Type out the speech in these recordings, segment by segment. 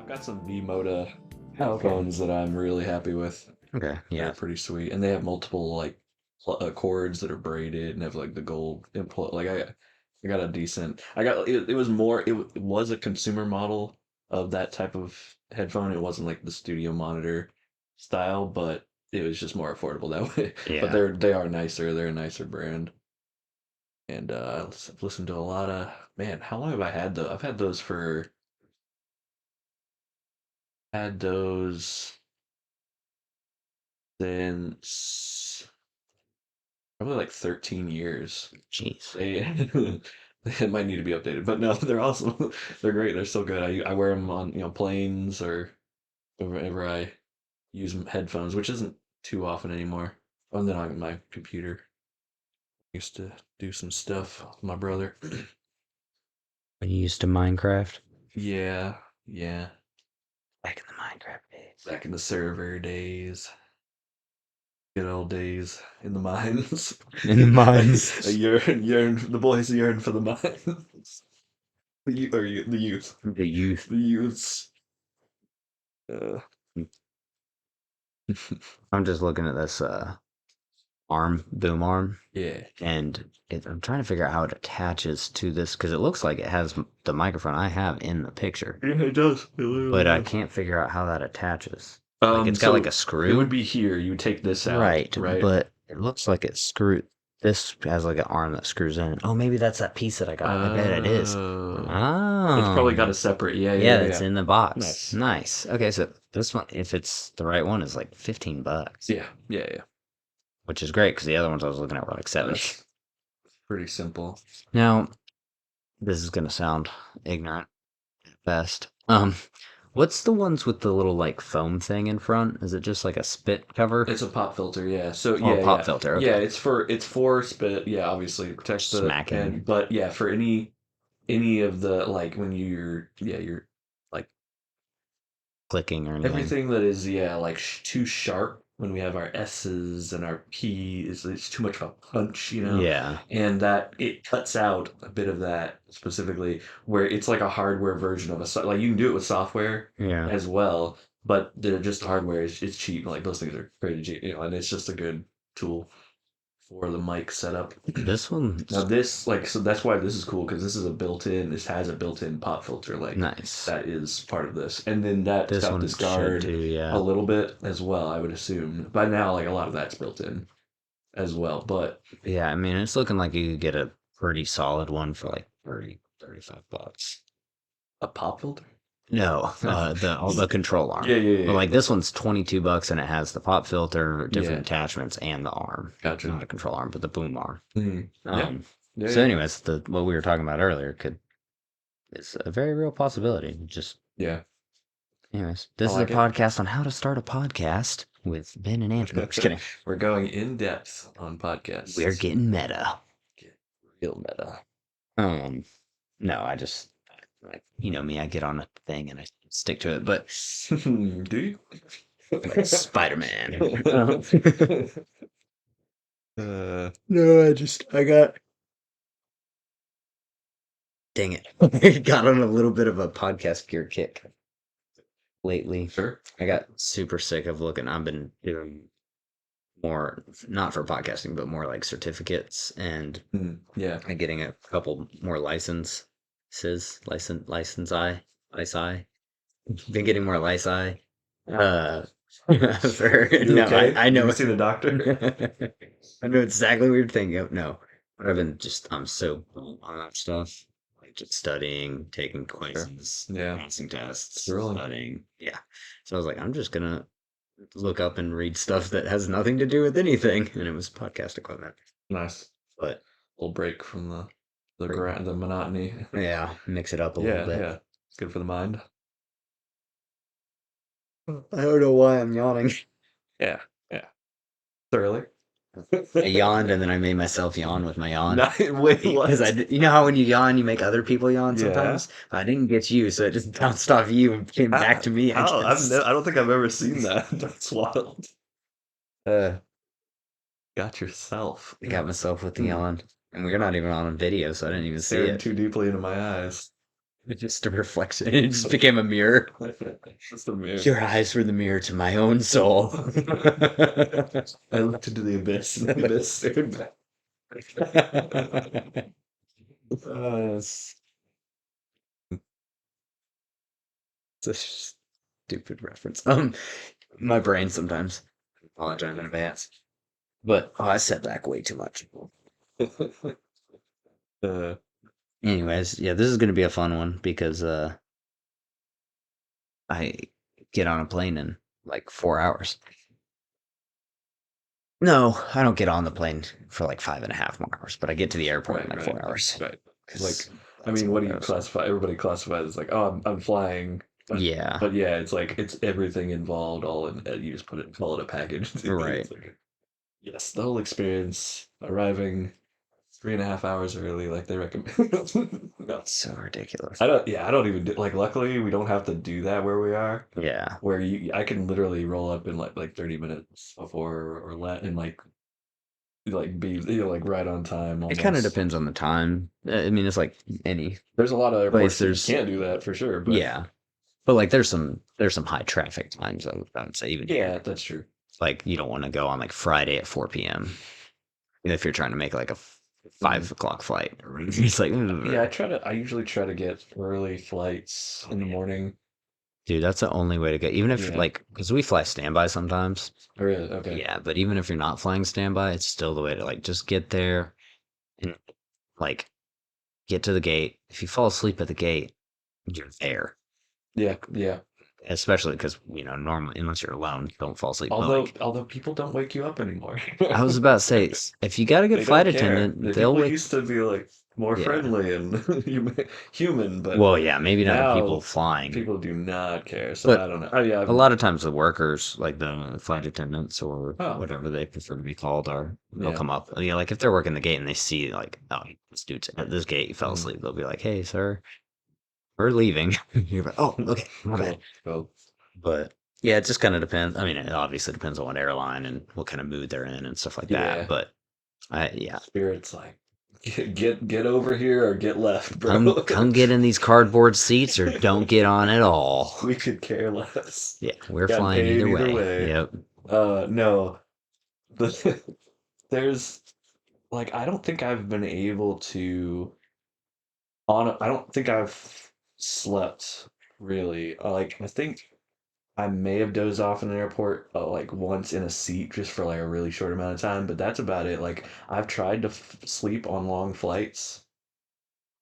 got some V-Moda Oh, okay. headphones that I'm really happy with. Okay. They're Yeah. pretty sweet, and they have multiple like cords that are braided and have like the gold implant. I got a decent. I got it. It was more. It was a consumer model of that type of headphone. It wasn't like the studio monitor style, but it was just more affordable that way. But Yeah. they are nicer. They're a nicer brand, and I've listened to a lot of man. How long have I had those? I've had those since probably like 13 years. Jeez. They they might need to be updated, but no, they're awesome. They're great. They're so good. I wear them on planes or wherever I use headphones, which isn't too often anymore. And then on my computer, I used to do some stuff with my brother. When you used to Minecraft? Yeah, yeah. Back in the Minecraft days. Back in the server days, good old days in the mines. In the A mines. yearn. The boys yearn for the mines. The youth. The youth. The youths. Uh, I'm just looking at this boom arm, yeah. and I'm trying to figure out how it attaches to this because it looks like it has the microphone I have in the picture, Yeah, it does. It but literally I does. can't figure out how that attaches. Like it's got like So a it would screw. be here. You would take this out, Right, right? but it looks like it's screwed. This has like an arm that screws in. Oh, maybe that's that piece that I got. I bet it is. Oh. It's probably got Oh, a separate. Yeah, yeah, yeah, yeah, it's yeah. in the box. Nice. Nice. Okay, so this one, if it's the right one, is like $15, Yeah, yeah, yeah. which is great because the other ones I was looking at were like 70. That's pretty simple. Now, this is gonna sound ignorant at best. What's the ones with the little like foam thing in front? Is it just like a spit cover? It's a pop filter, yeah. So Oh, a yeah, pop yeah, filter. yeah. Okay. It's for spit. Yeah, obviously For protect the smacking, and but yeah, for any of the like when you're like clicking, or anything. everything that is, yeah, like too sharp when we have our S's and our P's, it's too much of a punch. Yeah. And that it cuts out a bit of that specifically where it's like a hardware version of like you can do it with software Yeah. as well, but they're just hardware is it's cheap. Like those things are crazy cheap, and it's just a good tool for the mic setup. This Now one's this, so that's why this is cool because this has a built-in pop filter, like nice. that is part of this. And then that's This got one this should guard too, a yeah. little bit as well, I would assume. By now, like a lot of that's built in as well. But Yeah, I mean, it's looking like you could get a pretty solid one for like 35 bucks. a pop filter? No, the control arm. Yeah, yeah, But yeah. like this one's $22 and it has the pop filter, different Yeah, attachments, and the arm. gotcha. Not a control arm, but the boom arm. Yeah, Um, yeah, so yeah. anyways, the what we were talking about earlier is a very real possibility. Just Yeah, anyways, I this is a like it. podcast on how to start a podcast with Ben and Andrew. Just kidding. We're going in depth on We're podcasts. getting meta. Get real meta. Um, no, I just like me, I get on a thing and I stick to it. But Do you? like Spider-Man. uh, No, I got dang it. I got on a little bit of a podcast gear kick lately. sure. I got super sick of looking. I've been doing more, not for podcasting, but more like certificates and Yeah. getting a couple more license I. Been getting more license. Uh, You no, okay? I Did know. you see the doctor? I know exactly what you're thinking of. No, but I'm so on that stuff. Like just studying, taking Sure. quizzes, Yeah. passing tests, Really? studying. Yeah. So I was like, I'm just gonna look up and read stuff that has nothing to do with anything, and it was podcast equipment. Nice. But Little break from pretty- the monotony. yeah, mix it up a little Yeah, bit. yeah. It's good for the mind. I don't know why I'm yawning. Yeah, yeah. Thoroughly. I yawned and then I made myself yawn with my yawn. Wait, Because what? you know how when you yawn, you make other people yawn Yeah. sometimes? I didn't get you, so it just bounced off you and came back to me, I How? guess. I don't think I've ever seen that. That's wild. Uh, Got yourself. I got myself with the Hmm. yawn. And we're not even on video, so I didn't even see Staring it. too deeply into my eyes. just a reflection. It just became a mirror. Just a mirror. Your eyes were the mirror to my own soul. I looked into the abyss, and the abyss stared back. It's a stupid reference. My brain sometimes. I apologize in advance. But I said back way too much. uh, Anyways, yeah, this is gonna be a fun one because I get on a plane in like 4 hours. No, I don't get on the plane for like 5.5 more hours, but I get to the airport in right, like right, 4 hours. right. Like, Because I that's mean, all what it do you goes. classify? Everybody classifies as like, oh, I'm flying, Yeah, but yeah, it's like it's everything involved, all in. You just put it, call it a package. right. It's like, yes, the whole experience, arriving 3.5 hours early, like they recommend. No, So ridiculous. I don't. Yeah, I don't even do, like. Luckily, we don't have to do that where we are. Yeah. Where I can literally roll up in like 30 minutes before or let and like be like right on time It kind of almost. depends on the time. I mean, it's like any There's a lot of place. airports that you There's can't do that for sure, but yeah, but like there's some high traffic times. I would say even here. yeah, that's true. Like you don't want to go on like Friday at 4 p.m. If you're trying to make like a Mm. 5 o'clock flight. It's like, Yeah, "Ugh." I usually try to get early flights Oh in the man, morning. dude, that's the only way to go. Even if Yeah. like, because we fly standby sometimes. Really? Okay. Yeah, but even if you're not flying standby, it's still the way to like just get there and like get to the gate. If you fall asleep at the gate, you're there. Yeah, yeah. Especially because normally unless you're alone, don't fall asleep. But Although like although people don't wake you up anymore. I was about to say, if you got a good They don't flight care. attendant, The they'll people wake. used to be like more Yeah. friendly and human, but Well, yeah, maybe not the people now flying, people do not care. So I but don't know. Oh yeah. a lot of times the workers, like the flight attendants or Oh whatever they prefer to be called, they'll yeah. come up. Yeah, like if they're working the gate and they see like, oh, this dude's at this gate, he fell Mm, asleep, they'll be like, hey, sir, we're leaving. You're like, oh, okay, my bad. cool. Cool. But yeah, it just kind of depends. I mean, it obviously depends on what airline and what kind of mood they're in and stuff like that. Yeah. But yeah, Spirit's like get over here or get left, come bro. come get in these cardboard seats or don't get on at all. We could care less. Yeah, we're Got flying paid either either way. way. Yep. No. The, there's like I don't think I've been able to I don't think I've slept really. Like I think I may have dozed off in an airport like once in a seat just for like a really short amount of time, but that's about it. Like I've tried to sleep on long flights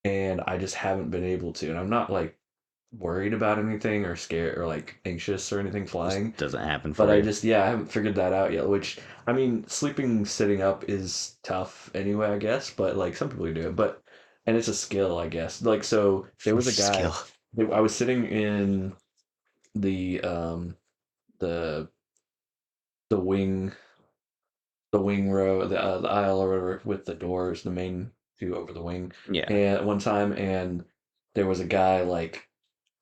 and I just haven't been able to. And I'm not like worried about anything or scared or like anxious or anything Just flying. doesn't happen But for I you. just, yeah, I haven't figured that out yet, which, I mean, sleeping sitting up is tough anyway, I guess, but like some people do it, and it's a skill, I guess. Like, so there was a Skill. guy, I was sitting in the, the, the wing, the wing row, the aisle or whatever with the doors, the main two over the wing, Yeah. and one time, and there was a guy like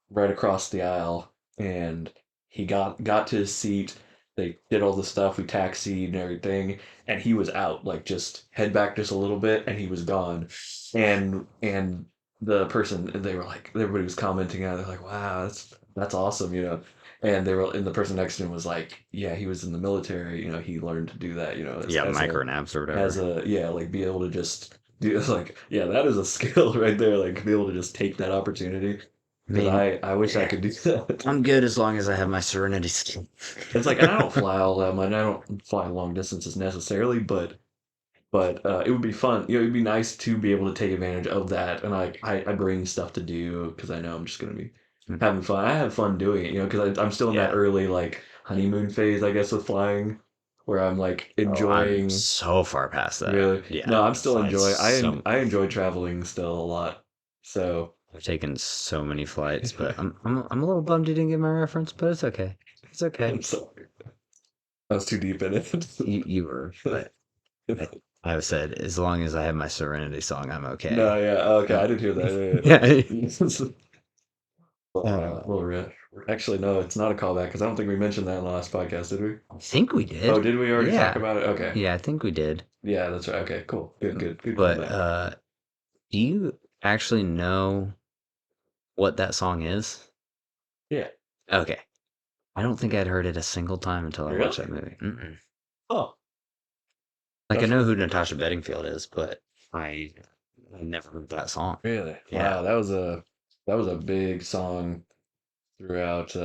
right across the aisle, and he got to his seat. They did all the stuff. We taxied and everything, and he was out, like just head back just a little bit, and he was gone. And the person they were like, everybody was commenting on it. They're like, "Wow, that's awesome," you know. And the person next to him was like, "Yeah, he was in the military. You know, he learned to do that. You know, Yeah, micro naps or as whatever. a yeah, like be able to just do like yeah, that is a skill right there. Like be able to just take that opportunity." I Because mean, I wish I could do that. I'm good as long as I have my Serenity skill. It's like, and I don't fly all that much. I don't fly long distances necessarily, but it would be fun. You know, it'd be nice to be able to take advantage of that. And I bring stuff to do because I know I'm just gonna be having fun. I have fun doing it, you know, because I'm still in that Yeah. early like honeymoon phase, I guess, with flying, where I'm like Oh, I'm enjoying. so far past that. Really, Yeah, no, I'm I've still flight enjoy. so I enjoy traveling still a lot. So I've taken so many flights, but I'm a little bummed you didn't get my reference, but it's okay. It's okay. I'm sorry, I was too deep in it. You were, but I, I've said as long as I have my Serenity song, I'm No, okay. yeah, oh, okay, Uh, I did hear that. yeah. Yeah. Well, Uh, actually, no, it's not a callback because I don't think we mentioned that in the last podcast, did we? I think we Oh, did. did we already talk Yeah. about it? Okay, Yeah, I think we did. yeah, that's right. Okay, cool, good But callback. do you actually know? what that song is? Yeah. Okay. I don't think I'd heard it a single time until I watched Really? that movie. Mm-mm. Oh, Like I that's know who cool. Natasha Bedingfield is, but I I never heard that song. Really? Yeah, Wow, that was a big song throughout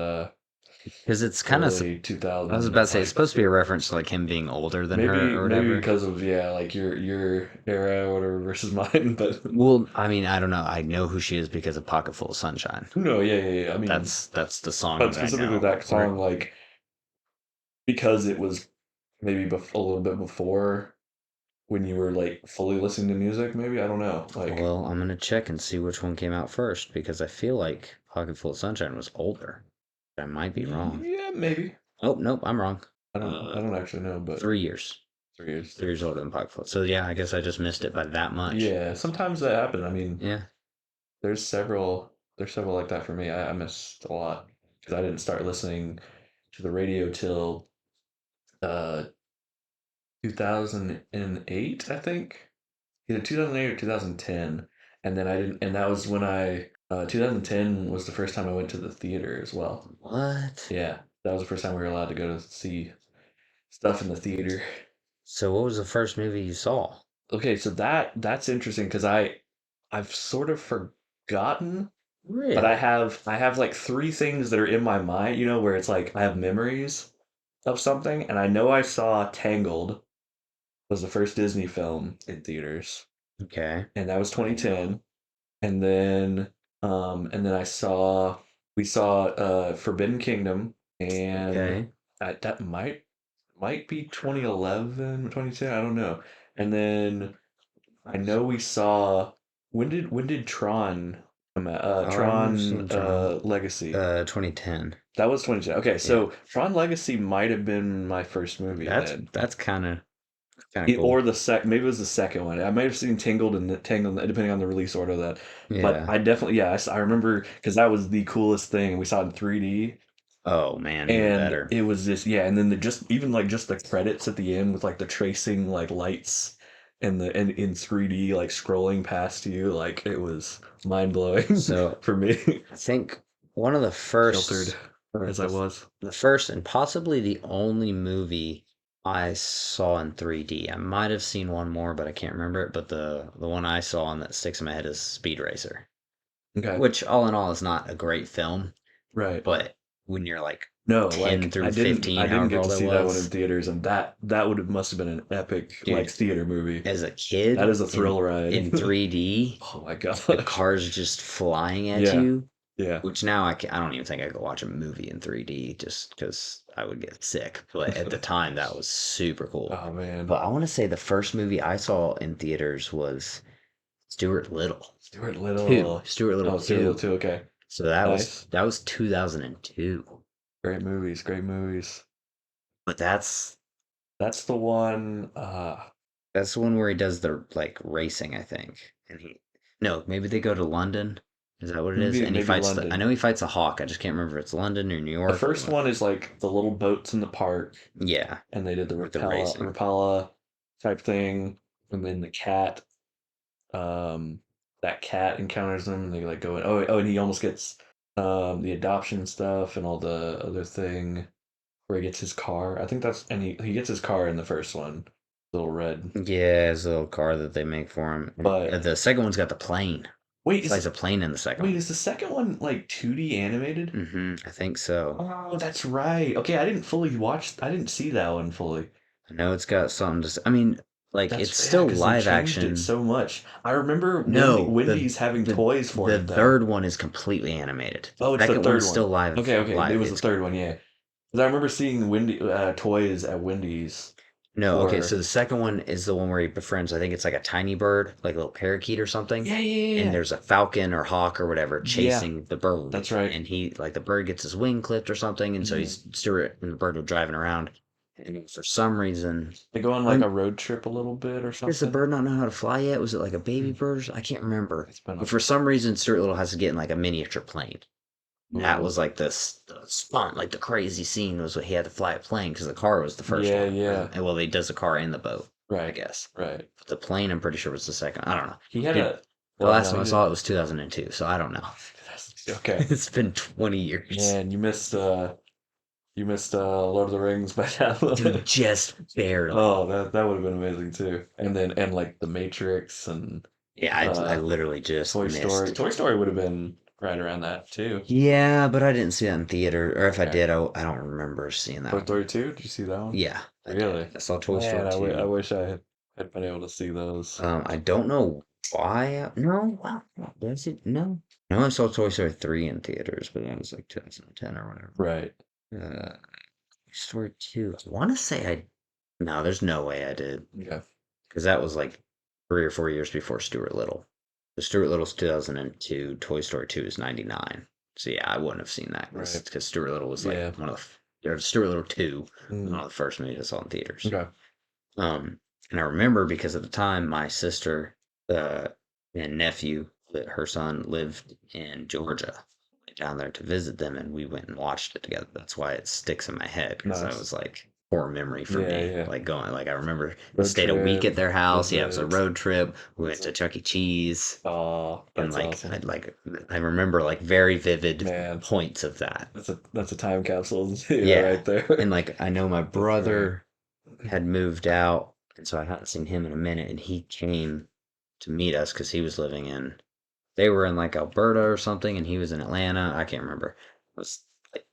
because it's kind of. early I was 2000, about to say it's like supposed to be a reference to like him being older than her or maybe whatever. because of, yeah, like your era or whatever versus mine, but Well, I mean, I don't know. I know who she is because of Pocket Full of Sunshine. no, yeah, yeah, yeah. I mean, That's the song but that I specifically know. that song, like because it was maybe a little bit before when you were like fully listening to music, maybe I don't know. Like, Well, I'm gonna check and see which one came out first because I feel like Pocket Full of Sunshine was older. I might be wrong. yeah, maybe. Oh, nope, I'm wrong. I don't actually know, but 3 years. 3 years. 3 years older than Pocket Full. So yeah, I guess I just missed it by that much. Yeah, sometimes that happens. I mean, Yeah. there's several like that for me. I missed a lot because I didn't start listening to the radio till uh 2008, I think. Either 2008 or 2010. And then I didn't, and that was when 2010 was the first time I went to the theater as well. What? Yeah, that was the first time we were allowed to go to see stuff in the theater. So what was the first movie you saw? Okay, so that's interesting because I've sort of forgotten, but Really? I have like three things that are in my mind, you know, where it's like I have memories of something, and I know I saw Tangled was the first Disney film in theaters, Okay. and that was 2010. And then I saw we saw Forbidden Kingdom, and Okay. that might be 2011, 2010, I don't know. And then I know we saw when did Tron come out? Oh, I remember Tron seeing Tron. Legacy. 2010. That was 2010. Okay, Yeah. so Tron Legacy might have been my first movie then. That's kind of cool. Or the maybe it was the second one. I might have seen Tangled depending on the release order of that. But Yeah. I definitely, yeah, I remember because that was the coolest thing. We saw it in 3D, Oh man, even and better. it was just, yeah, and then the just even like just the credits at the end with like the tracing like lights and in 3D like scrolling past you, like it was mind blowing So for me, I think one of the sheltered first, or as I was. the first and possibly the only movie I saw in 3D. I might have seen one more, but I can't remember it. But the one I saw and that sticks in my head is Speed Racer, Okay, which all in all is not a great film, right. but when you're like No, 10 like through 15, I didn't however get to old I see that one in was, theaters, and that would have must have been an epic like dude, theater movie. as a That kid is a thrill ride. in 3D, Oh my the gosh. cars just flying at Yeah, you. yeah. Which now I don't even think I could watch a movie in 3D just because I would get sick. But at the time, that was super cool. Oh man. But I want to say the first movie I saw in theaters was Stuart Little Stuart 2. Little. Stuart Little Oh, Stuart Little 2. too. Okay, So nice. that was 2002. Great movies. Great movies. But That's the one. that's the one where he does the like racing, I think. And he no, maybe they go to London. Is that what it is? And he Maybe fights I London. know he fights a hawk. I just can't remember if it's London or New The York or first what. one is like the little boats in the park, Yeah, and they did the with the racing. Rapala type thing, and then the cat. Um, that cat encounters them, and they like go in. Oh, and he almost gets the adoption stuff and all the other thing where he gets his car. I think that's and he gets his car in the first one, little red. Yeah, it's a little car that they make for him. And But the second one's got the plane. wait, Flies a plane in the second wait, one. is the second one like 2D animated? I think so. Oh, that's right. Okay, I didn't fully watch. I didn't see that one fully. I know it's got something to I mean, like it's That's, yeah, still because they live changed it action. so much. I remember No, Wendy's having toys for the it though. third one is completely animated. Oh, it's the Second third one's one. still live. Okay, okay, it Live. was the It's third one. Yeah, 'cause I remember seeing toys at Wendy's no, okay, so for. the second one is the one where he befriends, I think it's like a tiny bird, like a little parakeet or something. Yeah, yeah, And yeah, there's a falcon or hawk or whatever yeah. Yeah, chasing the bird. that's right. And he, like, the bird gets his wing clipped or something. And so Hmm. he's Stuart and the bird are driving around. And for some reason, They go on like I'm, a road trip a little bit or does the something. bird not know how to fly yet? Was it like a baby Hmm. bird? I can't remember. It's been But a. for some reason, Stuart Little has to get in like a miniature plane. That Ooh. was like the stunt, like the crazy scene was what he had to fly a plane because the car was the first Yeah, one. yeah. And well, he does the car in the boat, I Right, guess. right. But the plane, I'm pretty sure was the second. I don't know. He had Dude, a. the Oh last no, time he I did. saw it was 2002, so I don't know. Okay. It's been 20 years. Man, you missed Lord of the Rings by half of Dude, it. just barely. Oh, that would have been amazing too. And then and like The Matrix and Yeah, I uh literally just Toy Story. missed. Toy Story would have been right around that too. Yeah, but I didn't see that in theater. Or if I Okay. did, I don't remember seeing Toy that one. Story 2, did you see that one? Yeah, I did. Really? I saw Toy Man, Story I 2. wish had been able to see those. I don't know why. No, wow. Does it? No. No, I saw Toy Story 3 in theaters, but that was like 2010 or whatever. Right. Toy Story 2. I want to say I. No, there's no way I did. Okay. Because that was like 3 or 4 years before Stuart Little. The Stuart Little's 2002. Toy Story 2 is 99. So yeah, I wouldn't have seen that Right. because Stuart Little was like Yeah. one of the. Or Stuart Little 2 was Mm. one of the first movies I saw in theaters. Okay. Um, and I remember because at the time my sister uh, and nephew, her son lived in Georgia. Went down there to visit them, and we went and watched it together. That's why it sticks in my head because I Nice. was like core memory for Yeah, me. yeah. Like going, like I remember we Road stayed a week trip. at their house. That's Yeah, it was a it. road trip. We went That's to it. Chuck E. Cheese, Oh, and that's awesome. I remember like very vivid Man, points of that. that's a time capsule, yeah, Yeah, right there. and like I know my That's great. brother had moved out, and so I hadn't seen him in a minute, and he came to meet us because he was living in they were in like Alberta or something, and he was in Atlanta. I can't remember. I was like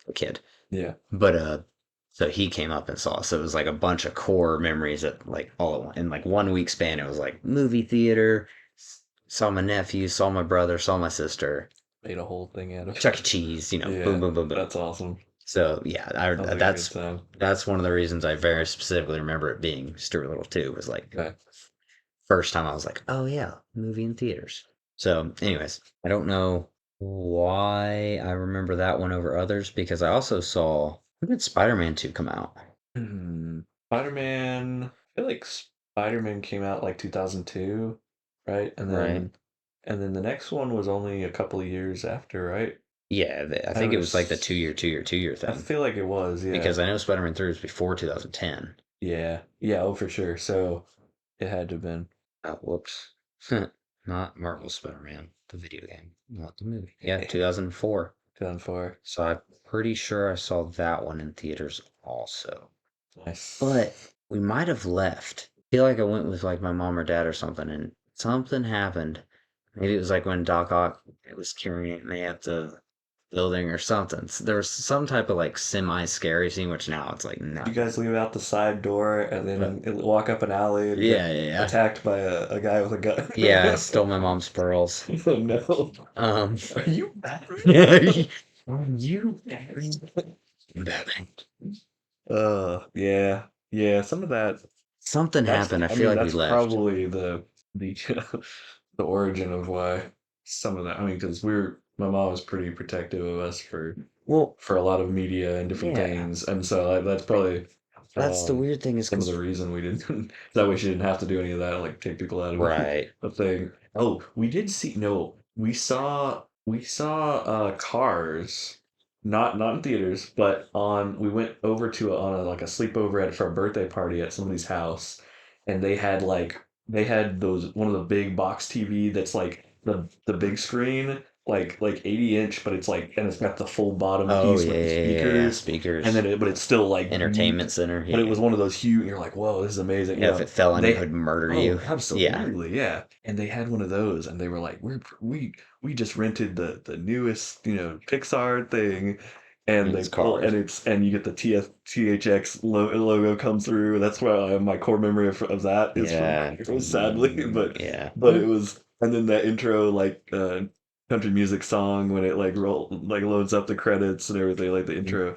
a kid. Yeah. But so he came up and saw us. So it was like a bunch of core memories that like all at one in like 1 week span. It was like movie theater, saw my nephew, saw my brother, saw my sister, Made a whole thing out of Chuck E. it. Cheese, boom, Yeah, boom, boom, boom. that's awesome. So yeah, Sounds like a good that's time. one of the reasons I very specifically remember it being Stuart Little too. Was like Okay. first time I was like, oh yeah, movie in theaters. So, anyways, I don't know why I remember that one over others because I also saw when did Spider-Man 2 come out? Hmm. Spider-Man, I feel like Spider-Man came out like 2002, right? Right. And then the next one was only a couple of years after, right? Yeah, I I think it was like the was 2 year, 2 year, 2 year I thing feel like it was, yeah. because I know Spider-Man 3 was before 2010. Yeah. Yeah, oh for sure. So it had to have been. Oh, whoops. Not Marvel Spider-Man, the video game, not the movie. Yeah, 2004. 2004. So I'm pretty sure I saw that one in theaters also. Nice. But we might have left. I feel like I went with like my mom or dad or something, and something happened. Maybe it was like when Doc Ock was carrying me at the building or something. There was some type of like semi scary scene, which now it's like You not. guys leave out the side door and But then walk up an alley and get yeah, yeah, yeah. attacked by a guy with a Yeah, I gun. stole my mom's pearls. Oh no. Um, Are you Batman? are you Batman? Yeah. Yeah, some of that Something that's happened. I I feel mean like we that's left. probably the the origin of why some of that I mean because my mom was pretty protective of us Well, for a lot of media and different yeah. things and so like, that's probably That's the um weird thing is some of the because reason we didn't that way she didn't have to do any of that like take people out of right. a thing. Oh, we did see no, we saw Cars, not in theaters, but on we went over to on a like a sleepover for a birthday party at somebody's house, and they had those one of the big box TV that's like the big screen like 80 inch, but it's like and it's got the full bottom Oh piece yeah, with the yeah, yeah, yeah. speakers, and Speakers, then but it's still like entertainment center. but it Yeah, was one of those huge. You're like, whoa, this is amazing. yeah. If it fell on you, it They would murder oh, you. Yeah, absolutely, yeah. And they had one of those, and they were like, we just rented the newest Pixar thing, and and they it's pull and cars. it's and you get the THX logo come through. That's why my core memory of that is from Yeah, Cars, sadly, yeah. but it was and then that intro like country music song when it like loads up the credits and everything like the I'm intro.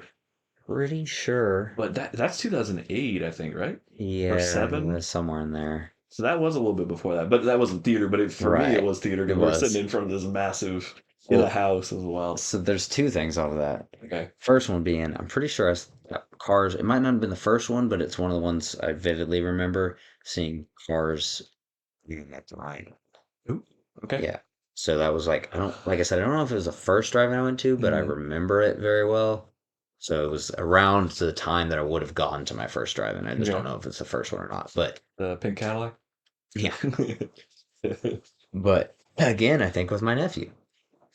pretty sure. But that's 2008, I think, right? Or Yeah, seven. that's somewhere in there. So that was a little bit before that, but that wasn't theater. But for me, it Right. was theater It because we're sitting was. in front of this massive in a Well, house as well. so there's two things out of that. Okay. First one being, I'm pretty sure Cars. It might not have been the first one, but it's one of the ones I vividly remember seeing Cars. Yeah, that's right. Ooh, okay. Yeah. So that was like I don't like I said, I don't know if it was the first drive-in I went to, but I Mm, remember it very well. So it was around the time that I would have gone to my first drive-in. I just don't okay. know if it's the first one or not. But The pink Cadillac. yeah. But again, I think with my nephew.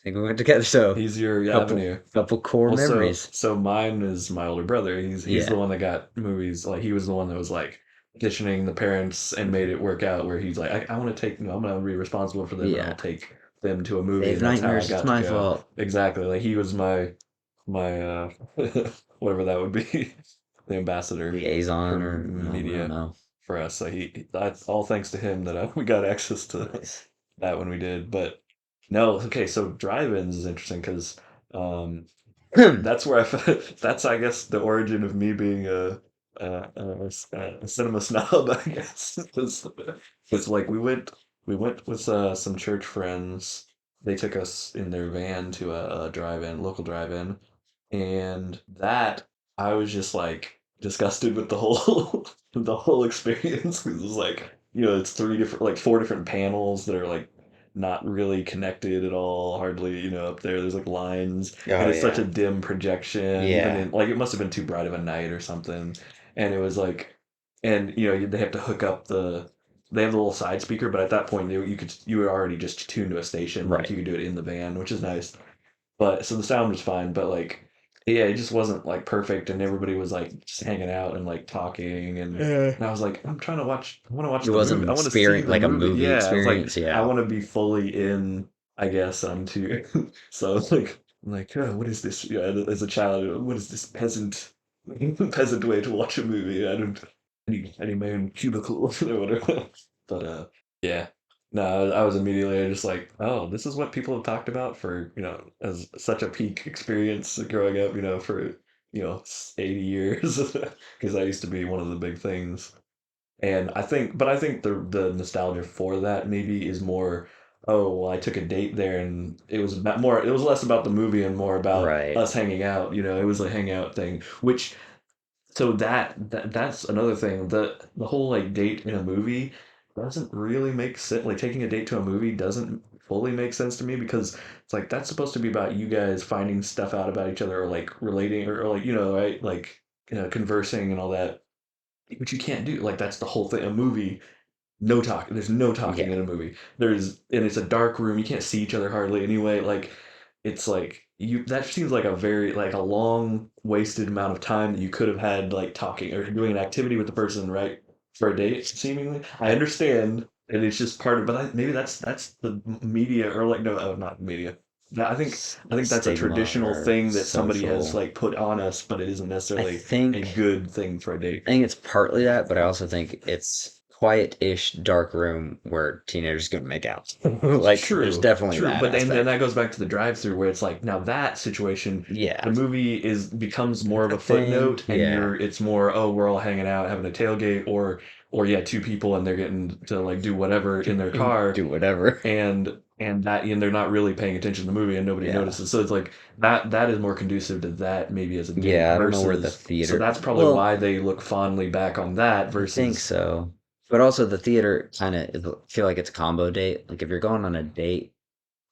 think we went together. So He's your couple avenue. couple core Well, so memories. so mine is my older brother. He's the Yeah, one that got movies. Like he was the one that was like petitioning the parents and made it work out. Where he's like, I want to take, I'm gonna be responsible for them, and I'll yeah. take them to a movie, Save and that's how I nightmares. It's got to my go. fault. Exactly. Like he was my whatever that would be, the ambassador for Liaison or no, I don't media know. for us. So that's all thanks to him that we got access to Nice. that when we did. But no, okay. So drive-ins is interesting because. Um, that's where that's I guess the origin of me being a cinema snob. I guess was like we went with some church friends. They took us in their van to a drive-in, local drive-in, and that I was just like disgusted with the whole the whole experience. 'Cause it was like it's three different like four different panels that are like not really connected at all, hardly up there. There's like lines and Oh it's such a yeah. dim projection, even Yeah. in like it must have been too bright of a night or something. And it was like, and they have to hook up they have the little side speaker, but at that point you were already just tuned to a station, like Right. you could do it in the van, which is nice. But so the sound was fine, but like, yeah, it just wasn't like perfect, and everybody was like just hanging out and like talking, and I was like, I'm trying to watch. I want to watch It the movie. wasn't I want to see experience the like a movie. movie Yeah, I was like, experience. I Yeah. want to be fully in. I guess I'm too. So it's like, I'm like, oh, what is this? Yeah, as a child, what is this peasant way to watch a movie? I need my own cubicle or whatever. But yeah. No, I was immediately just like, oh, this is what people have talked about for, as such a peak experience growing up, for, 80 years. Because that used to be one of the big things. And I think the nostalgia for that maybe is more, oh, well, I took a date there and it was less about the movie and more about Right. us hanging out, it was a hangout thing, which so that's another thing. The whole like date in a movie doesn't really make sense. Like taking a date to a movie doesn't fully make sense to me because it's like that's supposed to be about you guys finding stuff out about each other or like relating or like right like conversing and all that. But you can't do like that's the whole thing. A movie, no talk. There's no talking Yeah. in a movie. And it's a dark room. You can't see each other hardly anyway. Like it's like that seems like a very like a long wasted amount of time that you could have had like talking or doing an activity with the person, right? For a date, seemingly. I understand, and it's just part of, but maybe that's the media or like no, not media. I think that's a Stigma traditional or thing that somebody has social. like put on us, but it isn't I necessarily a think good thing for a date. I think it's partly that, but I also think it's quiet-ish dark room where teenagers gonna make out. Like there's True, definitely true, that but then aspect. that goes back to the drive-through where it's like now that situation, the Yeah. movie is becomes more It's of a a thing. footnote, and Yeah. it's more we're all hanging out having a tailgate, or yeah, two people and they're getting to like do whatever in their car, Do whatever. and they're not really paying attention to the movie and nobody Yeah. notices. So it's like that is more conducive to that maybe as a date Yeah, I don't know where the versus so theater. that's probably Well, why they look fondly back on that I think versus so. But also the theater kind of feel like it's a combo date. Like if you're going on a date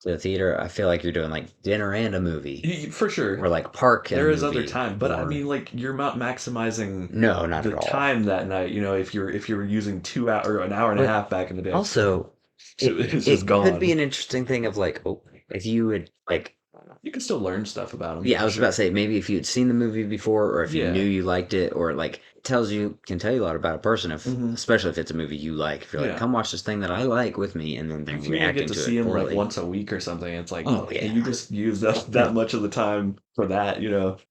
to the theater, I feel like you're doing like dinner and a movie, for sure. or like park and a There is other movie, time, but I or mean, like you're not maximizing no, not the at all. time that night. If you're using 2 hour or an hour and a But half back in the day, also, it's just it could be gone. an interesting thing of like, oh, if you would like, You can still learn stuff about them yeah, I for was about to sure. say maybe if you'd seen the movie before, or if you knew Yeah. you liked it, or like it tells you can tell you a lot about a person if, Hmm. especially if it's a movie you like. If you're like, Yeah. come watch this thing that I like with me, and then they're If you only get reacting to to see it them like poorly. once a week or something, it's like, Oh and you yeah, just use that much of the time for that.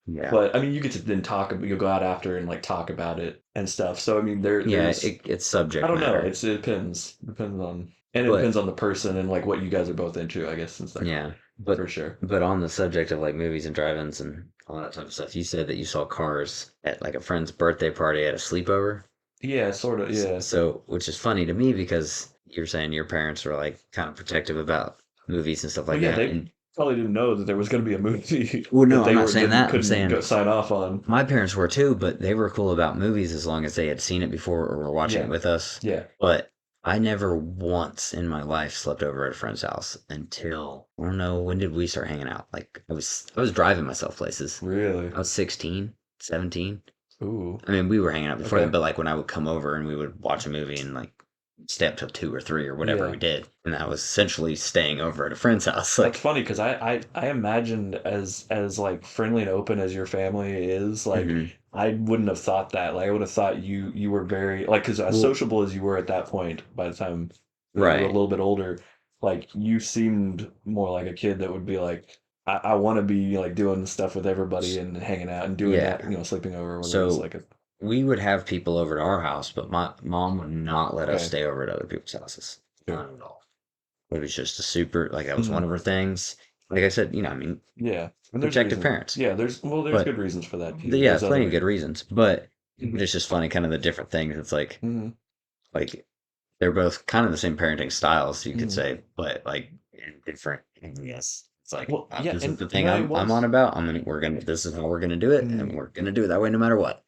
yeah, But I mean, you get to then talk. You'll go out after and like talk about it and stuff. So I mean, yeah. there's It's I subject don't know. matter, It depends on, and it depends but on the person and like what you guys are both into, I guess, and stuff yeah, for but sure. on the subject of like movies and drive-ins and all that type of stuff, you said that you saw Cars at like a friend's birthday party at a sleepover. Yeah, sort of. Yeah, So, which is funny to me because you're saying your parents were like kind of protective about movies and stuff well, like yeah. that. They And probably didn't know that there was going to be a movie well, that no, I'm they not were saying didn't that. I'm couldn't saying go sign off on. my parents were too, but they were cool about movies as long as they had seen it before or were watching it Yeah, with us. yeah. But I never once in my life slept over at a friend's house until I don't know when did we start hanging out? Like I was driving myself places. Really. I was 16, 17. Ooh. I mean, we were hanging out before then, Okay. but like when I would come over and we would watch a movie and like stay up till 2 or 3 or whatever we Yeah. did, and that was essentially staying over at a friend's house. That's Like, funny because I imagined as like friendly and open as your family is, like mhm. I wouldn't have thought that. Like I would have thought you were very like because as Well, sociable as you were at that point, by the time you were a right. little bit older, like you seemed more like a kid that would be like, I want to be like doing stuff with everybody S- and hanging out and doing that, Yeah. sleeping over when it was So like a we would have people over to our house, but my mom would not let us okay, stay over at other people's houses. sure. Not at all. It was just a super, like, that was one Mhm. of her things. Like I said, I mean, Yeah, and there's protective reason. parents. Yeah, there's But good reasons for that too. yeah, There's plenty of other. good reasons. But Mhm. it's just funny, kind of the different things. It's Mhm. like they're both kind of the same parenting styles, you could Mhm. say, but like in different. Yes, it's like Well, yeah, this is and the thing it I'm on was. about. We're gonna. This is how we're gonna do it, and Mhm. we're gonna do it that way no matter what.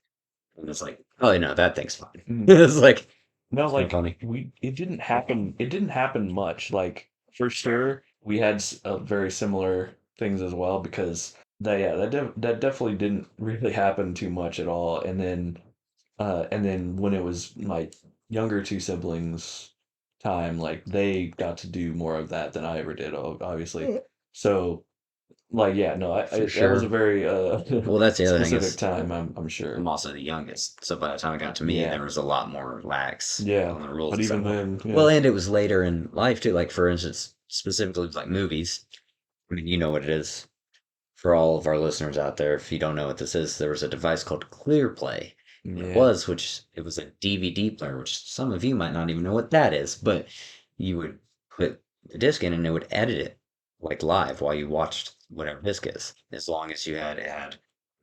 And it's like, oh, that thing's fine. Mhm. It's like No, it's kind of like funny. it didn't happen. It didn't happen much. Like for sure, we had very similar things as well because that definitely didn't really happen too much at all. And then when it was my younger two siblings' time, like they got to do more of that than I ever did, obviously. So like yeah, no, For that was a sure. very Well, that's the other thing specific is time. I'm sure. I'm also the youngest, so by the time it got to me, Yeah, there was a lot more lax yeah, on the rules but and stuff. even then, Well, yeah. and it was later in life too. Like for instance, specifically with, like movies. I mean, you know what it is. For all of our listeners out there, if you don't know what this is, there was a device called ClearPlay. And Yeah. it was a DVD player, which some of you might not even know what that is, but you would put the disc in and it would edit it like live while you watched whatever disc is. As long as it had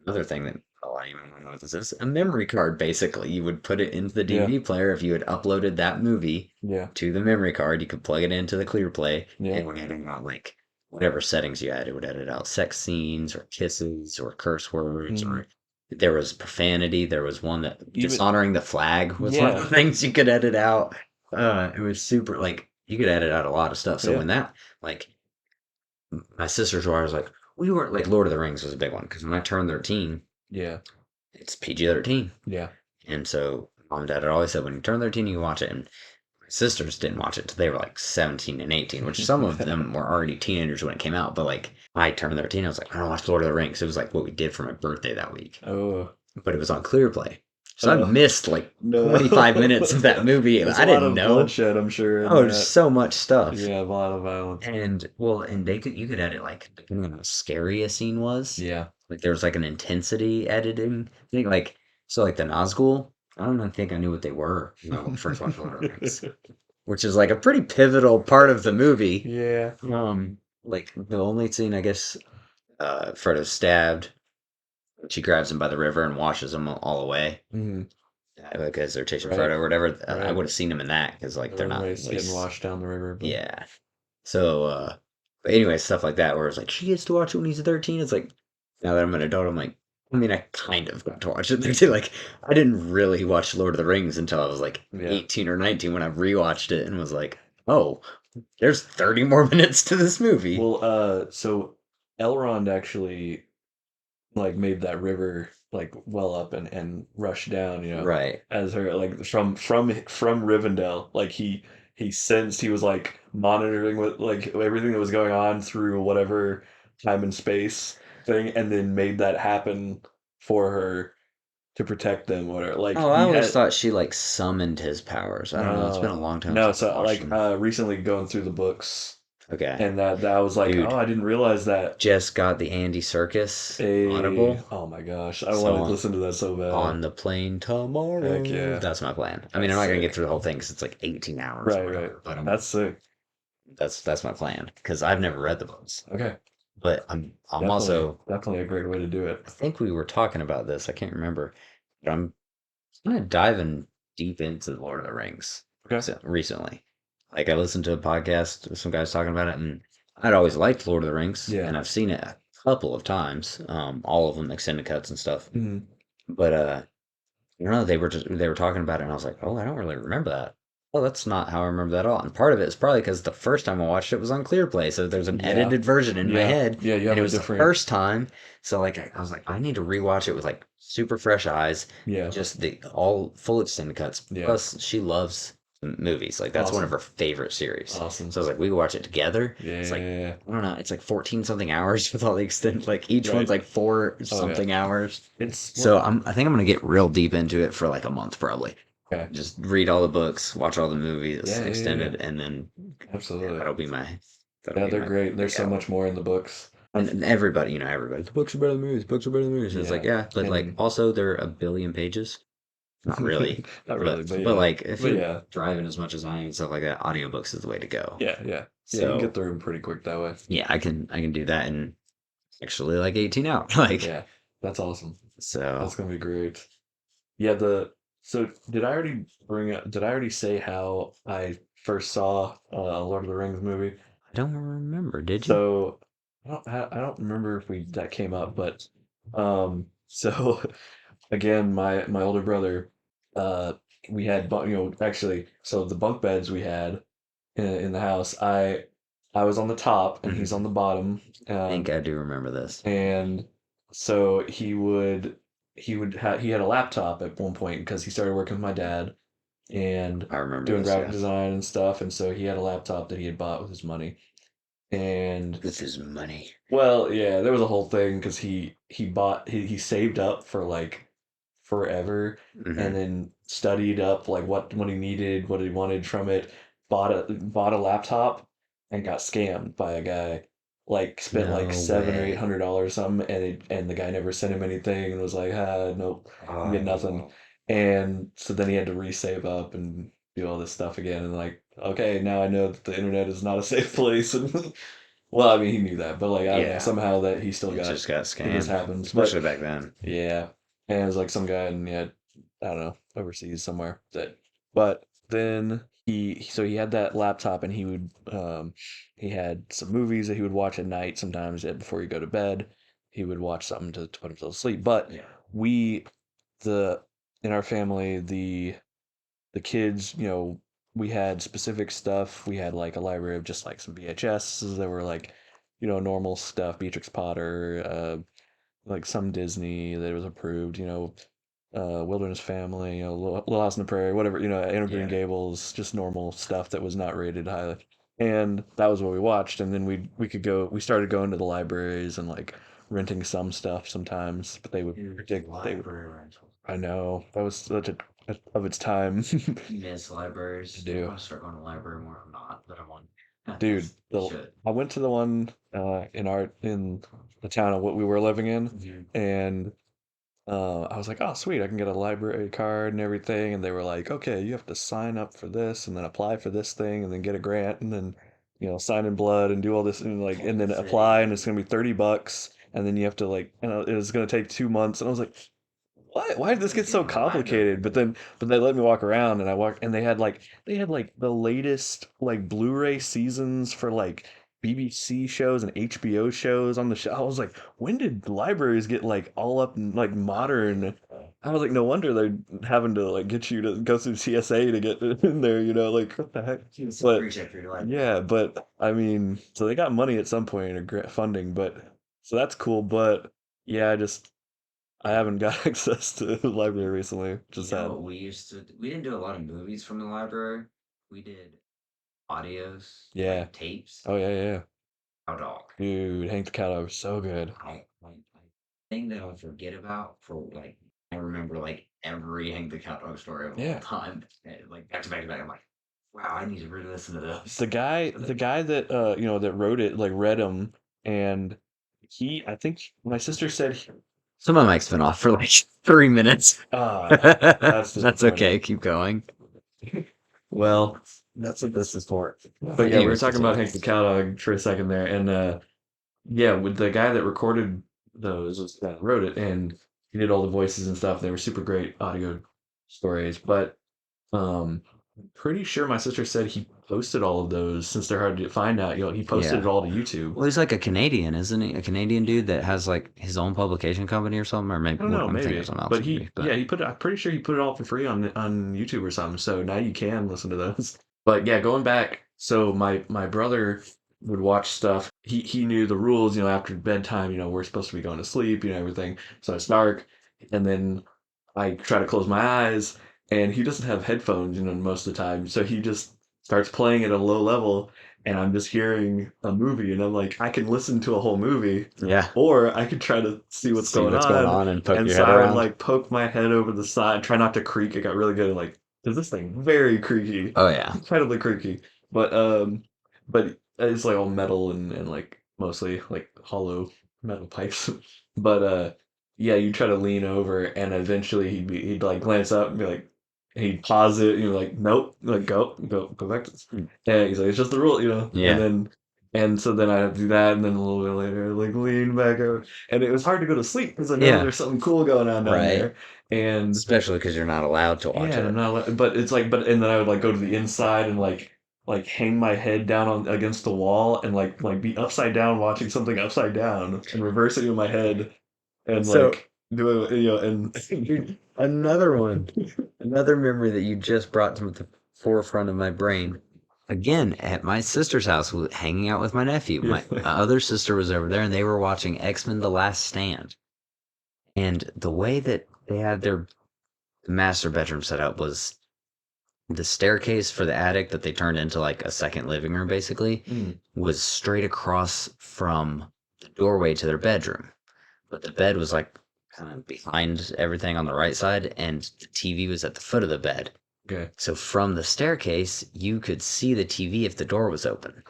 another thing that oh, I don't even know what this is. A memory card, basically. You would put it into the Yeah. DVD player. If you had uploaded that movie Yeah. to the memory card, you could plug it into the ClearPlay Yeah. and when it got like whatever settings you had. It would edit out sex scenes or kisses or curse words Mhm. or there was profanity. There was one that Even dishonoring the flag was one of the yeah. things you could edit out. It was super like you could edit out a lot of stuff. So Yeah. when that like my sisters were always like we weren't like Lord of the Rings was a big one because when I turned 13, Yeah. it's PG-13. Yeah. And so mom and dad had always said when you turn 13 you can watch it and my sisters didn't watch it till they were like 17 and 18, which some of them were already teenagers when it came out. But like I turned 13, I was like, I don't watch Lord of the Rings. It was like what we did for my birthday that week. Oh. But it was on ClearPlay. So I Oh. missed like No. 25 minutes of that movie. And There's a I lot didn't of know. bloodshed, I'm sure, in Oh, there's that. so much stuff. Yeah, a lot of violence. And well, and you could edit like depending on how scary a scene was. Yeah. Like there was like an intensity editing thing. Like so like the Nazgul, I don't even think I knew what they were when I first watched Lord of the Rings, which is like a pretty pivotal part of the movie. Yeah. Like the only scene I guess Frodo's stabbed, she grabs him by the river and washes him all away. Mhm. Like as they're chasing Right. Frodo or whatever. I Right. would have seen him in that because like they're When not he's like getting washed down the river, but yeah. So but anyway, stuff like that where it's like she gets to watch it when he's 13. It's like now that I'm an adult, I'm like I mean, I kind of got to watch it there too. Like, I didn't really watch Lord of the Rings until I was like yeah. 18 or 19 when I rewatched it and was like, oh, there's 30 more minutes to this movie. Well, so Elrond actually like made that river like well up and rush down, Right. as her like from Rivendell. Like he sensed he was like monitoring with like everything that was going on through whatever time and space thing, and then made that happen for her to protect them. Or like Oh, I he always had thought she like summoned his powers. I don't know. It's been a long time no, since I so watched like them. recently going through the books, Okay. and that was like, oh, Dude, I didn't realize that. just got the Andy Circus A Audible. Oh my gosh, I want to So listen to that so bad. on the plane Heck tomorrow. yeah. That's my plan. I mean, I'm That's not gonna get sick. through the whole thing because it's like 18 hours or Right, right. whatever. But That's sick. that's my plan because I've never read the books. Okay. But I'm Definitely, also definitely a great way to do it. I think we were talking about this. I can't remember, but I'm kind of diving deep into the Lord of the Rings Okay. recently. Like I listened to a podcast with some guys talking about it, and I'd always liked Lord of the Rings, Yeah. and I've seen it a couple of times, all of them extended cuts and stuff. Hmm. But they were talking about it, and I was like, oh, I don't really remember that. Oh, that's not how I remember that at all. And part of it is probably because the first time I watched it was on ClearPlay, so there's an Yeah. edited version in my Yeah. head, Yeah, you and have it a was the different. first time. So like I was like, I need to rewatch it with like super fresh eyes, Yeah. just the all full extended cuts. Yeah. Plus, she loves movies. Like that's one of Awesome. her favorite series. Awesome. So I was like, we could watch it together. It's like Yeah. I don't know, it's like 14 something hours with all the extent. Like each one's Right. like four Oh yeah. something hours. It's So well. I think I'm gonna get real deep into it for like a month probably. Okay. Just read all the books, watch all the movies Yeah. Yeah. Yeah. extended, and then Absolutely. that'll be my that'll Yeah, be they're my great. There's big so outing. much more in the books. And everybody, everybody, the books are better than the movies. Books are better than the movies. And it's like, Yeah, yeah, but like and also they're a billion pages. Not really, not really, but yeah, like if but you're yeah, driving as much as I am and stuff like that, audiobooks is the way to go. yeah, yeah, yeah. You can get So through them pretty quick that way. yeah, I can do that in actually like 18 hours. Like Yeah, that's awesome. so That's gonna be great. Yeah, the so did I already bring up? Did I already say how I first saw Lord of the Rings movie? I don't remember. Did you? So I don't remember if we that came up, but so again, my older brother, uh, we had actually so the bunk beds we had in the house. I was on the top and he's on Mhm. the bottom. I think Um, I do remember this. and so he had a laptop at one point because he started working with my dad and I remember doing this. graphic Yeah, design and stuff. And so he had a laptop that he had bought with his money. And this is money. well, yeah, there was a whole thing because he saved up for like forever and Hmm. then studied up like what he needed, what he wanted from it, bought a laptop and got scammed by a guy. Like spent like No seven or eight way. hundred dollars something and the guy never sent him anything and was like, nope, you get nothing. Oh, And so then he had to resave up and do all this stuff again and like, okay, now I know that the internet is not a safe place and well, I mean he knew that, but like I don't know, yeah. somehow that he still It got just got that this scammed, happens. But especially back then. yeah, and it was like some guy in yeah, I don't know, overseas somewhere that. But then he had that laptop and he had some movies that he would watch at night sometimes before he go to bed. He would watch something to put himself to sleep. But Yeah. we the in our family the kids, we had specific stuff. We had like a library of just like some VHS. There were like, normal stuff, Beatrix Potter, like some Disney that was approved, Wilderness Family, Little House on the Prairie, whatever, Anne of Green Yeah. Gables, just normal stuff that was not rated highly. And that was what we watched. And then we started going to the libraries and like renting some stuff sometimes, but they would Dude, predict, library rentals. I know, that was such of its time. Miss I libraries. I do. want to start going to the library more. I'm not, but I want. Dude, You should. I went to the one in the town of what we were living in, Mhm. and I was like, oh sweet, I can get a library card and everything. And they were like, okay, you have to sign up for this and then apply for this thing and then get a grant and then sign in blood and do all this and like and then apply and it's gonna be $30 and then you have to like it was gonna take 2 months and I was like, what? Why did this get Get so in the library. complicated? But they let me walk around and I walked and they had like the latest like Blu-ray seasons for like BBC shows and HBO shows on the show. I was like, when did libraries get like all up and like modern? I was like, no wonder they're having to like get you to go through TSA to get in there, like what the heck? It's a But pre-check for your library. yeah, but I mean, so they got money at some point or grant funding, but so that's cool. But yeah, I haven't got access to the library recently, which is You know sad. what we used to? We didn't do a lot of movies from the library. We did audios, Yeah. like tapes. Oh yeah, yeah, yeah. Cow dog. Dude, Hank the Cowdog was so good. I thing that I forget about for like I remember like every Hank the Cat Dog story of all Yeah. time, like back to back to back. I'm like, wow, I need to really listen to The those. guy, the guy that that wrote it, like read them, and I think my sister said, Some of my mics been off for like 3 minutes. that's That's disappointing. okay. Keep going. Well, that's what this is for. But yeah, we were Anyways, talking continue. about Hank the Cowdog for a second there, and yeah, with the guy that recorded those wrote it, and he did all the voices and stuff. They were super great audio stories, but pretty sure my sister said he posted all of those since they're hard to find out. He posted it Yeah. all to YouTube. Well, he's like a Canadian, isn't he? A Canadian dude that has like his own publication company or something, or maybe I don't know, I'm thinking of maybe, something else, but maybe. yeah, But I'm pretty sure he put it all for free on YouTube or something. So now you can listen to those. But yeah, going back, so my brother would watch stuff. He knew the rules. After bedtime, we're supposed to be going to sleep. Everything. So it's dark, and then I try to close my eyes, and he doesn't have headphones, most of the time. So he just starts playing at a low level, and I'm just hearing a movie, and I'm like, I can listen to a whole movie, Yeah. or I could try to see what's See going what's going on. on and poke And your so head I would around. like poke my head over the side, try not to creak. It got really good at like, is this thing very creaky, Oh yeah. incredibly creaky. But but it's like all metal and like mostly like hollow metal pipes. But yeah, you try to lean over, and eventually he'd like glance up and be like, he'd pause it, and you're like, nope, like go back to this. Hmm. And he's like, it's just the rule. And Yeah. then so then I have to do that, and then a little bit later, like lean back over, and it was hard to go to sleep because I know Yeah. there's something cool going on down Right. there, and Especially because you're not allowed to watch yeah, and I'm it. not, but it's like, and then I would like go to the inside and like hang my head down on against the wall and like be upside down watching something upside down and reverse it in my head and So like do it, and dude, another one, another memory that you just brought to the forefront of my brain. Again, at my sister's house, hanging out with my nephew. yeah, My other sister was over there, and they were watching X-Men: The Last Stand. And the way that they had their master bedroom set up was the staircase for the attic that they turned into like a second living room, basically, mm, was straight across from the doorway to their bedroom. But the bed was like kind of behind everything on the right side, and the TV was at the foot of the bed. okay. So from the staircase, you could see the TV if the door was open.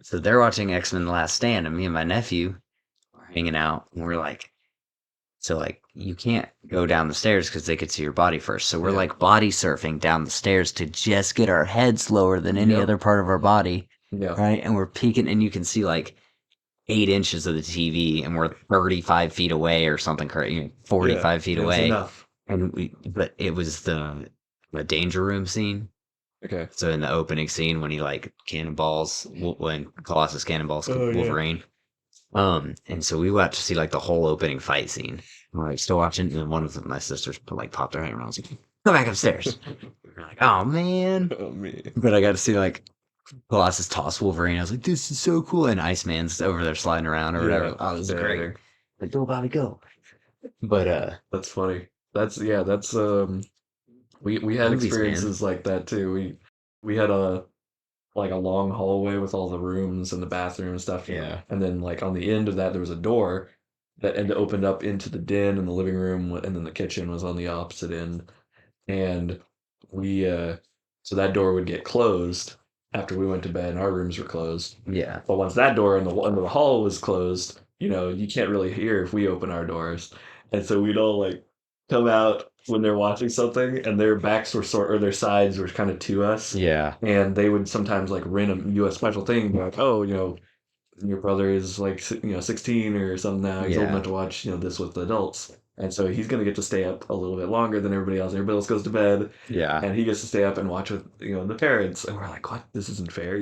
So they're watching X-Men: The Last Stand, and me and my nephew were hanging out, and we're like, so like you can't go down the stairs because they could see your body first. So we're Yeah. like body surfing down the stairs to just get our heads lower than any Yep. other part of our body, Yeah. right? And we're peeking, and you can see like 8 inches of the TV, and we're 35 feet away or something crazy, Yeah. 45 feet Yeah. It's away. enough. And but it was the danger room scene. Okay. So in the opening scene when he like cannonballs, when Colossus cannonballs Oh yeah. Wolverine. And so we got to see like the whole opening fight scene. We're like still watching, and then one of my sisters like popped her head around. I was like, "Go back upstairs." We're like, "Oh man!" Oh man. But I got to see like Colossus toss Wolverine. I was like, "This is so cool!" And Iceman's over there sliding around or Yeah. whatever. Oh, this is great. Yeah. Like, go, Bobby, go. But That's funny. That's yeah. That's we had movies, man. experiences like that too. We had a like a long hallway with all the rooms and the bathroom and stuff, Yeah. and then like on the end of that there was a door that and opened up into the den and the living room, and then the kitchen was on the opposite end. And we so that door would get closed after we went to bed and our rooms were closed. Yeah. But once that door in the hall was closed, you can't really hear if we open our doors. And so we'd all like come out when they're watching something, and their backs were or their sides were kind of to us. Yeah. And they would sometimes like rent a US special thing and be like, oh, your brother is like 16 or something now. He's old Yeah. enough to watch this with the adults, and so he's gonna get to stay up a little bit longer than everybody else. Everybody else goes to bed, Yeah. and he gets to stay up and watch with the parents. And we're like, what? This isn't fair.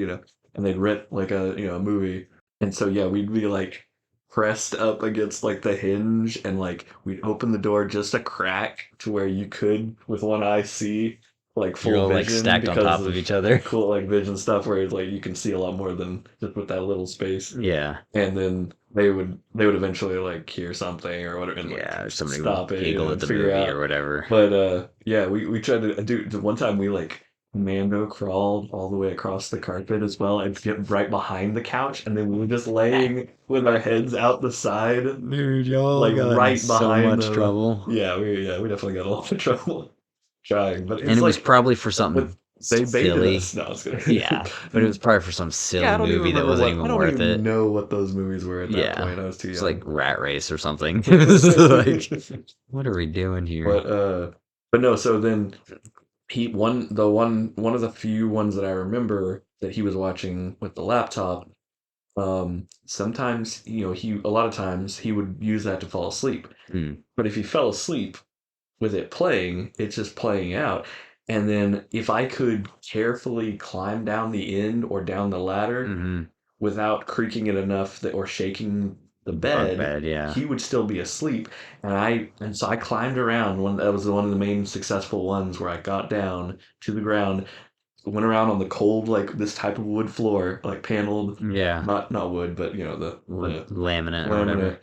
And they'd rent like a movie, and so yeah, we'd be like pressed up against like the hinge, and like we'd open the door just a crack to where you could with one eye see like You're full all like vision stacked on because top of of each other. cool like vision stuff where like you can see a lot more than just with that little space. Yeah. And then they would eventually like hear something or whatever and like Yeah. Or somebody would stop it, giggle at and the figure movie or out. whatever. But yeah, we tried to do the one time we like Mando crawled all the way across the carpet as well and get right behind the couch, and then we were just laying with our heads out the side, Dude, y'all like got in right so behind much the. trouble. Yeah, we definitely got a lot of trouble trying, but And it's it was like, probably for but something they baited silly. us. No, I was Yeah. But it kidding. was probably for some Yeah, silly I don't even movie that remember wasn't what. I even don't worth even it. know what those movies were at that Yeah. point. I was too It's like young. Rat Race or something. It's like, what are we doing here? But no. So then one of the few ones that I remember that he was watching with the laptop. Sometimes he a lot of times he would use that to fall asleep. Hmm. But if he fell asleep with it playing, it's just playing out. And then if I could carefully climb down the end or down the ladder Mm-hmm. without creaking it enough that or shaking the Bunk bed, bed, yeah. he would still be asleep. And so I climbed around. That was one of the main successful ones where I got down to the ground, went around on the cold like this type of wood floor, like paneled, Yeah. not wood, but the Laminate or whatever. laminate,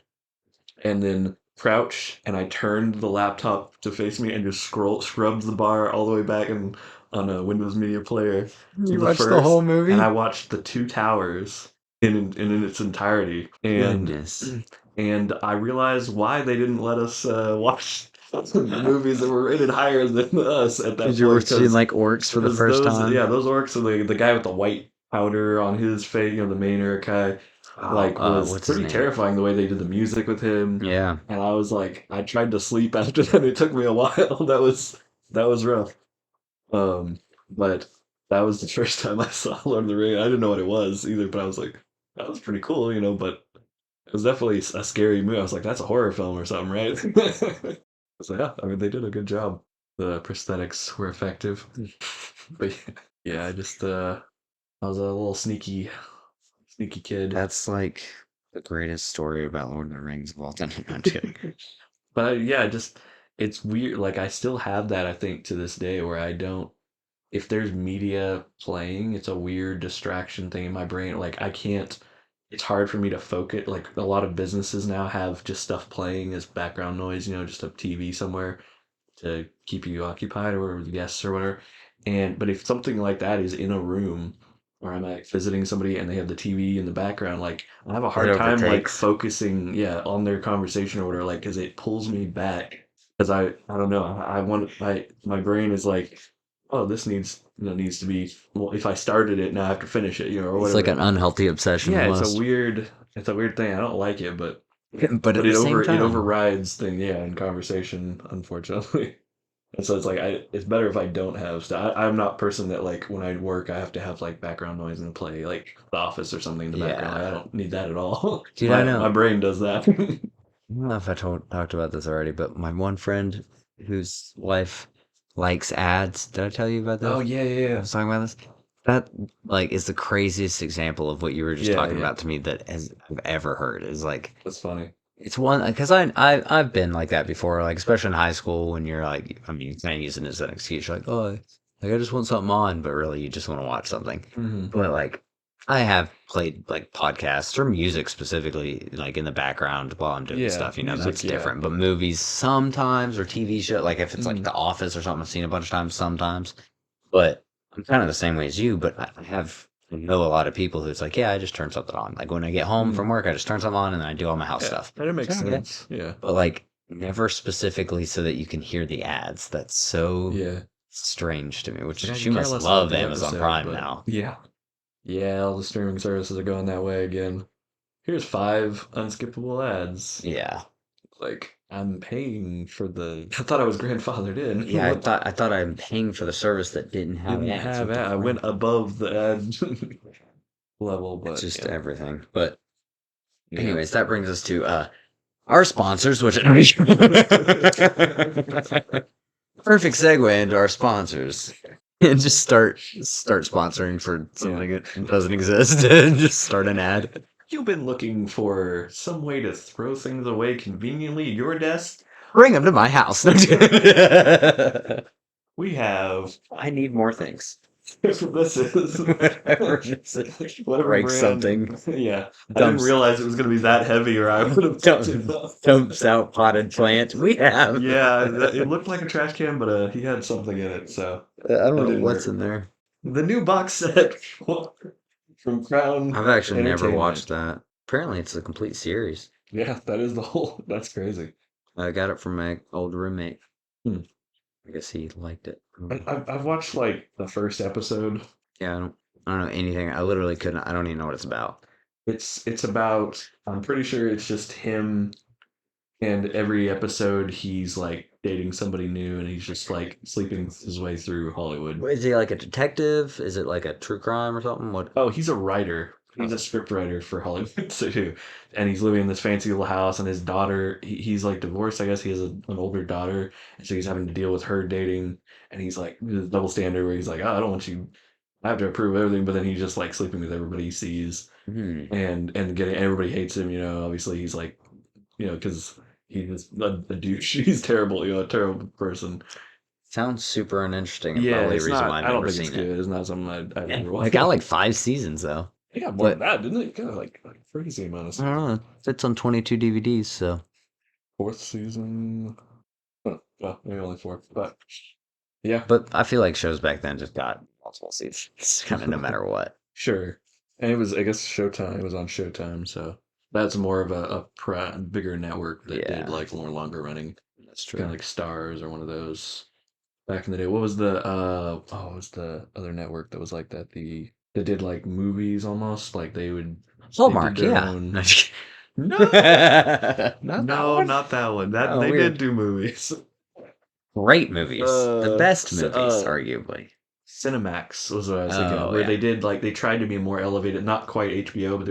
and then crouch and I turned the laptop to face me and just scrubbed the bar all the way back and on a Windows Media Player to You the watched the whole first, and I movie? watched the Two Towers in its entirety, Goodness. and I realized why they didn't let us watch movies that were rated higher than us at that Because you were point, seeing like orcs for the because first those, time. yeah, those orcs and the guy with the white powder on his face, the main Uruk-hai, Oh, like was what's his pretty name? terrifying the way they did the music with him. Yeah. And I was like, I tried to sleep after that. It took me a while. That was rough. But that was the first time I saw Lord of the Rings. I didn't know what it was either, but I was like, that was pretty cool. But it was definitely a scary movie. I was like, that's a horror film or something, right? I was like, yeah, I mean, they did a good job. The prosthetics were effective. But yeah, I was a little sneaky kid. That's like the greatest story about Lord of the Rings of all time. No, I'm kidding. But yeah, just it's weird. Like I still have that, I think, to this day where I don't. If there's media playing, it's a weird distraction thing in my brain. Like I can't. It's hard for me to focus. Like a lot of businesses now have just stuff playing as background noise. Just a TV somewhere to keep you occupied or with guests or whatever. But if something like that is in a room or I'm like visiting somebody and they have the TV in the background, like I have a It hard time like overtakes. focusing, yeah, on their conversation or whatever, like because it pulls me back. Because I don't know, I want my brain is like, oh, this needs to be, well, if I started it now I have to finish it, or It's like whatever. an unhealthy obsession Yeah, almost. it's a weird thing. I don't like it, but But at the same it time, overrides thing, yeah, in conversation, unfortunately. And so it's like it's better if I don't have stuff. I'm not a person that like when I work I have to have like background noise and play like The Office or something in the background. Like, I yeah. don't need that at all. Dude, I My know. brain does that. I don't know if I talked about this already, but my one friend whose wife likes ads. Did I tell you about Oh this? yeah, yeah, I yeah. was talking about this. That like is the craziest example of what you were just Yeah, talking yeah. about to me that I've ever heard. Is like That's funny. it's one because I've been like that before, like especially in high school when you're like, I mean, kind of using it as an excuse, you're like, oh, like I just want something on, but really you just want to watch something. Hmm. But like I have played like podcasts or music specifically, like in the background while I'm doing Yeah, stuff. music, That's yeah. different. But movies sometimes or TV show, like if it's like Hmm. The Office or something, I've seen a bunch of times sometimes. But I'm kind of the same way as you, but I know a lot of people who's like, yeah, I just turn something on. Like when I get home Hmm. from work, I just turn something on and then I do all my house Yeah, stuff. and it makes So, okay. sense. Yeah, But like never specifically so that you can hear the ads. That's so yeah. strange to me, which It's like I she could care must less about love the Amazon episode, Prime but now. yeah, yeah. All the streaming services are going that way again. Here's 5 unskippable ads. Yeah. Like I'm paying for the. I thought I was grandfathered in. Yeah, I What thought I thought I'm paying for the service that didn't have didn't ads. have What the ad. I went frick? above the ad level, It's but just yeah, everything. But yeah. anyways, that brings us to our sponsors, which perfect segue into our sponsors. And just start sponsoring for Yeah. something that doesn't exist and just start an ad. You've been looking for some way to throw things away conveniently at your desk? Bring them to my house. We have. I need more things. This is Whatever this is. whatever Break brand. something. Yeah, I didn't Dumps realize it was going to be that heavy, or I would have picked it up. dumps out potted plant. We have. Yeah, it looked like a trash can, but he had something in it, so I don't that know didn't what's work. in there. The new box set from Crown I've actually never watched Entertainment. that. Apparently, it's a complete series. Yeah, that is the whole. That's crazy. I got it from my old roommate. Hmm. I guess he liked it. I've watched like the first episode. Yeah, I don't know anything. I literally couldn't. I don't even know what it's about. It's about. I'm pretty sure it's just him, and every episode he's like dating somebody new, and he's just like sleeping his way through Hollywood. Is he like a detective? Is it like a true crime or something? What? Oh, he's a writer. He's a Oh, script writer for Hollywood too, and he's living in this fancy little house. And his daughter, he's like divorced. I guess he has an older daughter, and so he's having to deal with her dating. And he's like this double standard where he's like, oh, I don't want you. I have to approve everything, but then he's just like sleeping with everybody he sees, hmm. and getting everybody hates him. Obviously he's like, because he's just a douche. He's terrible. A terrible person. Sounds super uninteresting and Yeah, probably a it's reason why not. I've I don't never think it's seen it. good. It's not something I'd Yeah, ever I watch. got like 5 seasons though. It got more than But that, didn't it? Kind of like crazy amount of I don't stuff. know. It fits on 22 DVDs, so fourth season. Well, maybe only fourth, but yeah, But I feel like shows back then just got multiple seasons, kind of no matter what. sure. And it was, I guess, Showtime. It was on Showtime, so that's more of a bigger network that did Yeah, like more longer running, that's kind true. of like Stars or one of those back in the day. What was the other network that was like that? That did like movies almost like they did Hallmark, their yeah. own. No, just No, kidding. Not that no, one. not that one. That Oh, they did weird. do movies. Great movies. The best S- movies, uh, arguably. Cinemax was what I was thinking of, Oh where yeah, they did like they tried to be more elevated, not quite HBO, but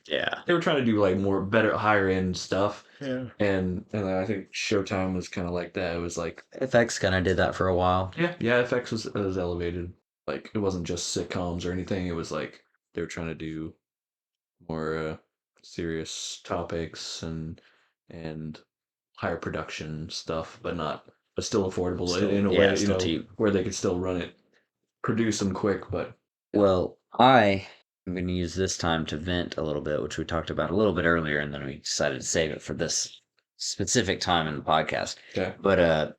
yeah. they were trying to do like more better, higher end stuff. Yeah. And I think Showtime was kind of like that. It was like FX kind of did that for a while. yeah, FX was elevated. Like it wasn't just sitcoms or anything. It was like they were trying to do more serious topics and higher production stuff, but still affordable in Still, a yeah, way, still cheap. where they could still run it, produce them quick, but yeah. Well, I am going to use this time to vent a little bit, which we talked about a little bit earlier, and then we decided to save it for this specific time in the podcast. Okay. But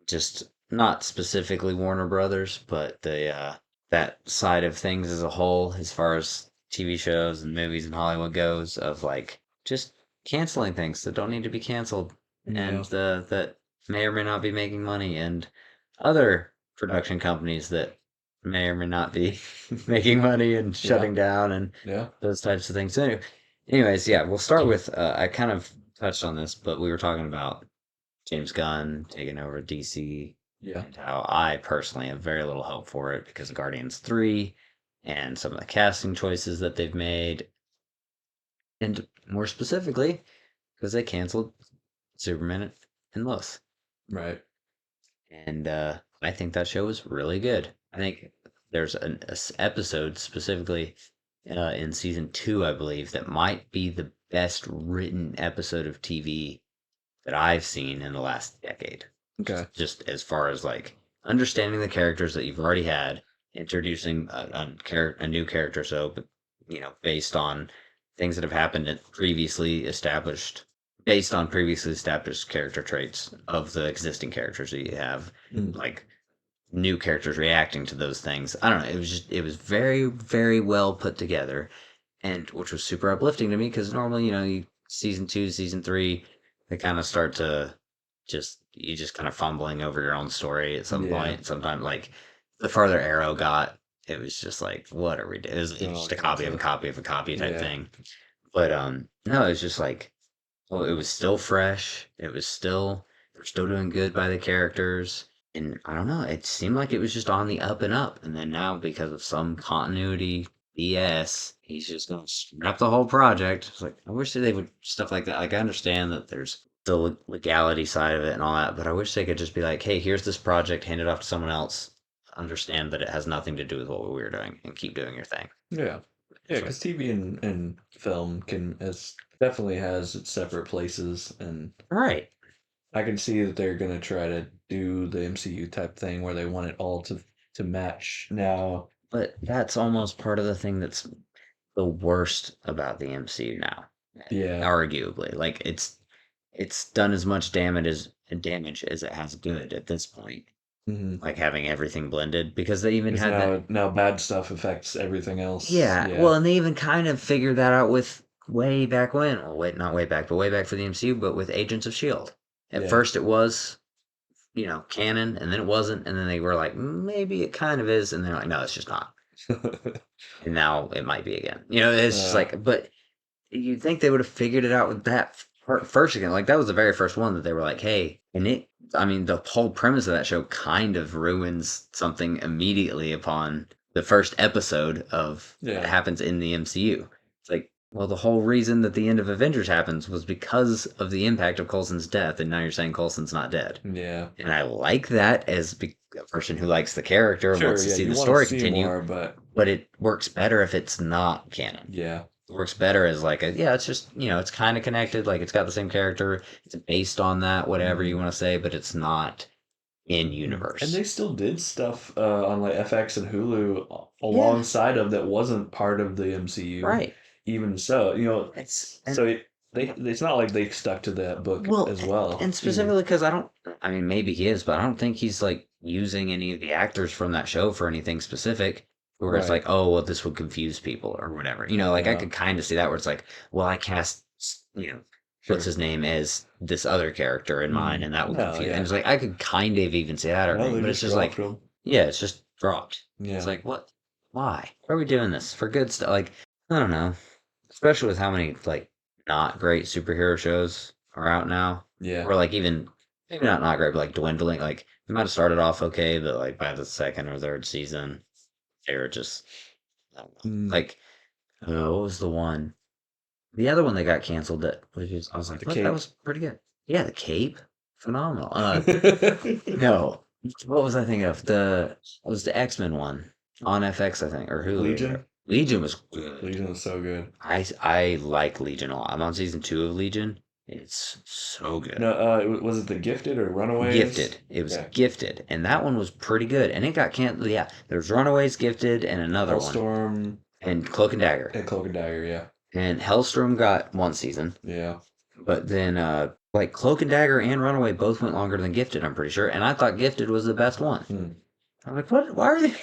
just not specifically Warner Brothers, but the that side of things as a whole, as far as TV shows and movies in Hollywood goes, of like just canceling things that don't need to be canceled, and Yeah. that may or may not be making money, and other production companies that may or may not be making money and Yeah. shutting down and Yeah. those types of things. So anyways, yeah, we'll start with I kind of touched on this, but we were talking about James Gunn taking over DC Yeah. and how I personally have very little hope for it because of Guardians 3 and some of the casting choices that they've made. And more specifically, because they canceled Superman and Lois. Right. And I think that show was really good. I think there's an episode specifically in season 2, I believe, that might be the best written episode of TV that I've seen in the last decade. Okay. Just as far as like understanding the characters that you've already had, introducing a new character, so based on things that have happened and based on previously established character traits of the existing characters that you have, Mm. like new characters reacting to those things. I don't know. It was very very well put together, and which was super uplifting to me because normally season 2, season 3, they kind of start to you just kind of fumbling over your own story at some Yeah. point. Sometimes like the farther Arrow got, it was just like what are we doing? It Doing was all just a kinds copy of a of copy of a copy type yeah. thing. But no, it was just like well, it was still fresh. We're still doing good by the characters. And I don't know, it seemed like it was just on the up and up. And then now, because of some continuity BS, he's just going to scrap the whole project. It's like, I wish that they would, stuff like that. Like, I understand that there's the legality side of it and all that, but I wish they could just be like, hey, here's this project, hand it off to someone else. Understand that it has nothing to do with what we were doing and keep doing your thing. Yeah. Yeah, It's like, because TV and film definitely has its separate places, and right. I can see that they're gonna try to do the MCU type thing where they want it all to match now. But that's almost part of the thing that's the worst about the MCU now, Yeah. arguably. Like it's done as much damage as it has good at this point. Hmm. Like having everything blended because they even Because had that. now bad stuff affects everything else. Yeah, Yeah. well, and they even kind of figured that out with way back when. Well, wait, not way back, but way back for the MCU, but with Agents of Shield. At Yeah. first, it was canon, and then it wasn't, and then they were like, maybe it kind of is, and they're like, no, it's just not. And now it might be again. It's just uh, like, but you'd think they would have figured it out with that first again. Like that was the very first one that they were like, hey, and I mean, the whole premise of that show kind of ruins something immediately upon the first episode of that yeah. happens in the MCU. It's like, well, the whole reason that the end of Avengers happens was because of the impact of Coulson's death, and now you're saying Coulson's not dead. Yeah. And I like that as a person who likes the character and Sure. wants to Yeah. see You the want to story see continue, more, but but it works better if it's not canon. yeah. Works better as like yeah, it's just it's kind of connected, like it's got the same character, it's based on that, whatever you Hmm. want to say, but it's not in And they universe. still did stuff on like FX and Hulu Yeah, alongside of that wasn't part of the MCU. right. Even so, It's and so it's not like they stuck to that book Well, as well and either. specifically because I don't. I mean, maybe he is, but I don't think he's like using any of the actors from that show for anything specific. Where it's like, Right. oh, well, this would confuse people or whatever. Like I Yeah. could kind of see that where it's like, well, I cast, what's Sure. his name as this other character in mine, Mm. and that would No, confuse. And yeah. it's like I could kind of even see that No, argument, they but it's just just dropped like, them. yeah, it's just dropped. It's Yeah. like, what? Why? Why are we doing this for good stuff? Like, I don't know. Especially with how many like not great superhero shows are out now, Yeah. or like even maybe not great, but like dwindling. Like it might have started off okay, but like by the second or third season, they were just I don't know. Mm. Like what was the one? The other one that got canceled that which is I was like, The what? That Cape. was pretty good. Yeah, the Cape, phenomenal. No, what was I thinking of? It was the X Men one on FX, I think, or Hulu. Legion. Legion was good. Legion is so good. I like Legion a lot. I'm on season 2 of Legion. It's so good. No, was it the Gifted or Runaways? Gifted. It was Yeah. Gifted, and that one was pretty good. And it got canceled. Yeah, there's Runaways, Gifted, and another one, Hellstorm and Cloak and Dagger. and Cloak and Dagger. Yeah. And Hellstrom got one season, Yeah. but then like Cloak and Dagger and Runaway both went longer than Gifted. I'm pretty sure, and I thought Gifted was the best one. Hmm. I'm like, what? Why are they?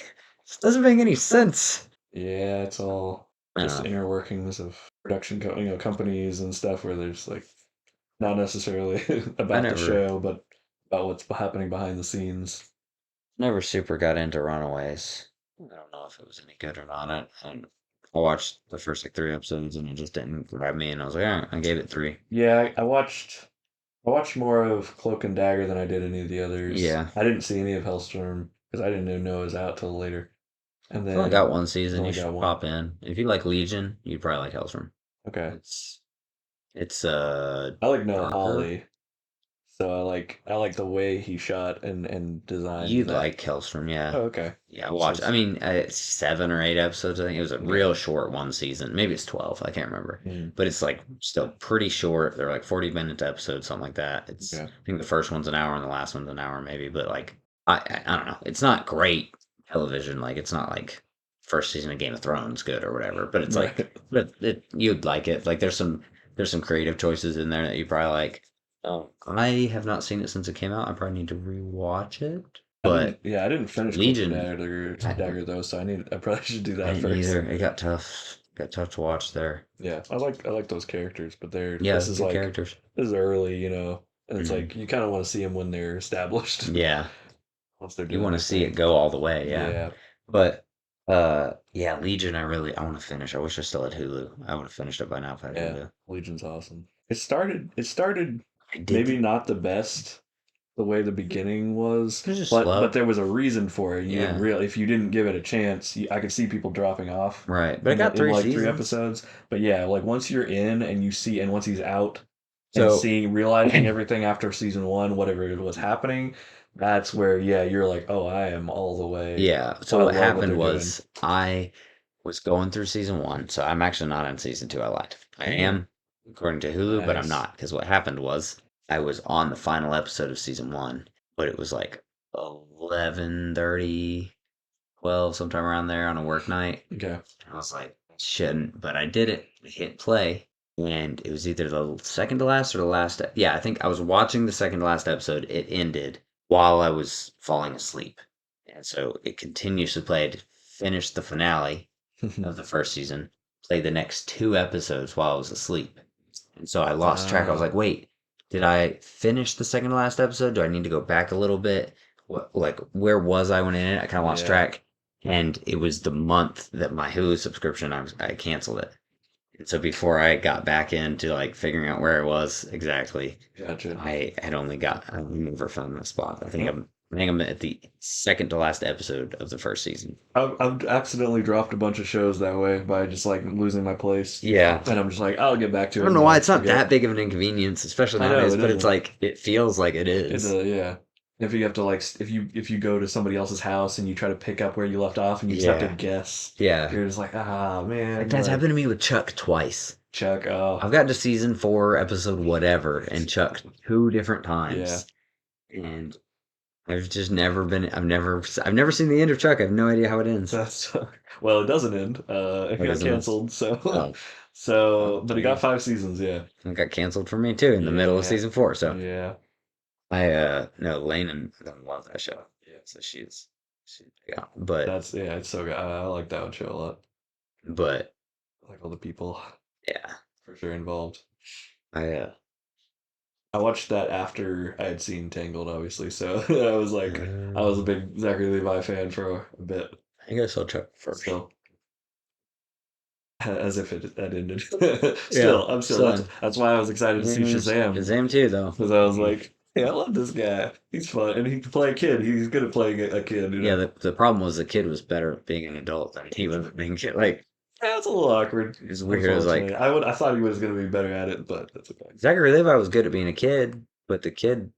This doesn't make any sense. Yeah, it's all I don't just know. inner workings of companies and stuff where there's like not necessarily I about the never show, but about what's happening behind the scenes. Never super got into Runaways. I don't know if it was any good or not. I watched the first like 3 episodes and it just didn't grab me, and I was like, I gave it three. Yeah, I watched more of Cloak and Dagger than I did any of the others. Yeah, I didn't see any of Hellstorm because I didn't even know it was out till later. And it's only got then one it's season. You only got should one. pop in. If you like Legion, you'd probably like Hellstrom. Okay. It's it's I like Noah darker. Hawley, so I like the way he shot and designed You'd that. like Hellstrom, yeah. Oh, okay. Yeah, So watch. I mean, it's 7 or 8 episodes. I think it was a okay. real short one season. Maybe it's 12. I can't remember. Mm, But it's like still pretty short. They're like 40 minute episodes, something like that. okay. I think the first one's an hour and the last one's an hour, maybe. But like, I don't know. It's not great television. Like, it's not like first season of Game of Thrones good or whatever. But it's like, Right. you'd like it. Like, there's some creative choices in there that you probably like. Oh, I have not seen it since it came out. I probably need to rewatch it. But I didn't finish Cloak and Legion, Dagger though, so I probably should do I that didn't first. either. It got tough. Got tough to watch there. Yeah, I like those characters, but Yeah, this is good like characters. this is early, and it's Hmm. like you kind of want to see them when they're established, Yeah, once they're you doing want to their see it thing. go all the way. Yeah, Yeah, but yeah, Legion. I want to finish. I wish I still had Hulu. I would have finished it by now if I had yeah, Hulu. Legion's awesome. It started I did. maybe not the best the way the beginning was, It was just but slow. there was a reason for it. You didn't Yeah, really, if you didn't give it a chance, I could see people dropping off right. But it got in three like three seasons. episodes. But yeah, like once you're in and and once he's out and So realizing everything after season one, whatever it was happening, that's where yeah, you're like, oh, I am all the way. yeah. So I what love what happened they're doing. was I was going through season one. So I'm actually not in season two. I lied. I Mm, am according to Hulu, but I'm nice. not because what happened was I was on the final episode of season one, but it was like 11:30, 12, sometime around there on a work night. Okay. I was like, shouldn't, but I did it. I hit play, and it was either the second to last or the last. Yeah, I think I was watching the second to last episode. It ended while I was falling asleep, and so it continues to play. To finish the finale of the first season, play the next 2 episodes while I was asleep, and so I lost track. I was like, Ah, wait, did I finish the second to last episode? Do I need to go back a little bit? What, like, where was I when in it? I kind of lost yeah. track. And it was the month that my Hulu subscription, I canceled it. And so before I got back into like figuring out where it was exactly, Gotcha. I never found that spot. Yep. I think I'm at the second to last episode of the first season. I've accidentally dropped a bunch of shows that way by just like losing my place, Yeah. and I'm just like, I'll get back I to it, don't and know then why I it's not forget. that big of an inconvenience, especially I know nowadays, it but it's isn't. like it feels like it It is. yeah. If you have to like, if you go to somebody else's house and you try to pick up where you left off, and you just have to Yeah. guess, Yeah. you're just like, ah Like man, that's like happened to me with Chuck twice. Chuck. Oh I've got to season 4, episode whatever, and Chuck 2 different yeah. times. And I've just never been. I've never seen the end of Chuck. I have no idea how it ends. That's well, it doesn't end. It What got doesn't it? canceled, so Oh, but it got dang. 5 seasons. Yeah, It got canceled for me too in the middle of yeah, season 4. So yeah, I no Lane and love that show. Yeah, so she's yeah, yeah. It's so good. I like that one show a lot. but I like all the people yeah, for sure involved. I I watched that after I had seen Tangled, obviously. So I was like, I was a uh, big Zachary Levi fan for a bit. I think I saw Chuck first. Still, as if it had ended. Yeah, Still, I'm still. still in. That's why I was excited to see Shazam Shazam too though. because I was like, hey, I love this guy. He's fun and he can play a kid. He's good at playing a kid. You Yeah, know. the problem was the kid was better at being an adult than he was at being a kid. Like Yeah, it's a little awkward, it was weird. It was unfortunately. like I thought he was going to be better at it, but that's okay. Zachary Levi was good at being a kid, but the kid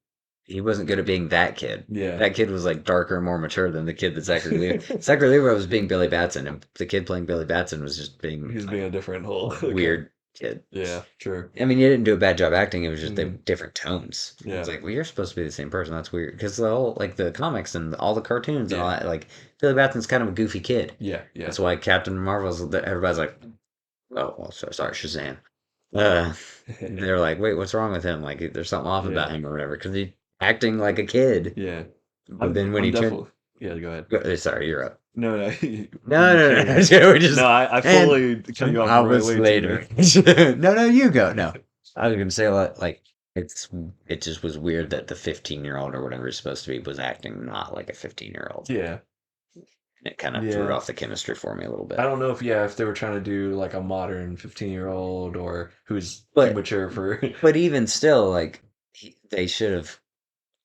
he wasn't good at being that kid. Yeah. That kid was like darker and more mature than the kid that Zachary Levi. Zachary Levi was being Billy Batson, and the kid playing Billy Batson was just being He's being a different whole. Okay. weird kid. Yeah, sure. I mean, he didn't do a bad job acting. It was just they Hmm. different tones. It's Yeah. like, well, you're supposed to be the same person. That's weird because the whole like the comics and all the cartoons and all Yeah. that. Like Billy Batson's kind of a goofy kid. Yeah. Yeah. That's why Captain Marvel's. Everybody's like, oh, well, sorry, Shazam. Uh, they're like, wait, what's wrong with him? Like, there's something off Yeah. about him or whatever because he's acting like a kid. Yeah. But then when I'm he turned, definitely. Yeah. Go ahead. sorry, you're up. No, no. No, You no, carry no. on. We just No, I and fully cut you off I way, was way too later. there. No, no, you go. No, I was gonna say a lot. Like it just was weird that the 15-year-old or whatever it's supposed to be was acting not like a 15-year-old. Yeah. It kind of threw Yeah. off the chemistry for me a little I bit. don't know if they were trying to do like a modern 15-year-old or who's too But mature for. but even still, like they should have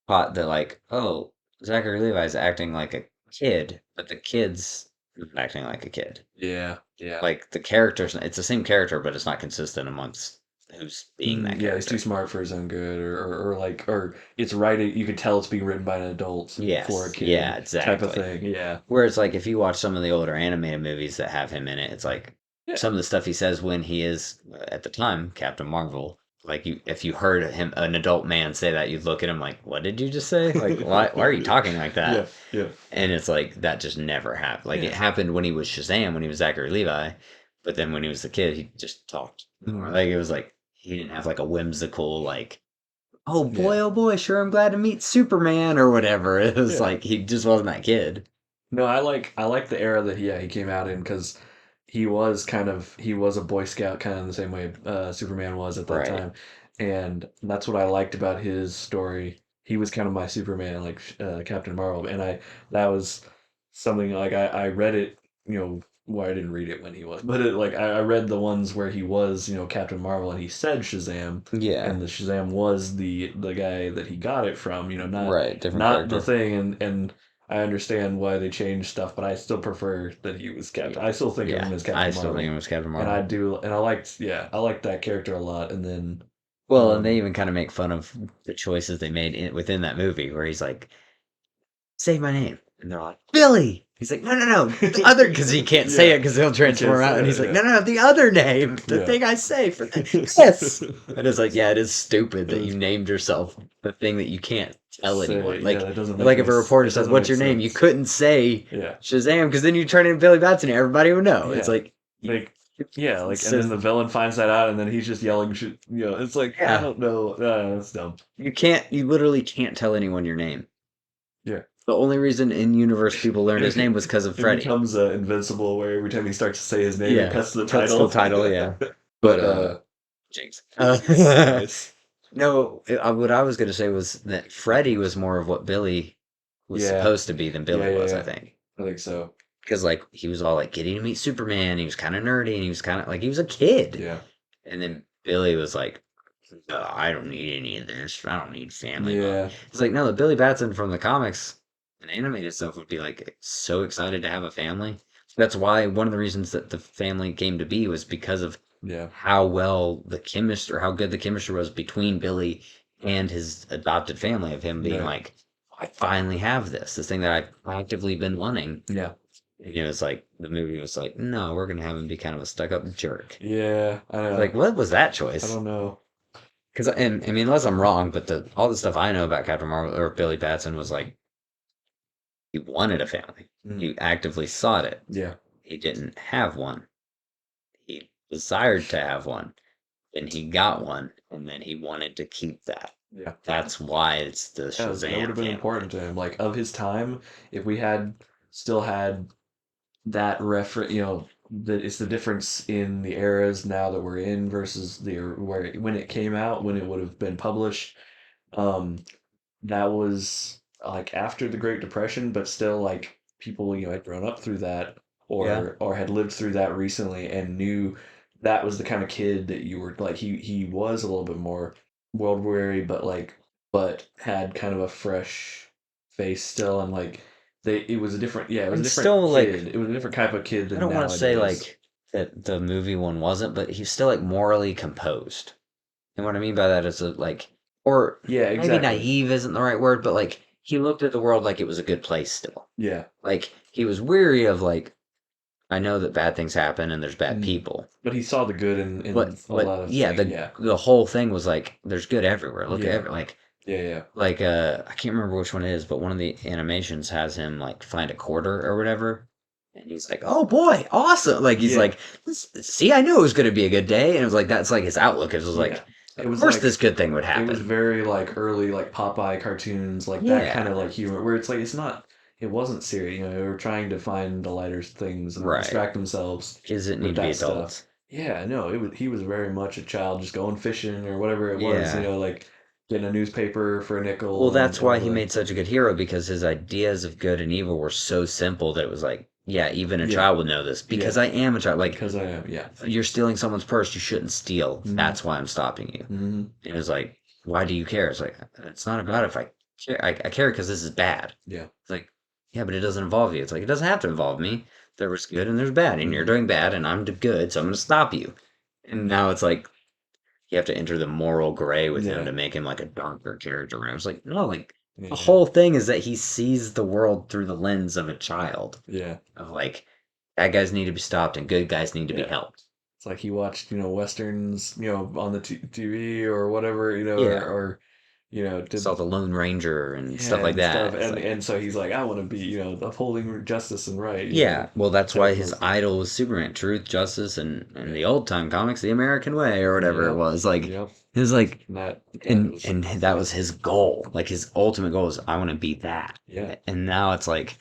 caught that like, oh, Zachary Levi's acting like a kid, but the kid's acting like a kid. Yeah. Yeah. Like the characters, it's the same character, but it's not consistent amongst who's being that Yeah, he's too character. smart for his own good, or it's right. You can tell it's being written by an adult for a Yes, yeah, kid, type of exactly. thing. Yeah, Whereas, like, if you watch some of the older animated movies that have him in it, it's like yeah, some of the stuff he says when he is at the time Captain Marvel. Like, if you heard him, an adult man, say that, you'd look at him like, "What did you just say? Like, why are you talking like yeah, that?" yeah, And it's like that just never happened. Like, it yeah. happened when he was Shazam, when he was Zachary Levi, but then when he was the kid, he just talked. Mhm. Like, it was like he didn't have like a whimsical like Yeah, oh boy, sure I'm glad to meet Superman or whatever. It was yeah. like he just wasn't that kid. No, I like the era that he came out in because he was a Boy Scout kind of in the same way Superman was at that Right. time, and that's what I liked about his story. He was kind of my Superman, like Captain Marvel, and I that was something like I read it, well I didn't read it when he was, but I read the ones where he was Captain Marvel and he said Shazam, Yeah. and the Shazam was the guy that he got it from, Right. Different not the character. thing, and I understand why they changed stuff, but I still prefer that he was Captain. I still think of Yeah. him as I Captain still think Marvel, it was Captain and I Marvel. do, and I liked that character a lot. And then, Well, and they um, even kind of make fun of the choices they made within that movie where he's like, say my name. And they're like, Billy. He's like, no, no, no, the other, because he can't say yeah, it because he'll he can't transform out. say And he's it. like, Yeah, no, no, no, the other name, the yeah. thing I say for yes. And it's like, yeah, it is stupid It that you was named yourself the thing that you can't tell say, anyone. yeah, that doesn't make Like if any. a reporter It says, doesn't what's make your name? You sense. couldn't say Yeah, Shazam because then you turn into Billy Batson and everybody would know. It's yeah. like, Like, yeah, it and then says, the villain finds that out, and then he's just yelling. It's like I yeah, don't know. That's dumb. you literally can't tell anyone your name. Yeah. The only reason in universe people learned his name was because of It Freddy. becomes invincible, where every time he starts to say his name, it Yeah, cuts to the cuts the title. title, yeah. But But Jinx. nice, nice. No, what I was gonna say was that Freddy was more of what Billy was Yeah, supposed to be than yeah, Billy yeah, was, I yeah. think. I think so. Because like he was all like getting to meet Superman, he was kind of nerdy, and he was kind of like he was a kid. Yeah, And then Billy was like, "No, I don't need any of this. I don't need family love." yeah, It's like no, the Billy Batson from the comics and animated stuff would be like so excited to have a family. That's why one of the reasons that the family came to be was because of yeah, how well the chemistry or how good the chemistry was between Billy and his adopted family of him being right. like, I finally have this thing that I've actively been wanting. Yeah, It's like the movie was like, no, we're gonna have him be kind of a stuck up jerk. yeah. Like, what was that I choice? don't know. Because and I mean, unless I'm wrong, but the all the stuff I know about Captain Marvel or Billy Batson was like He wanted a family. Mm, He actively sought it. yeah. He didn't have one. He desired to have one. Then he got one, and then he wanted to keep that. Yeah. That's why it's the Yeah, that would Shazam have been family. important to him. Like of his time, if we had still had that reference, it's the difference in the eras now that we're in versus the where when it came out, when it would have been published. Um, that was like after the Great Depression, but still like people, had grown up through that Yeah. or had lived through that recently and knew that was the kind of kid that you were like he was a little bit more world weary, but had kind of a fresh face still and like it was a different it was a And different still, like, kid. It was a different type of kid I than don't want to say, nowadays. like, that the movie one wasn't, but he's still, like, morally composed. And what I mean by that is, like, or Yeah, maybe exactly. naive isn't the right word, but, like, he looked at the world like it was a good place still. Yeah. Like, he was weary of, like, I know that bad things happen and there's bad Mm. people. But he saw the good in a But lot of yeah, things. the Yeah. the whole thing was like there's good everywhere. Look at Yeah. Yeah, yeah. I can't remember which one it is, but one of the animations has him like find a quarter or whatever. And he's like, "Oh boy, awesome!" Like he's Yeah. like, "See, I knew it was going to be a good day." And it was like that's like his outlook. It was Yeah. like, It "Of was course, like this good thing would it was happen." very like early like Popeye cartoons, like that kind Yeah, of like humor where it's like it wasn't serious, they were trying to find the lighter things and right. distract themselves Kids that with need to be that stuff. adults. Yeah, no, he was very much a child just going fishing or whatever it was, Yeah. like getting a newspaper for a Well, nickel that's why or he like made such a good hero because his ideas of good and evil were so simple that it was like, yeah, even a yeah, child would know this because yeah, I am a child. Like, because I am, yeah. you're stealing someone's purse, you shouldn't steal. Hmm. That's why I'm stopping you. Hmm. And it's like, why do you care? It's like, it's not about if I care. I care because this is bad. Yeah. It's like, yeah, but it doesn't involve you. It's like, it doesn't have to involve me. There was good and there's bad, and you're Hmm. doing bad, and I'm good, so I'm going to stop you. And now it's like, you have to enter the moral gray with him Yeah. to make him like a darker character. And I was like, no, like, the Yeah. whole thing is that he sees the world through the lens of a child. Yeah. Of like, bad guys need to be stopped and good guys need to be Yeah. helped. It's like he watched, westerns, on the TV or whatever, Yeah. did Saw the Lone Ranger and yeah stuff like and stuff, that. It's and like, so he's like, I want to be, upholding justice and right, yeah, well, that's why type his of, idol was Superman, truth, justice, and yeah, the old time comics, the American way or whatever it yep, was. Like, yep, it was like, and that was and that was his goal. Like his ultimate goal is, I want to be that. yeah, And now it's like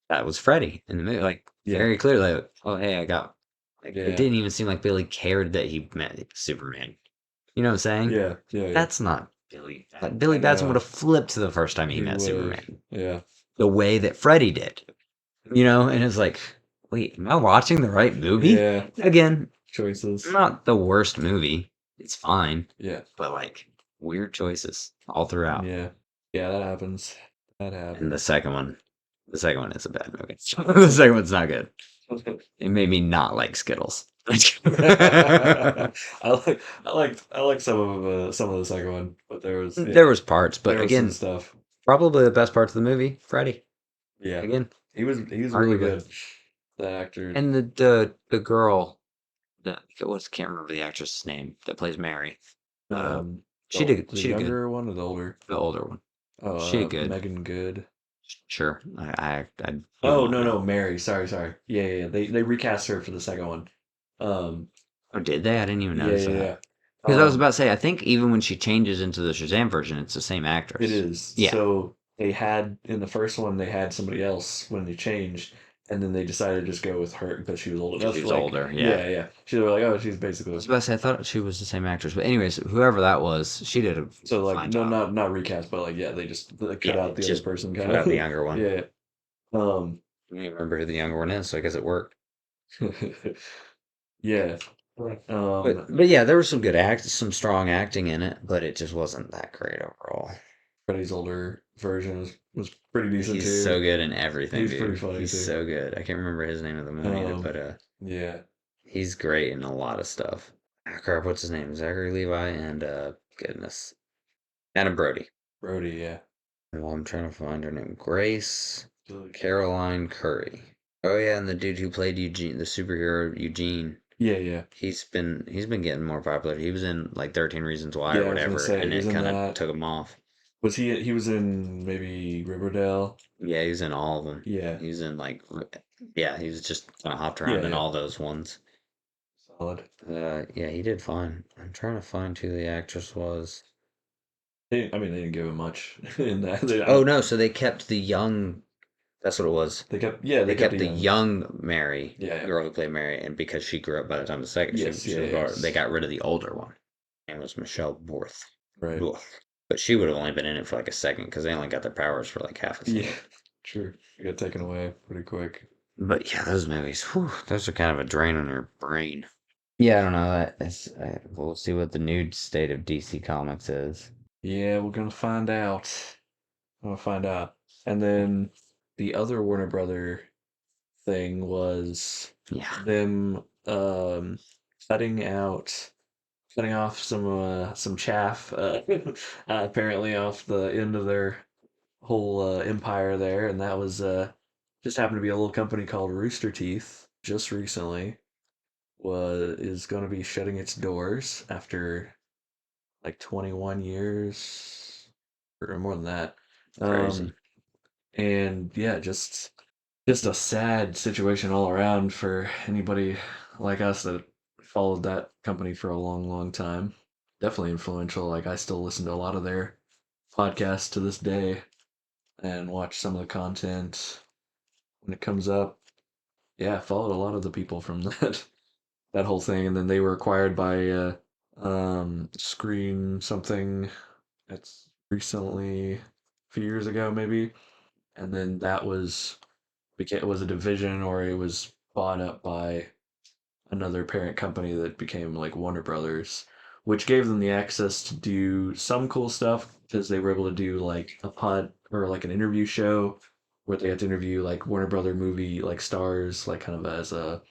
that was Freddy in the movie, like yeah, very clearly. Like, oh, hey, I got. Like, it yeah, didn't even seem like Billy cared that he met Superman. You know what I'm saying? yeah, yeah, yeah. That's not Billy. I Billy Batson would know have flipped the first time he he met would have, Superman, yeah, the way that Freddy did. And it's like, wait, am I watching the right movie? yeah, Again, choices, not the worst movie. It's fine, yeah, but like weird choices all throughout. yeah, yeah, that happens, that And happens. the second one is a bad movie. The second one's not good. It made me not like Skittles. I like some of the second one, but There was parts, but there was some again, stuff. probably the best parts of the movie, Freddy. Yeah, Again, he was really arguably. good. That actor, And the girl, can't remember the actress's name that plays Mary. Uh, um, the she did good. younger one or the older? The older one. She Oh, did good. Megan Good. Sure. I you Oh won't no, no, know. Mary. Sorry, sorry. Yeah, yeah, yeah. They recast her for the second one. Um, Oh, did they? I didn't even yeah, notice yeah, that. yeah. Because I was about to say, I think even when she changes into the Shazam version, it's the same It actress. is. Yeah, So they had in the first one they had somebody else when they changed, and then they decided to just go with her because she was old because enough. she was Like, older. Yeah. yeah, yeah. She was like, oh, she's I basically was about to say, I thought she was the same actress. But anyways, whoever that was, she did a so like fine no, job. not recast, but like yeah, they just cut Yeah, out the other just person kind cut out the of. younger one. Yeah. Um. I don't even remember who the younger one is, so I guess it worked. Yeah. But yeah, there was some good some strong acting in it, but it just wasn't that great overall. Freddy's older version was pretty decent He's so too. good in everything, He's pretty dude. funny He's too. so good. I can't remember his name of the movie, Um. but Yeah. he's great in a lot of stuff. Ah, crap, what's his name? Zachary Levi and goodness, Adam Brody. Brody. Yeah. Well, I'm trying to find her name. Grace Really good. Caroline Curry. Oh yeah, and the dude who played Eugene, the superhero Eugene. Yeah. Yeah. He's been getting more popular. He was in like 13 Reasons Why or Yeah. I was gonna whatever, say and he was it in kind of that. took him off. Was he? He was in maybe Riverdale. Yeah, he's in all of them. Yeah, He's in like, yeah, he was just kind of hopped yeah, around in yeah. all those ones. Solid. Yeah, he did fine. I'm trying to find who the actress was. I mean, they didn't give him much in that. Oh no, so they kept the young. That's what it was. They kept, yeah, They they kept kept a the young. young Mary, Yeah, yeah. girl who played Mary, and because she grew up by the time of the second, Yes, she yeah, was already, they yes. got rid of the older one. And it was Michelle Borth. Right. Ugh. But she would have only been in it for like a second because they only got their powers for like half a Yeah, scene. true. You got taken away pretty quick. But yeah, those movies, whew, those are kind of a drain on your brain. Yeah, I don't know. We'll see what the new state of DC Comics is. Yeah, we're gonna find out. I'm gonna find out. And then the other Warner Brother thing was Yeah. them cutting out cutting off some chaff apparently off the end of their whole empire there, and that was just happened to be a little company called Rooster Teeth just recently was is going to be shutting its doors after like 21 years or more than that. Crazy. Um, and yeah, just a sad situation all around for anybody like us that followed that company for a long, long time. Definitely influential. Like I still listen to a lot of their podcasts to this day and watch some of the content when it comes up. Yeah, I followed a lot of the people from that whole thing, and then they were acquired by Screen something. That's recently, a few years ago maybe, and then that was a division or it was bought up by another parent company that became like Warner Brothers, which gave them the access to do some cool stuff because they were able to do like a pod or like an interview show where they had to interview like Warner Brother movie like stars, like kind of as a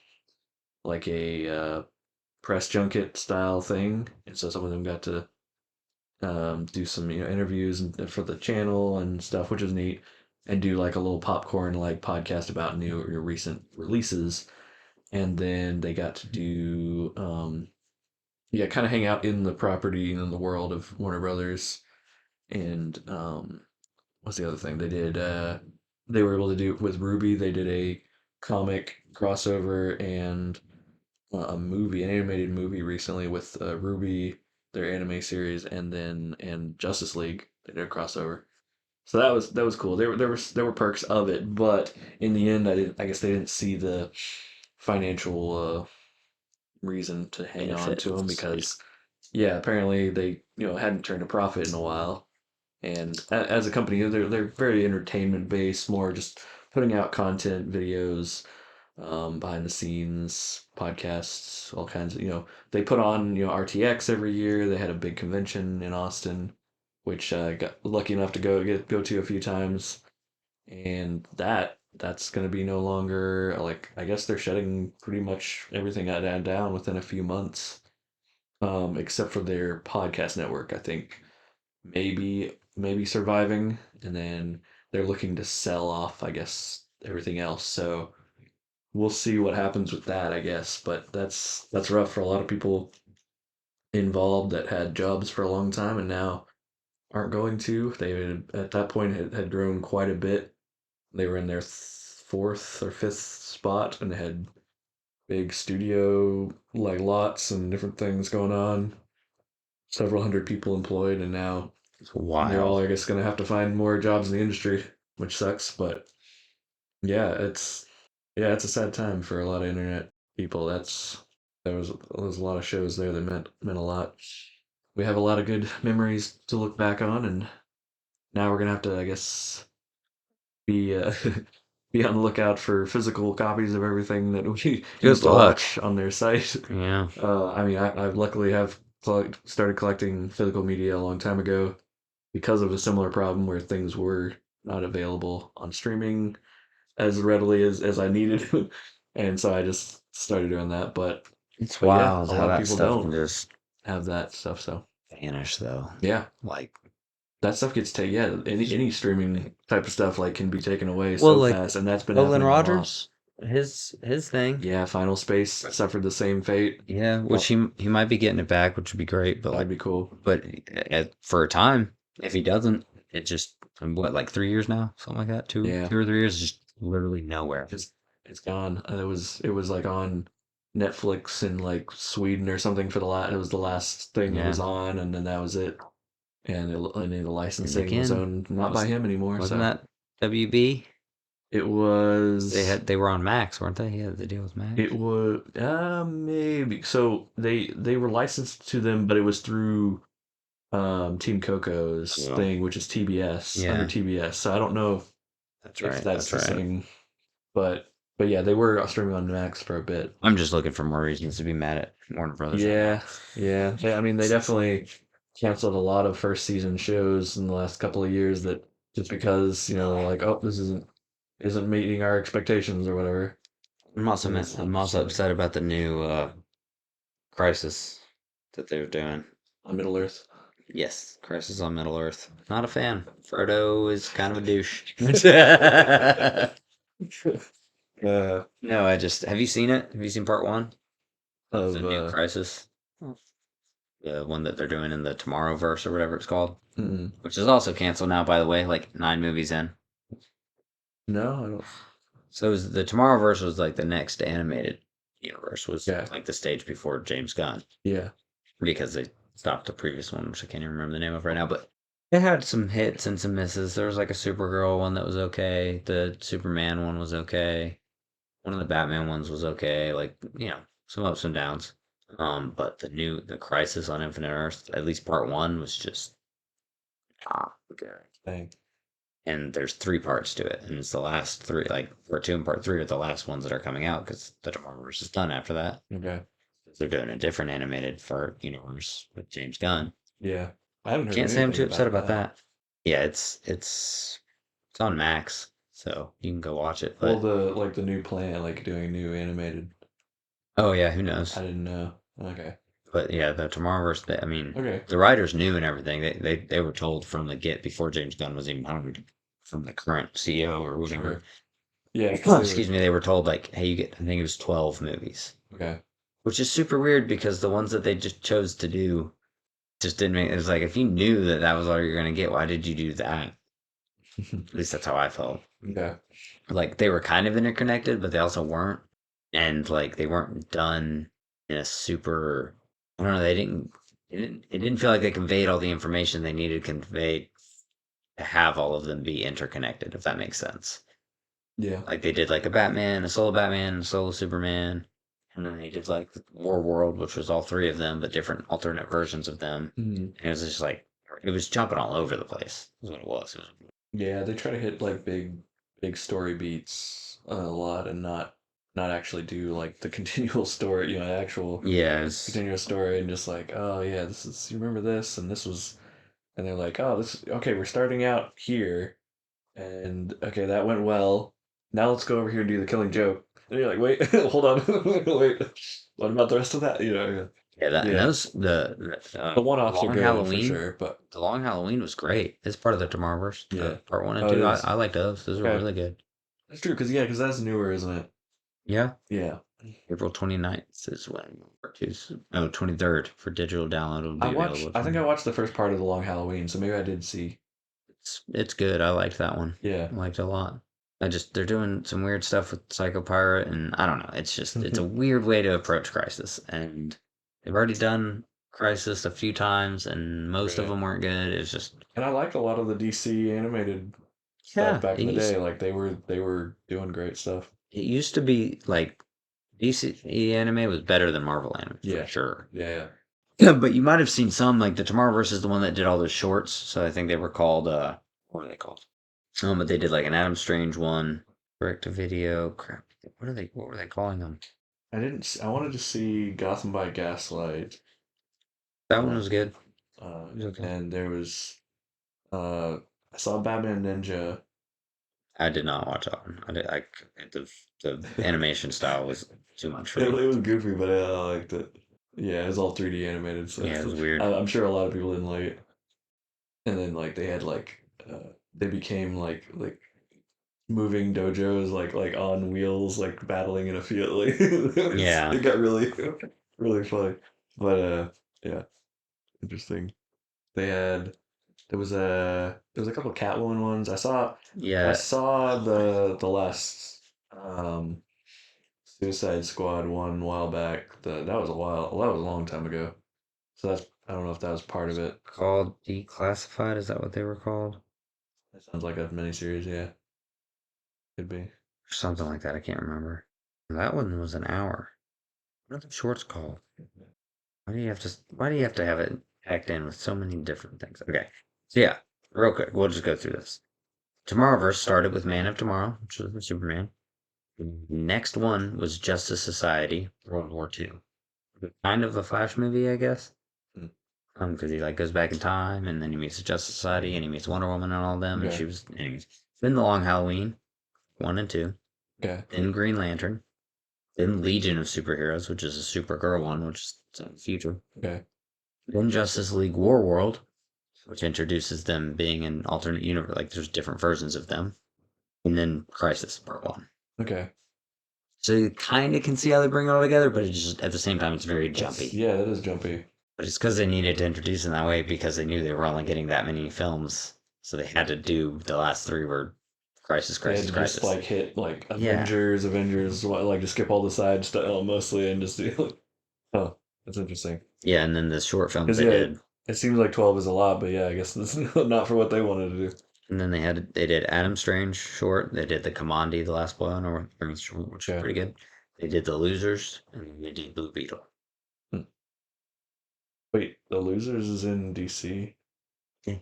like a press junket style thing. And so some of them got to do some interviews for the channel and stuff, which is neat, and do like a little popcorn like podcast about new or recent releases. And then they got to do yeah, kind of hang out in the property and in the world of Warner Brothers. And what's the other thing they did? They were able to do with Ruby. They did a comic crossover and a movie, an animated movie recently with Ruby, their anime series, and then and Justice League. They did a crossover. So that was cool. There were perks of it, but in the end, I guess they didn't see the financial reason to hang on to them Benefits. Yeah. because yeah, apparently they hadn't turned a profit in a while. And as a company, they're very entertainment based, more just putting out content, videos, behind the scenes, podcasts, all kinds of they put on RTX every year. They had a big convention in Austin, which I got lucky enough to go to a few times, and that's going to be no longer like I guess they're shutting pretty much everything down within a few months, except for their podcast network. I think maybe surviving, and then they're looking to sell off, I guess, everything else. So we'll see what happens with that, I guess. But that's rough for a lot of people involved that had jobs for a long time and now aren't going to. They at that point had grown quite a bit. They were in their fourth or fifth spot and they had big studio like lots and different things going on. Several hundred people employed, and now It's they're all, wild. I guess, going to have to find more jobs in the industry, which sucks. But yeah, it's a sad time for a lot of internet people. There was a lot of shows there that meant a lot. We have a lot of good memories to look back on, and now we're gonna have to, I guess, be be on the lookout for physical copies of everything that we used Good to luck. watch on their site. Yeah. I mean, I luckily have started collecting physical media a long time ago because of a similar problem where things were not available on streaming as readily as I needed, and so I just started doing that. It's But yeah, wild a how lot of that people stuff don't can just have that stuff. So vanish, though. yeah, Like, that stuff gets taken. Yeah, any streaming type of stuff like can be taken away well, so like fast, and that's been Nolan happening a lot. Rogers, his thing. Yeah, Final Space suffered the same fate. Yeah, which Well, he might be getting it back, which would be great. But that'd like, be cool. but for a time, if he doesn't. it just what like 3 years now, something like that, Yeah, 2 or 3 years, just literally nowhere. it's gone. It was like on Netflix in like Sweden or something for the last. It was the last thing it was Yeah, on, and then that was it. And the and licensing was again, owned that not by was him anymore. wasn't So that WB? it 'Cause was. they were on Max, weren't they? Yeah, the deal with It Max. was maybe so they were licensed to them, but it was through Team Coco's Oh, thing, which is TBS under yeah, TBS. So I don't know that's if right. that's That's the right. same, but yeah, they were streaming on Max for a bit. I'm just looking for more reasons to be mad at Warner Brothers right now. Yeah, yeah. I mean, they definitely canceled a lot of first season shows in the last couple of years that just because like, oh, this isn't meeting our expectations or whatever. And it's I'm also silly. upset about the new Crisis that they're doing. On Middle Earth. Yes, Crisis on Middle Earth. Not a fan. Frodo is kind of a douche. uh, No, I just have you seen it? Have you seen part one of the of new Crisis? The one that they're doing in the Tomorrowverse or whatever it's called, mm-mm. which is also canceled now, by the way, like 9 movies in. No, I don't. So the Tomorrowverse was like the next animated universe, was Yeah, like the stage before James Gunn, yeah. because they stopped the previous one, which I can't even remember the name of right now. But it had some hits and some misses. There was like a Supergirl one that was okay. The Superman one was okay. One of the Batman ones was okay. Like, some ups and downs. But the Crisis on Infinite Earth, at least part one, was just good. Thing. And there's 3 parts to it, and it's the last three. Like part two and part three are the last ones that are coming out because the Tomorrowverse is done after that. Okay. They're doing a different animated for universe with James Gunn. Yeah, I haven't heard Can't say I'm anything too upset about about that. that. Yeah, it's on Max, so you can go watch it. Well, But the new plan, like doing new animated. oh yeah, who I knows? didn't know. Okay. But yeah, the Tomorrowverse. I mean, Okay. the writers knew and everything. They were told from the get before James Gunn was even hired, from the current CEO or whatever. Sure. Yeah, because they were. Excuse me. They were told like, hey, you get. I think it was 12 movies, Okay. which is super weird because the ones that they just chose to do just didn't make. It was like if you knew that that was all you're gonna get, why did you do that? At least that's how I felt. Okay. Like they were kind of interconnected, but they also weren't, and like they weren't done in a super. I don't know. They didn't. It didn't feel like they conveyed all the information they needed to convey to have all of them be interconnected. If that makes sense. Yeah. Like they did like a Batman, a solo Batman, a solo Superman, and then they did like War World, which was all 3 of them, but different alternate versions of them. Mhm. And it was just like it was jumping all over the place. Is what it was. Yeah, they try to hit like big story beats a lot and not actually do like the continual story, actual Yeah, it's continuous story and just like, oh yeah, this is you remember this and this was and they're like, oh this okay, we're starting out here and okay, that went well. Now let's go over here and do the killing joke. And you're like, wait, hold on, wait, what about the rest of that? yeah that and Yeah. those The one-offs are Long good for Halloween. sure, but The Long Halloween was great. It's part of the Tomorrowverse. yeah. Part one and Oh, it two. is. I like those. Those are Okay. really good. That's true, because that's newer, isn't it? Yeah. Yeah. April 29th is when part two's. Oh, 23rd for digital download will be available. I think I watched the first part of the Long Halloween, so maybe I did see. It's good. I liked that one. Yeah. I liked it a lot. They're doing some weird stuff with Psycho Pirate, and I don't know. It's a weird way to approach Crisis, and they've already done Crisis a few times, and most of Yeah. them weren't good. It's just And I liked a lot of the DC animated stuff yeah. back in the day. Like they were doing great stuff. It used to be like DC anime was better than Marvel anime for Yeah. sure. Yeah. Yeah, but you might have seen some like the Tomorrowverse is the one that did all those shorts. So I think they were called what are they called? But they did like an Adam Strange one, direct to video. Crap. What were they calling them? I wanted to see Gotham by Gaslight. That one Uh, was good. uh, It was okay. and there was uh, I saw Batman Ninja. I did not watch that one. The animation style was too much for It me. was goofy, but I liked it. Yeah, it was all 3D animated, so Yeah, it was weird. I'm sure a lot of people didn't like it. And then like they had they became like moving dojos like on wheels like battling in a field. Like Yeah. it got really funny. But yeah, interesting. They had there was a couple of Catwoman ones. I Yeah, saw the last Suicide Squad one a while back. That was a long time ago. So that's I don't know if that was part of it. called Declassified. Is that what they were called? That sounds like a miniseries, yeah. Could be. Or something like that. I can't remember. That one was an hour. What are the shorts called? Why do you have to have it packed in with so many different things? Okay. So yeah, real quick, we'll just go through this. Tomorrowverse started with Man of Tomorrow, which was Superman. The next one was Justice Society, World War II. Kind of a Flash movie, I guess. Hmm. Because he like goes back in time, and then he meets the Justice Society, and he meets Wonder Woman and all of them, and Okay. she was. Anyways, then the Long Halloween, 1 and 2. Okay. Then Green Lantern. Then Legion of Superheroes, which is a Supergirl one, which is in the future. Okay. Then Justice League War World, which introduces them being an alternate universe, like there's different versions of them. And then Crisis Part 1. Okay. So you kind of can see how they bring it all together, but it's just at the same time it's very That's jumpy. yeah, that is jumpy. But it's because they needed to introduce them that way because they knew they were only getting that many films, so they had to do the last three were Crisis, They had Crisis, to just Crisis. like hit like Yeah, Avengers, like just skip all the side stuff mostly and just do. Oh, that's interesting. yeah, and then the short films Because they yeah, did, it seems like 12 is a lot, but yeah, I guess that's not for what they wanted to do. and then they did Adam Strange short, they did the Commandi, the last boy on Earth short, which is Okay. pretty good. They did the Losers, and then they did Blue Beetle. Hmm. Wait, The Losers is in DC? Yeah.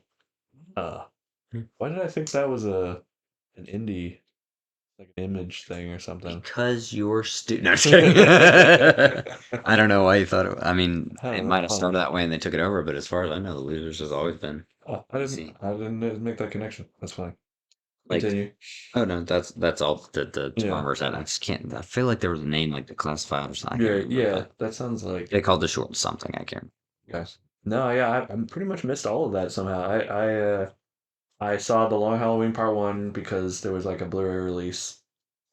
Uh, Hmm. why did I think that was an indie, like an image thing or something? Because you're No, I'm just kidding. I don't know why you thought it. I mean, I it don't know. might have started that way and they took it over, but as far as I know, the Losers has always been Oh, DC. I didn't make that connection. That's fine. Like, Continue. oh no, that's all the Yeah. Tomorrowverse had. I just can't. I feel like there was a name like the Classified or something. I can't Yeah, remember, yeah, but that sounds like they called the short something. I can't. yes. No, yeah, I'm pretty much missed all of that somehow. I saw the Long Halloween Part One because there was like a Blu-ray release,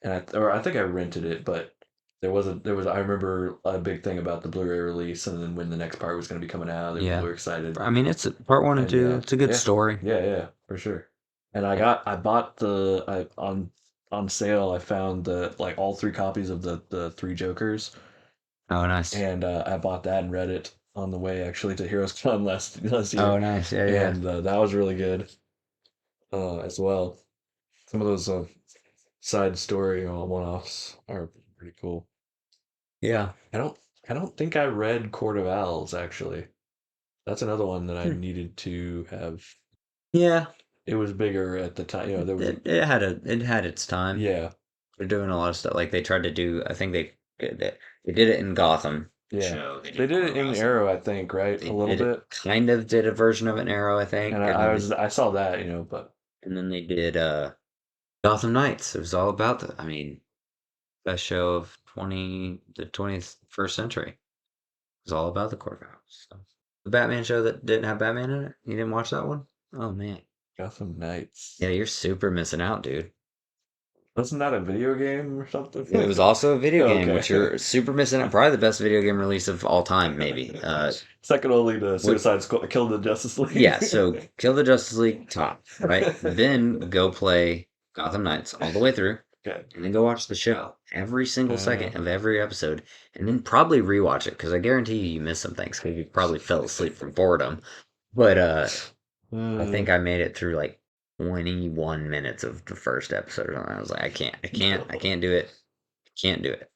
and I think I rented it, but there was I remember a big thing about the Blu-ray release, and then when the next part was going to be coming out, people Yeah, were excited, I mean it's part one and and two. yeah, It's a good yeah, story. yeah, for sure. And I bought on sale. I found the like all three copies of the Three Jokers, Oh nice. and I bought that and read it on the way actually to Heroes Con last year, Oh nice. Yeah yeah and that was really good as well. Some of those side story one-offs are pretty cool. yeah. I don't I don't think I read Court of Owls actually. That's another one that I Hmm. needed to have. Yeah. It was bigger at the time. There was a It had its time. yeah They're doing a lot of stuff. Like they tried to do. I think they did it in Gotham yeah. show. They They did did Court it of in Owls. Arrow, I think, right? A They little did it bit. kind of did a version of an Arrow, I And think, and then I saw that, but and then they did Gotham Knights. It was all about I mean, best show of the 21st century. It was all about the Court of Owls. So. The Batman show that didn't have Batman in it. You didn't watch that one? Oh man. Gotham Knights. Yeah, you're super missing out, dude. Wasn't that a video game or something? It was also a video game, which Okay. you're super missing out. Probably the best video game release of all time, maybe. Second only to What Suicide Squad, Kill the Justice Yeah, League. so kill the Justice League top, right? Then go play Gotham Knights all the way through, Okay. and then go watch the show every single Uh, second of every episode, and then probably rewatch it because I guarantee you missed some things because you probably fell asleep from boredom. But I uh, think I made it through like 21 minutes of the first episode, and I was like, I can't do it, I can't do it.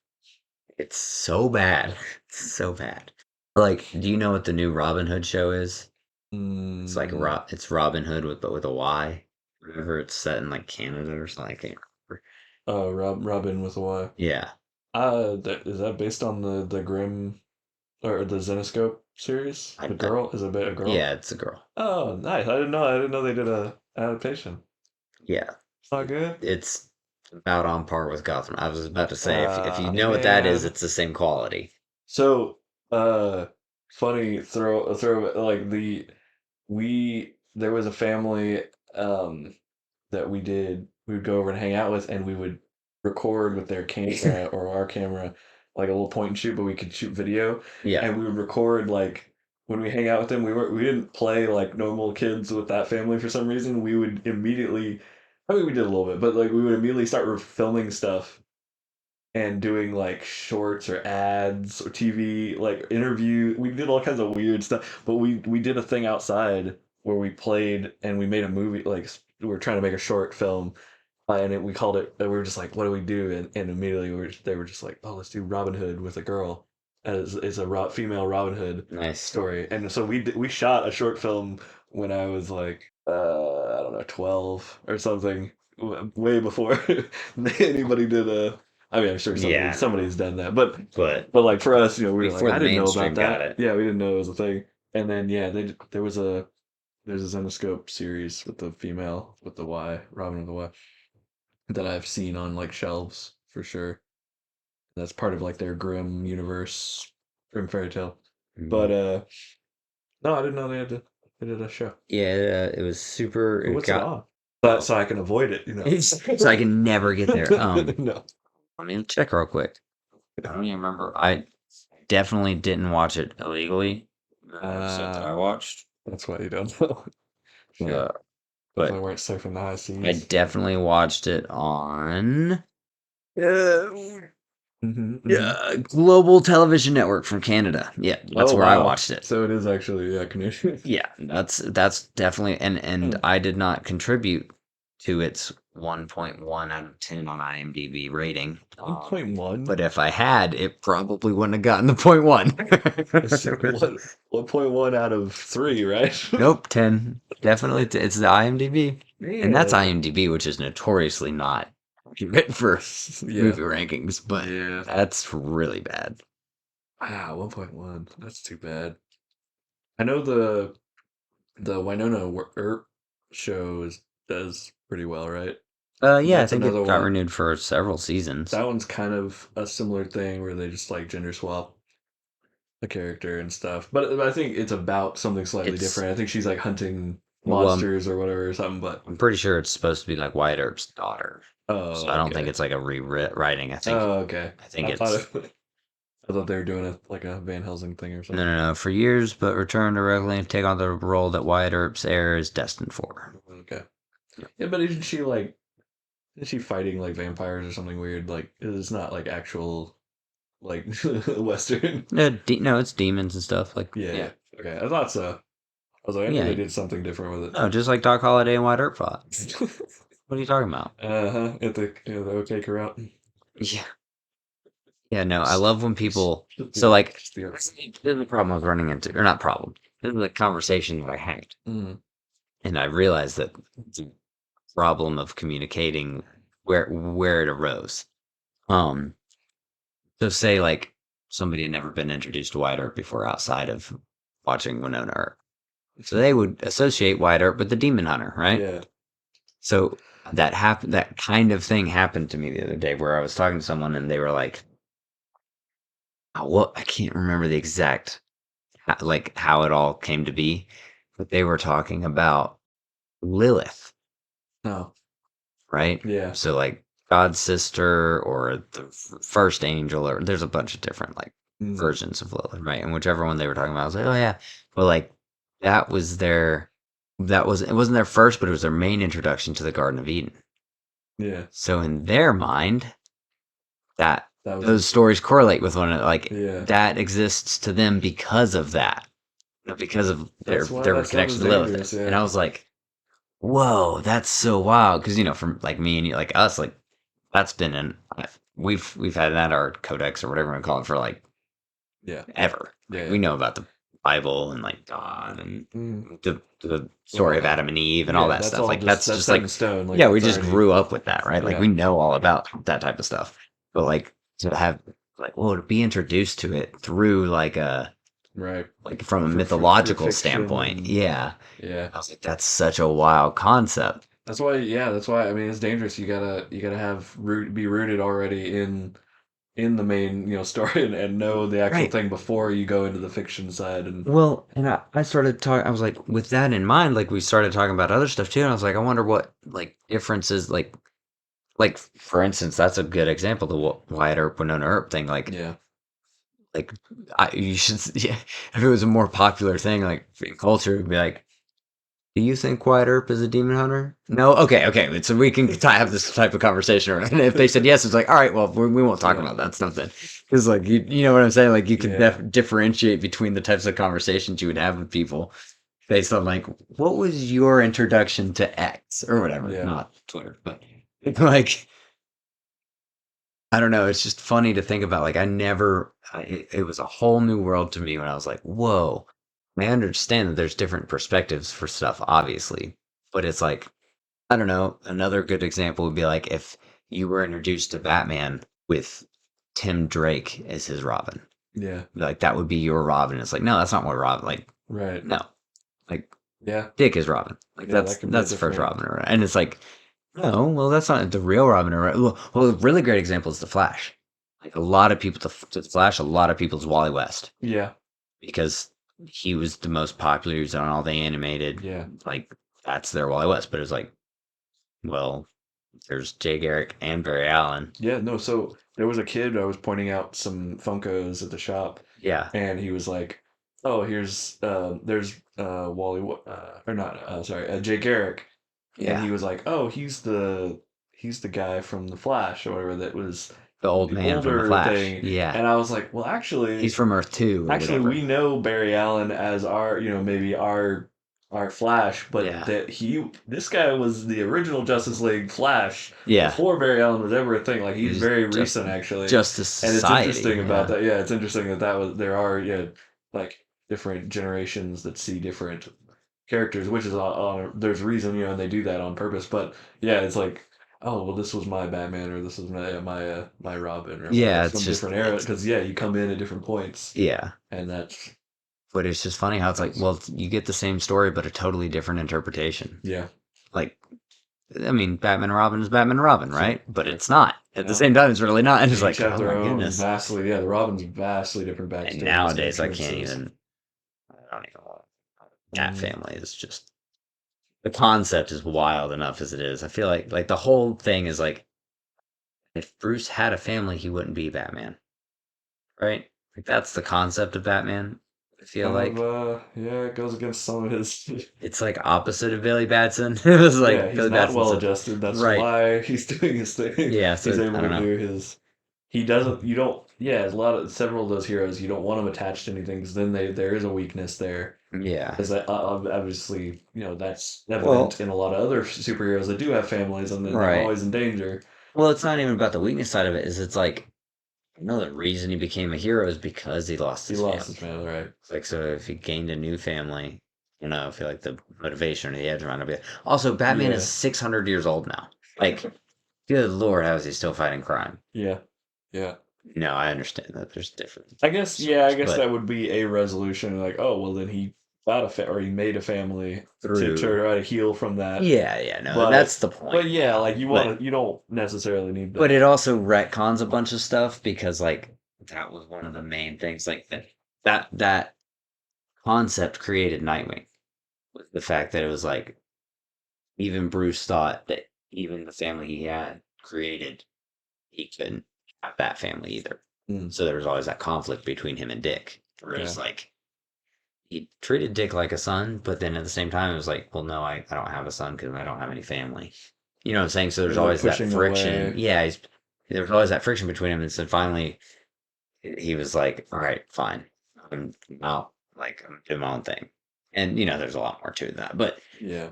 It's so bad, it's so bad. Like, do you know what the new Robin Hood show is? It's like mm, It's Robin Hood with a Y. Remember it's set in like Canada or something. I can't remember. Robin with a Y. Yeah. Is that based on the Grimm or the Zenoscope series? The I girl is a girl. yeah, it's a girl. Oh, nice. I didn't know. I didn't know they did a adaptation. Yeah. It's not good. It's about on par with Gotham. I was about to say if you know what that is, Man. it's the same quality. So, uh, funny throw like there was a family that we would go over and hang out with, and we would record with their camera or our camera like a little point and shoot, but we could shoot video, Yeah. and we would record like when we hang out with them, we didn't play like normal kids with that family for some reason. We would immediately, I mean, we did a little bit, but like we would immediately start filming stuff and doing like shorts or ads or TV like interview. We did all kinds of weird stuff, but we did a thing outside where we played and we made a movie. Like we were trying to make a short film, we called it. And we were just like, "What do we do?" And immediately they were just like, "Oh, let's do Robin Hood with a girl." As a female Robin Hood Nice. story, and so we shot a short film when I was like I don't know 12 or something, way before anybody did a. I mean, I'm sure Yeah, somebody's done that, but but like for us, we were like, before I the didn't know about mainstream got that. it. Yeah, we didn't know it was a thing. And then yeah, there's a Zenoscope series with the female with the Y, Robin with the Y, that I've seen on like shelves for sure. That's part of like their Grimm universe, Grimm fairy tale. Mhm. But no, I didn't know they did a show. Yeah, it was super. So It what's it got on? oh, So I can avoid it, so I can never get there. No. Let me check real quick. I don't even remember. I definitely didn't watch it illegally. The episode that Uh, I watched. that's why you don't know. Shit. Uh, Definitely but weren't surfing the high I seas. definitely watched it on Hmm. Global Television Network from Canada. Yeah, that's Oh where I wow. watched it. So it is actually yeah, Canadian. Yeah, that's definitely and Hmm. I did not contribute to its 1.1 out of 10 on IMDb rating. 1.1? But if I had, it probably wouldn't have gotten the point one. What 1.1 out of 3, right? Nope, 10. Definitely, it's the IMDb. And that's Man. IMDb, which is notoriously not good for Yeah. movie rankings, but Yeah. that's really bad. Wow, 1.1. That's too bad. I know the Earp show does pretty well, right? Yeah, I That's think another it got one. renewed for several seasons. That one's kind of a similar thing where they just like gender swap the character and stuff. But I think it's about something slightly It's different. I think she's like hunting well, I'm, monsters or whatever or something. But I'm pretty sure it's supposed to be like Wyatt Earp's daughter. So I oh, don't think okay. it's like a rewriting. Oh, okay. I think I thought it's I thought they were doing like a Van Helsing thing or no, something. no, no. For years, but return directly and take on the role that Wyatt Earp's heir is destined for. Okay. Yeah, but isn't she fighting like vampires or something weird? Like it's not like actual like Western. No, no, it's demons and stuff. Like, Yeah, yeah, yeah. Okay, I thought so. I was like, I knew yeah. they did something different with No, just like Doc Holliday and Wyatt Earp fought. it. What are you talking about? Uh-huh. They'll take her out. Yeah, yeah. No, I love when people. Just So the like, just the this is the problem I was running into, or not problem. This is the conversation that I had, mm, and I realized that the problem of communicating where it arose. Um, so say like somebody had never been introduced to Wyatt Earp before outside of watching Winona Earp. So they would associate Wyatt Earp with the demon hunter, right? yeah. So that kind of thing happened to me the other day where I was talking to someone and they were like, I can't remember the exact like how it all came to be, but they were talking about Lilith, No. right? Yeah. So like God's sister or the first angel, or there's a bunch of different like Mm, versions of Lilith, right? And whichever one they were talking about, I was like, oh yeah, but like that was their it wasn't their first, but it was their main introduction to the Garden of Eden. yeah. So in their mind, that That was those stories correlate with one another. Like yeah. that exists to them because of that, because of That's why their that stuff is connection to dangerous, Lilith. And yeah. I was like, whoa, that's so wild. Because from like me and you, like us, like that's been in we've had that our codex or whatever we call it for like Yeah. ever. Yeah, Like, yeah. we know about the Bible and like God and Mm. the story of Well, Adam and Eve and all yeah, that that's stuff. all Like just that's that's just set in like stone. Like yeah, we that's just already grew up with that, right? Like yeah. we know all about that type of stuff. But like to have like well to be introduced to it through Right. like from a Through mythological fiction standpoint, and yeah. yeah. I was like, that's such a wild concept. That's why yeah, that's why I mean it's dangerous. You gotta have be rooted already in the main, story and know the actual Right. thing before you go into the fiction side and Well, and I started talking, I was like, with that in mind, like we started talking about other stuff too. And I was like, I wonder what like differences, like for instance, that's a good example, the Wyatt Earp, Winona Earp thing. Like yeah. like you should yeah, if it was a more popular thing like in culture, it'd be like, do you think Wyatt Earp is a demon hunter? No. Okay. Okay. So we can have this type of conversation. And if they said yes, it's like, all right, well, we won't talk Yeah. about that stuff then. Because like you know what I'm saying? Like you could Yeah. differentiate between the types of conversations you would have with people based on like what was your introduction to X or whatever, Yeah. not Twitter, but like I don't know. It's just funny to think about. Like, it was a whole new world to me when I was like, whoa. I understand that there's different perspectives for stuff, obviously. But it's like, I don't know. Another good example would be like if you were introduced to Batman with Tim Drake as his Robin. Yeah. Like, that would be your Robin. It's like, no, that's not what Robin, like, Right. no. Like, Yeah. Dick is Robin. Like, Yeah. That could be a that's the first different. Robin. And it's like, no, well, that's not the real Robin. Well, a really great example is the Flash. Like a lot of people, the Flash, a lot of people's Wally West Yeah. because he was the most popular. He was on all the animated. Yeah. Like that's their Wally West. But it's like, well, there's Jay Garrick and Barry Allen. Yeah. No. So there was a kid I was pointing out some Funkos at the shop, Yeah, and he was like, "Oh, there's Wally or not sorry Jay Garrick," and yeah, he was like, "Oh, he's the guy from the Flash or whatever that was the old the man from the older Flash. thing," Yeah, and I was like, "Well, he's actually." from Earth Two or Actually, whatever. we know Barry Allen as maybe our Flash, but Yeah, this guy was the original Justice League Flash yeah. before Barry Allen was ever a thing. Like he's He's very just recent actually, Justice and it's Society. interesting about Yeah, that. Yeah, it's interesting that was there are like different generations that see different characters, which is there's reason and they do that on purpose. But yeah, it's like. Oh well, this was my Batman, or this was my Robin, or yeah. from different era. Because yeah, you come in at different points, Yeah. and that's But it's just funny how it's like, that's well, you get the same story, but a totally different interpretation. yeah, Like, I mean, Batman and Robin is Batman and Robin, sure, right? But sure. it's not. At the No, same time, it's really not. And it's they each like, have oh their my own goodness. vastly. Yeah, the Robin's vastly different And backstories and nowadays, I can't appearances. even. I don't even. Cat Mm, family is just the concept is wild enough as it is. I feel like the whole thing is like if Bruce had a family, he wouldn't be Batman, right? Like that's the concept of Batman. I feel kind of, like yeah, it goes against some of his. it's like opposite of Billy Batson. It was Yeah, like he's Billy not Batson well said, adjusted. That's right. why he's doing his thing. Yeah, He's so I able don't to know. do his. He doesn't. You don't. Yeah, there's several of those heroes. You don't want them attached to anything because then there is a weakness there. Yeah. Because that obviously, that's Well, evident in a lot of other superheroes that do have families and then they're right. always in danger. Well, it's not even about the weakness side of it. Is it's like another reason he became a hero is because he lost He his lost his family. family, right? It's like so if he gained a new family, I feel like the motivation or the edge around it. Also, Batman is Yeah, 600 years old now. Like, good lord, how is he still fighting crime? yeah, yeah. No, I understand that there's different I guess, yeah, I source, guess but that would be a resolution. Like, oh, well, then he got or he made a family to through. try to heal from that. Yeah, yeah, no, But, that's the point. yeah, like But you don't necessarily need But that. it also retcons a bunch of stuff because like that was one of the main things. Like that concept created Nightwing with the fact that it was like even Bruce thought that even the family he had created, he couldn't have that family either. Mm, So there was always that conflict between him and Dick. Where it yeah, was like he treated Dick like a son, but then at the same time it was like, well, no, I don't have a son because I don't have any family. You know what I'm saying? So there's he's like always that pushing friction. away. Yeah, there was always that friction between him. And so finally, he was like, "All right, fine, I'm out. Like I'm doing my own thing." And there's a lot more to that, but Yeah,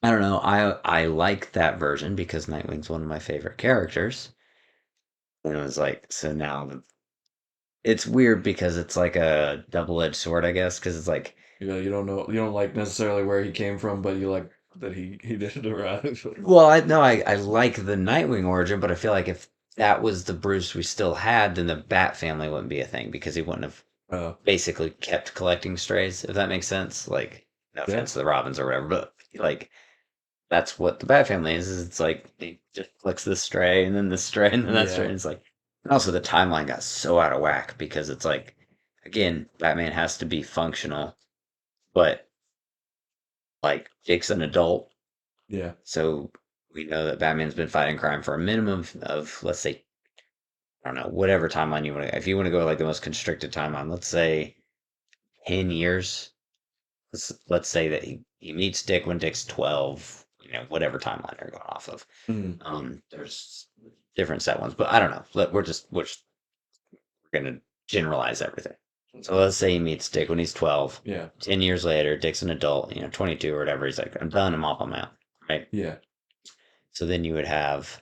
I don't know. I like that version because Nightwing's one of my favorite characters. And it was like, so now it's weird because it's like a double-edged sword, I guess, because it's like, you don't know, you don't like necessarily where he came from, but you like that he didn't arrive. well, I no, I like the Nightwing origin, but I feel like if that was the Bruce we still had, then the Bat family wouldn't be a thing because he wouldn't have Oh, basically kept collecting strays, if that makes sense. Like, no yeah, offense to the Robins or whatever, but like that's what the Bat family is it's like he just collects this stray and then this stray and then that stray. yeah, And it's like and also the timeline got so out of whack because it's like again, Batman has to be functional, but like Jake's an adult, yeah, so we know that Batman's been fighting crime for a minimum of let's say I don't know, whatever timeline you want to. If you want to go like the most constricted timeline, let's say 10 years. Let's say that he meets Dick when Dick's 12. Whatever timeline they're going off of. Mm. There's different set ones, but I don't know. We're gonna generalize everything. So let's say he meets Dick when he's 12. Yeah. 10 years later, Dick's an adult, 22 or whatever. He's like, I'm done. I'm off. I'm out. Right. Yeah. So then you would have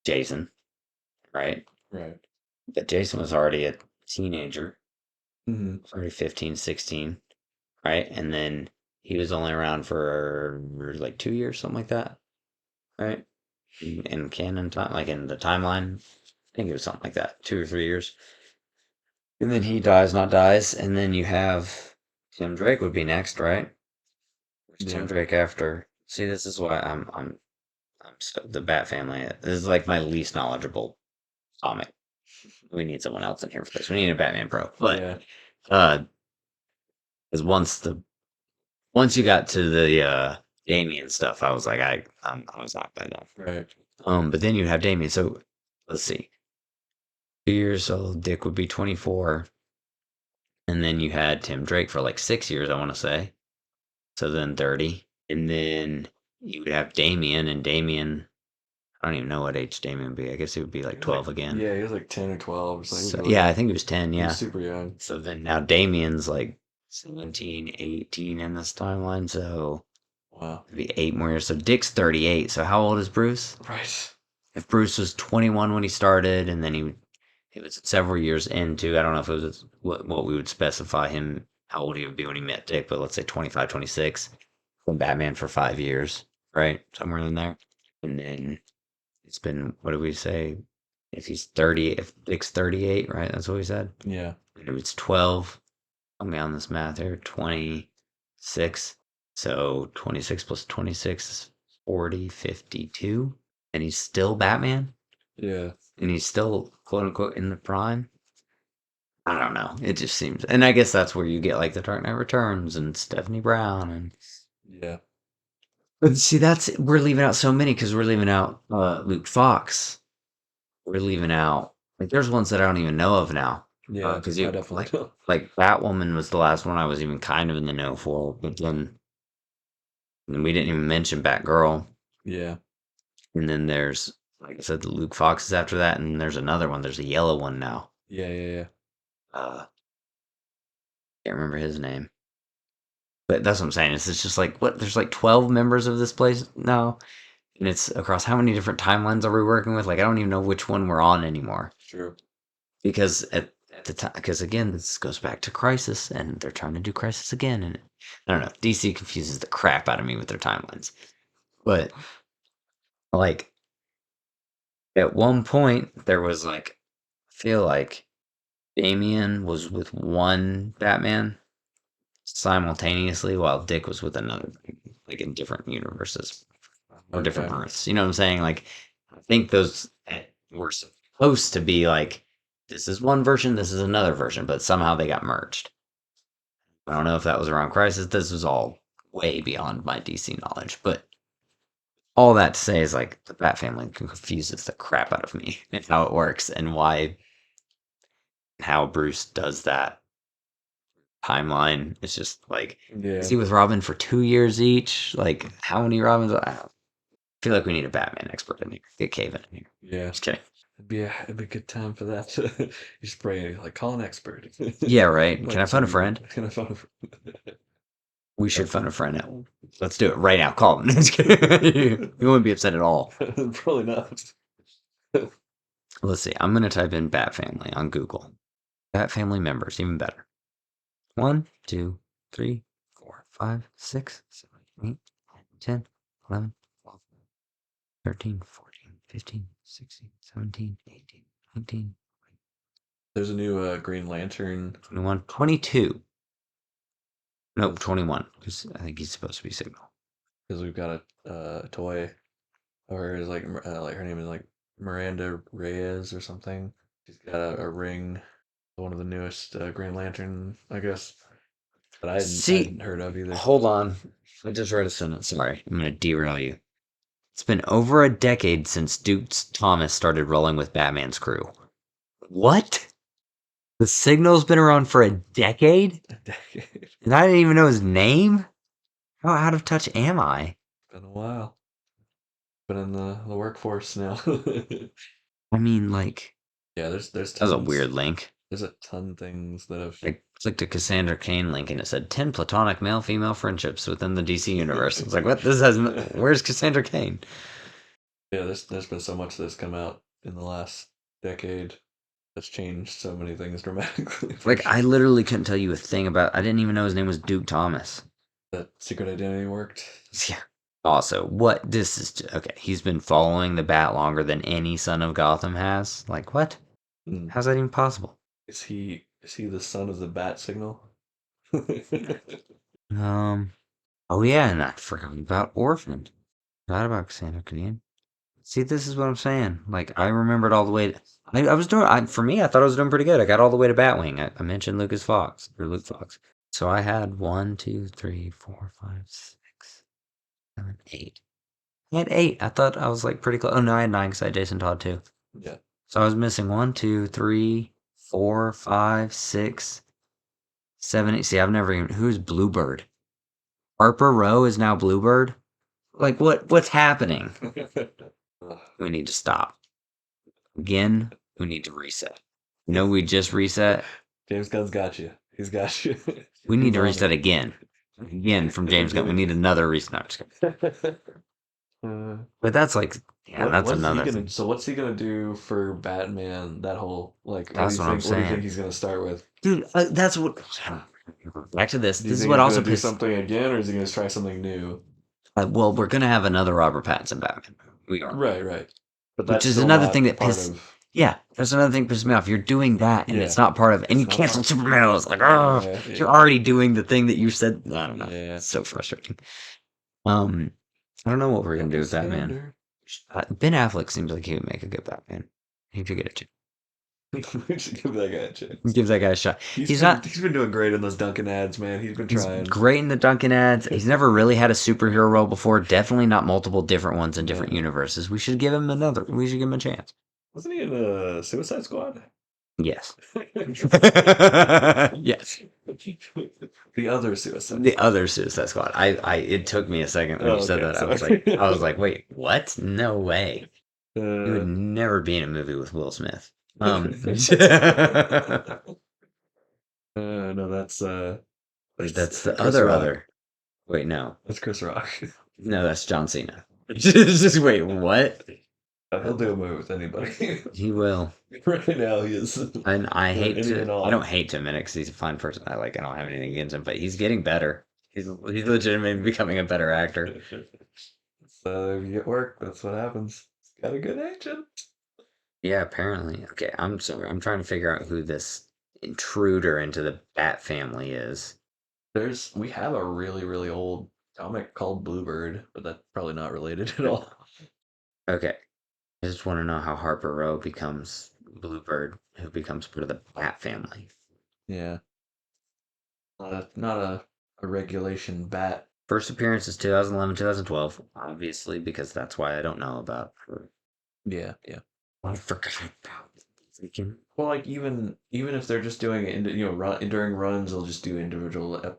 Jason, right? Right. But Jason was already a teenager, Hmm. already 15, 16, right? And then he was only around for like 2 years, something like that, right? In canon time, like in the timeline, I think it was something like that, 2 or 3 years. And then he dies, not dies, and then you have Tim Drake would be next, right? Where's Tim Yeah. Drake after? See, this is why I'm so, the Bat Family. This is like my least knowledgeable comic. We need someone else in here for this. We need a Batman Pro, but Yeah. uh, because once you got to the Damien stuff, I was like, I was not by that. Right. But then you have Damien. So let's see, 2 years old, Dick would be 24, and then you had Tim Drake for like 6 years, I want to say. So then 30, and then you would have Damien, and Damien. I don't even know what age Damien would be. I guess he would be He like was like 12 again. yeah, he was like 10 or 12. So he was So really yeah, I think he was 10. he was Yeah. super young. So then now Damien's like 17, 18 in this timeline. So Wow. it'd be 8 more years. So Dick's 38. So how old is Bruce? Right. If Bruce was 21 when he started, and then he was several years into, I don't know if it was what we would specify him, how old he would be when he met Dick, but let's say 25, 26. Been Batman for 5 years, right? Somewhere in there. And then it's been, what did we say? If he's 30, if Dick's 38, right? That's what we said. Yeah. And if it's 12, I'm on this math here, 26. So 26 plus 26 is 40, 52. And he's still Batman? Yeah. And he's still quote unquote in the prime? I don't know. It just seems, and I guess that's where you get like the Dark Knight Returns and Stephanie Brown and. Yeah. But see, we're leaving out so many because we're leaving out Luke Fox. We're leaving out like there's ones that I don't even know of now. Yeah. Because I you definitely like don't. like Batwoman was the last one I was even kind of in the know for, but then we didn't even mention Batgirl. Yeah. And then there's like I said, the Luke Fox is after that, and there's another one. There's a yellow one now. Yeah. Yeah. Yeah. Uh, can't remember his name. But that's what I'm saying. It's just like what? There's like 12 members of this place now, and it's across how many different timelines are we working with? Like I don't even know which one we're on anymore. True. Because at the time, because again, this goes back to Crisis, and they're trying to do Crisis again, and I don't know. DC confuses the crap out of me with their timelines, but like at one point there was like I feel like Damian was with one Batman simultaneously while Dick was with another, like in different universes or different Okay. Earths. You know what I'm saying? Like, I think those were supposed to be like, this is one version, this is another version, but somehow they got merged. I don't know if that was around Crisis. This was all way beyond my DC knowledge, but all that to say is like the Bat Family confuses the crap out of me and how it works and why how Bruce does that timeline. It's just like, is Yeah. he with Robin for 2 years each? Like, how many Robins? I feel like we need a Batman expert in here. Get Caven in here. Yeah. Just kidding. It'd be a good time for that. You spray like call an expert. Yeah, right. Can Like I phone a somebody friend? can I phone a friend? We should phone a friend now. Let's do it right now. Call him. Just kidding. You wouldn't be upset at all. Probably not. Let's see. I'm going to type in Bat Family on Google. Bat Family members, even better. 1, 2, 3, 4, 5, 6, 7, 8, 10, 11, 12, 13, 14, 15, 16, 17, 18, 19, There's a new Green Lantern 21, 22. Nope, 21. Because I think he's supposed to be Signal. because we've got a toy, or is like her name is like Miranda Reyes or something. She's got a ring, one of the newest Green Lantern, I guess, that I See, hadn't heard of either. hold on. I just read a sentence. Sorry, I'm going to derail you. It's been over a decade since Thomas started rolling with Batman's crew. What? The signal's been around for a decade? A decade. And I didn't even know his name? How out of touch am I? Been a while. Been in the workforce now. I mean, like, Yeah, there's that was a tons. weird link. There's a ton things that have. I clicked a Cassandra Cain link and it said 10 platonic male female friendships within the DC universe. I was like, what? This has. Where's Cassandra Cain? Yeah, there's been so much that's come out in the last decade that's changed so many things dramatically for Like, I sure. literally couldn't tell you a thing about. I didn't even know his name was Duke Thomas. That secret identity worked. Yeah. Also, what this is okay. He's been following the Bat longer than any son of Gotham has. Like, what? Mm. How's that even possible? Is he the son of the bat signal? Um. Oh yeah, and I forgot about Orphan. Forgot about Cassandra Cain. See, this is what I'm saying. Like, I remembered all the way. I was doing. For me, I thought I was doing pretty good. I got all the way to Batwing. I mentioned Lucas Fox or Luke Fox. So I had one, two, three, four, five, six, seven, eight. I had eight. I thought I was like pretty close. Oh no, I had nine because I had Jason Todd too. Yeah. So I was missing one, two, three, four, five, six, seven, eight. See, I've never even. Who's Bluebird? Harper Row is now Bluebird. Like what? What's happening? Ugh. We need to stop. Again, we need to reset. No, we just reset. James Gunn's got you. He's got you. We need He's to on reset it. again. Again from James Gunn. We need another reset. No, I'm just kidding. But that's like, yeah, that's What's he another gonna? thing. So what's he gonna do for Batman? That whole like, what do That's you what I'm think? What do you think saying. he's gonna start with? Dude, that's what. Back to this. Do you This is think what he's also gonna do pissed. something again, or is he gonna try something new? Well, we're gonna have another Robert Pattinson Batman. We are, Right, right. But which that's is still another thing not that part pisses. of. Yeah, that's another thing that pisses me off. You're doing that, and Yeah, it's not part of. And it's you not cancel part. Superman. I was like, oh, Yeah, you're yeah, already doing the thing that you said. I don't know. yeah. It's so frustrating. Um, I don't know what we're gonna do Double with that man. standard. Ben Affleck seems like he would make a good Batman. He should get it. We should give that guy a chance. Give that guy a shot. He's He's been not. he's been doing great in those Dunkin' ads, man. He's been He's trying. great in the Duncan ads. He's never really had a superhero role before. Definitely not multiple different ones in different No, universes. We should give him another. We should give him a chance. wasn't he in Suicide Squad? Yes. Yes. The other Suicide The Squad. other Suicide Squad. It took me a second when Oh, you said okay, that. sorry. I was like, wait, what? No way. He would uh, never be in a movie with Will Smith. no, Wait, that's that's the Chris Rock. other. Wait, no. That's Chris Rock. No, that's John Cena. Just wait, what? He'll do a movie with anybody. He will. Right now, he is. And I hate Any and to. I don't all. hate to admit it because he's a fine person. I don't have anything against him, but he's getting better. He's legitimately becoming a better actor. So if you get work, that's what happens. Got a good agent. Yeah, apparently. Okay, I'm sorry. I'm trying to figure out who this intruder into the Bat family is. We have a really, really old comic called Bluebird, but that's probably not related at all. Okay, I just want to know how Harper Row becomes Bluebird, who becomes part of the Bat family. Yeah. Not a regulation bat. First appearance is 2011, 2012, obviously, because that's why I don't know about her. Yeah, yeah. I forgot about freaking. Well, like even if they're just doing it, during runs, they'll just do individual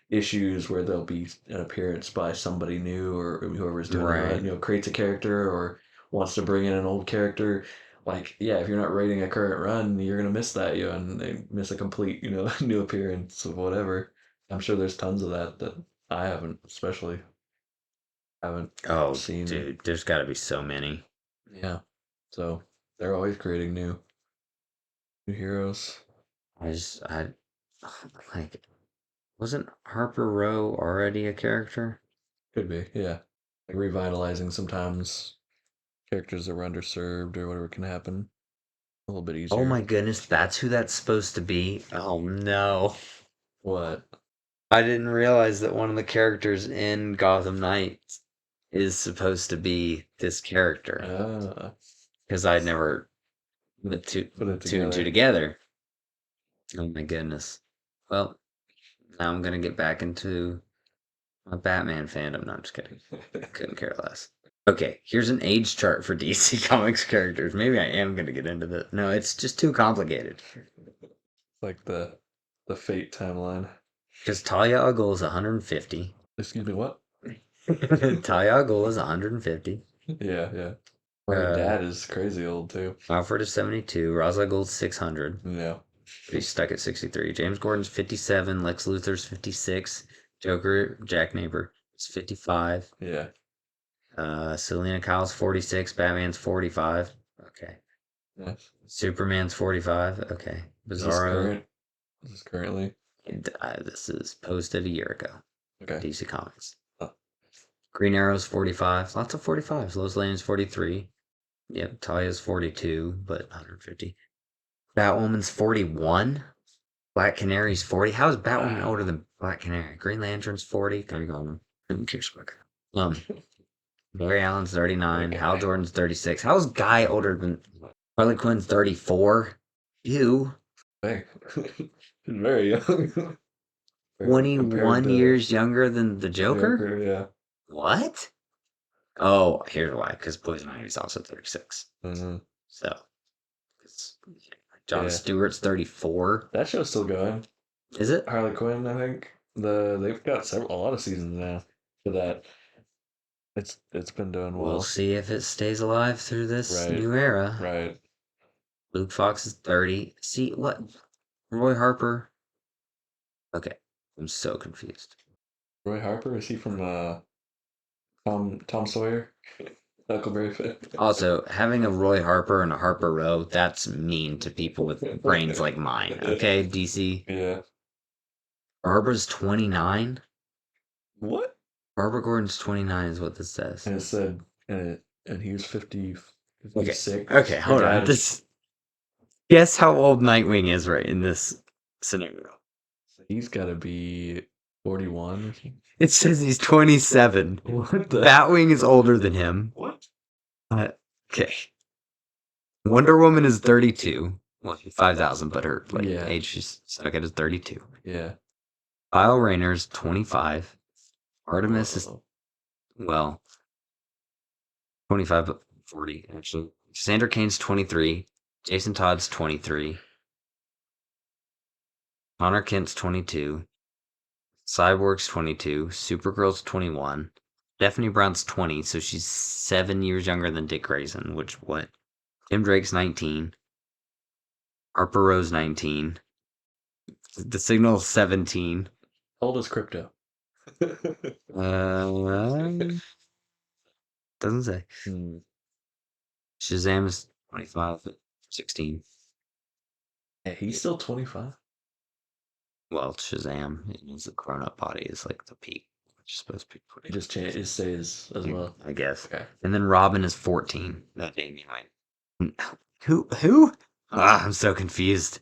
issues where there'll be an appearance by somebody new or whoever's doing the Right. run, creates a character or wants to bring in an old character. Like, yeah, if you're not rating a current run, you're gonna miss that, and they miss a complete, new appearance of whatever. I'm sure there's tons of that I especially haven't Oh, seen. dude, there's got to be so many. Yeah, so they're always creating new heroes. I like, wasn't Harper Row already a character? Could be, yeah. Like revitalizing sometimes characters that were underserved or whatever can happen a little bit Oh easier. my goodness, that's who that's supposed to be. Oh no. What? I didn't realize that one of the characters in Gotham Knights is supposed to be this character Ah, because I'd never put put it two and two together. together. Oh my goodness. Well, now I'm gonna get back into my Batman fandom. No, I'm just kidding. Couldn't care less. Okay, here's an age chart for DC Comics characters. Maybe I am going to get into this. No, it's just too complicated. Like the Fate timeline. Because Talia al Ghul is 150. Excuse me, what? Talia al Ghul is 150. Yeah, yeah. Her Uh, dad is crazy old too. Alfred is 72. Ra's al Ghul's 600. Yeah. He's stuck at 63. James Gordon's 57. Lex Luthor's 56. Joker, Jack Napier, is 55. Yeah. Selena Kyle's 46. Batman's 45. Okay. Nice. Superman's 45. Okay. Is this Bizarro. current? Is this currently? This is posted a year ago. Okay. DC Comics. Oh, Green Arrow's 45. Lots of 45s. Lois Lane's 43. Yep. Talia's 42, but 150. Batwoman's 41. Black Canary's 40. How is Batwoman wow. older than Black Canary? Green Lantern's 40. There you go. Who cares about that? Barry Allen's 39. That Hal guy. Jordan's 36. How is Guy older than Harley Quinn's 34? Ew. Hey. Very young. 21 Compared to years younger than the Joker? Joker, yeah. What? Oh, here's why. Because Poison Ivy's also 36. Mhm. So, it's, John Yeah. Stewart's 34. That show's still going. Is it? Harley Quinn, I think. They've got a lot of seasons now for that. It's been doing We'll well. see if it stays alive through this Right. new era. Right. Luke Fox is 30. See, what? Roy Harper? Okay, I'm so confused. Roy Harper, is he from Tom Sawyer? Huckleberry Finn. Also, having a Roy Harper and a Harper Row, that's mean to people with brains like mine. Okay, DC? Yeah. Barbara's 29? What? Barbara Gordon's 29 is what this says. And it said and he was 50, Okay, 56. okay, Her hold dad on. is- This. Guess how old Nightwing is right in this scenario. He's got to be 41 or something. It says he's 27. What the? Batwing is older than him. What? Okay. Wonder Woman is 32. Well, 5,000, but her Yeah. age she's stuck at is 32. Yeah. Kyle Rayner's 25. Artemis is, Whoa. well, 25, but 40, actually. Sandra Kane's 23. Jason Todd's 23. Connor Kent's 22. Cyborg's 22. Supergirl's 21. Stephanie Brown's 20, so she's 7 years younger than Dick Grayson, which, what? Tim Drake's 19. Harper Row's 19. The Signal's 17. How old is Crypto? Doesn't say. Hmm. Shazam is 25, 16. Yeah, he's still 25. Well, Shazam, it means the grown up body is like the peak, which is supposed to be He just changed. It stays as well. I guess. Okay. And then Robin is 14. That Amy White. Who? I'm so confused.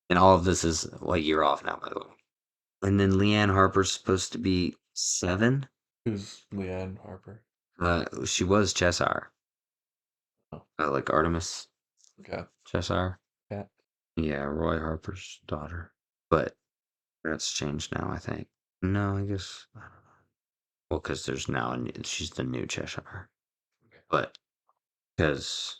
And all of this is a year off now, by the way. And then Leanne Harper's supposed to be 7. Who's Leanne Harper? She was Cheshire. Oh. Like Artemis Okay. Cheshire. Yeah. Yeah, Roy Harper's daughter. But that's changed now, I think. No, I guess. I don't know. Well, because there's now she's the new Cheshire. Okay. But because,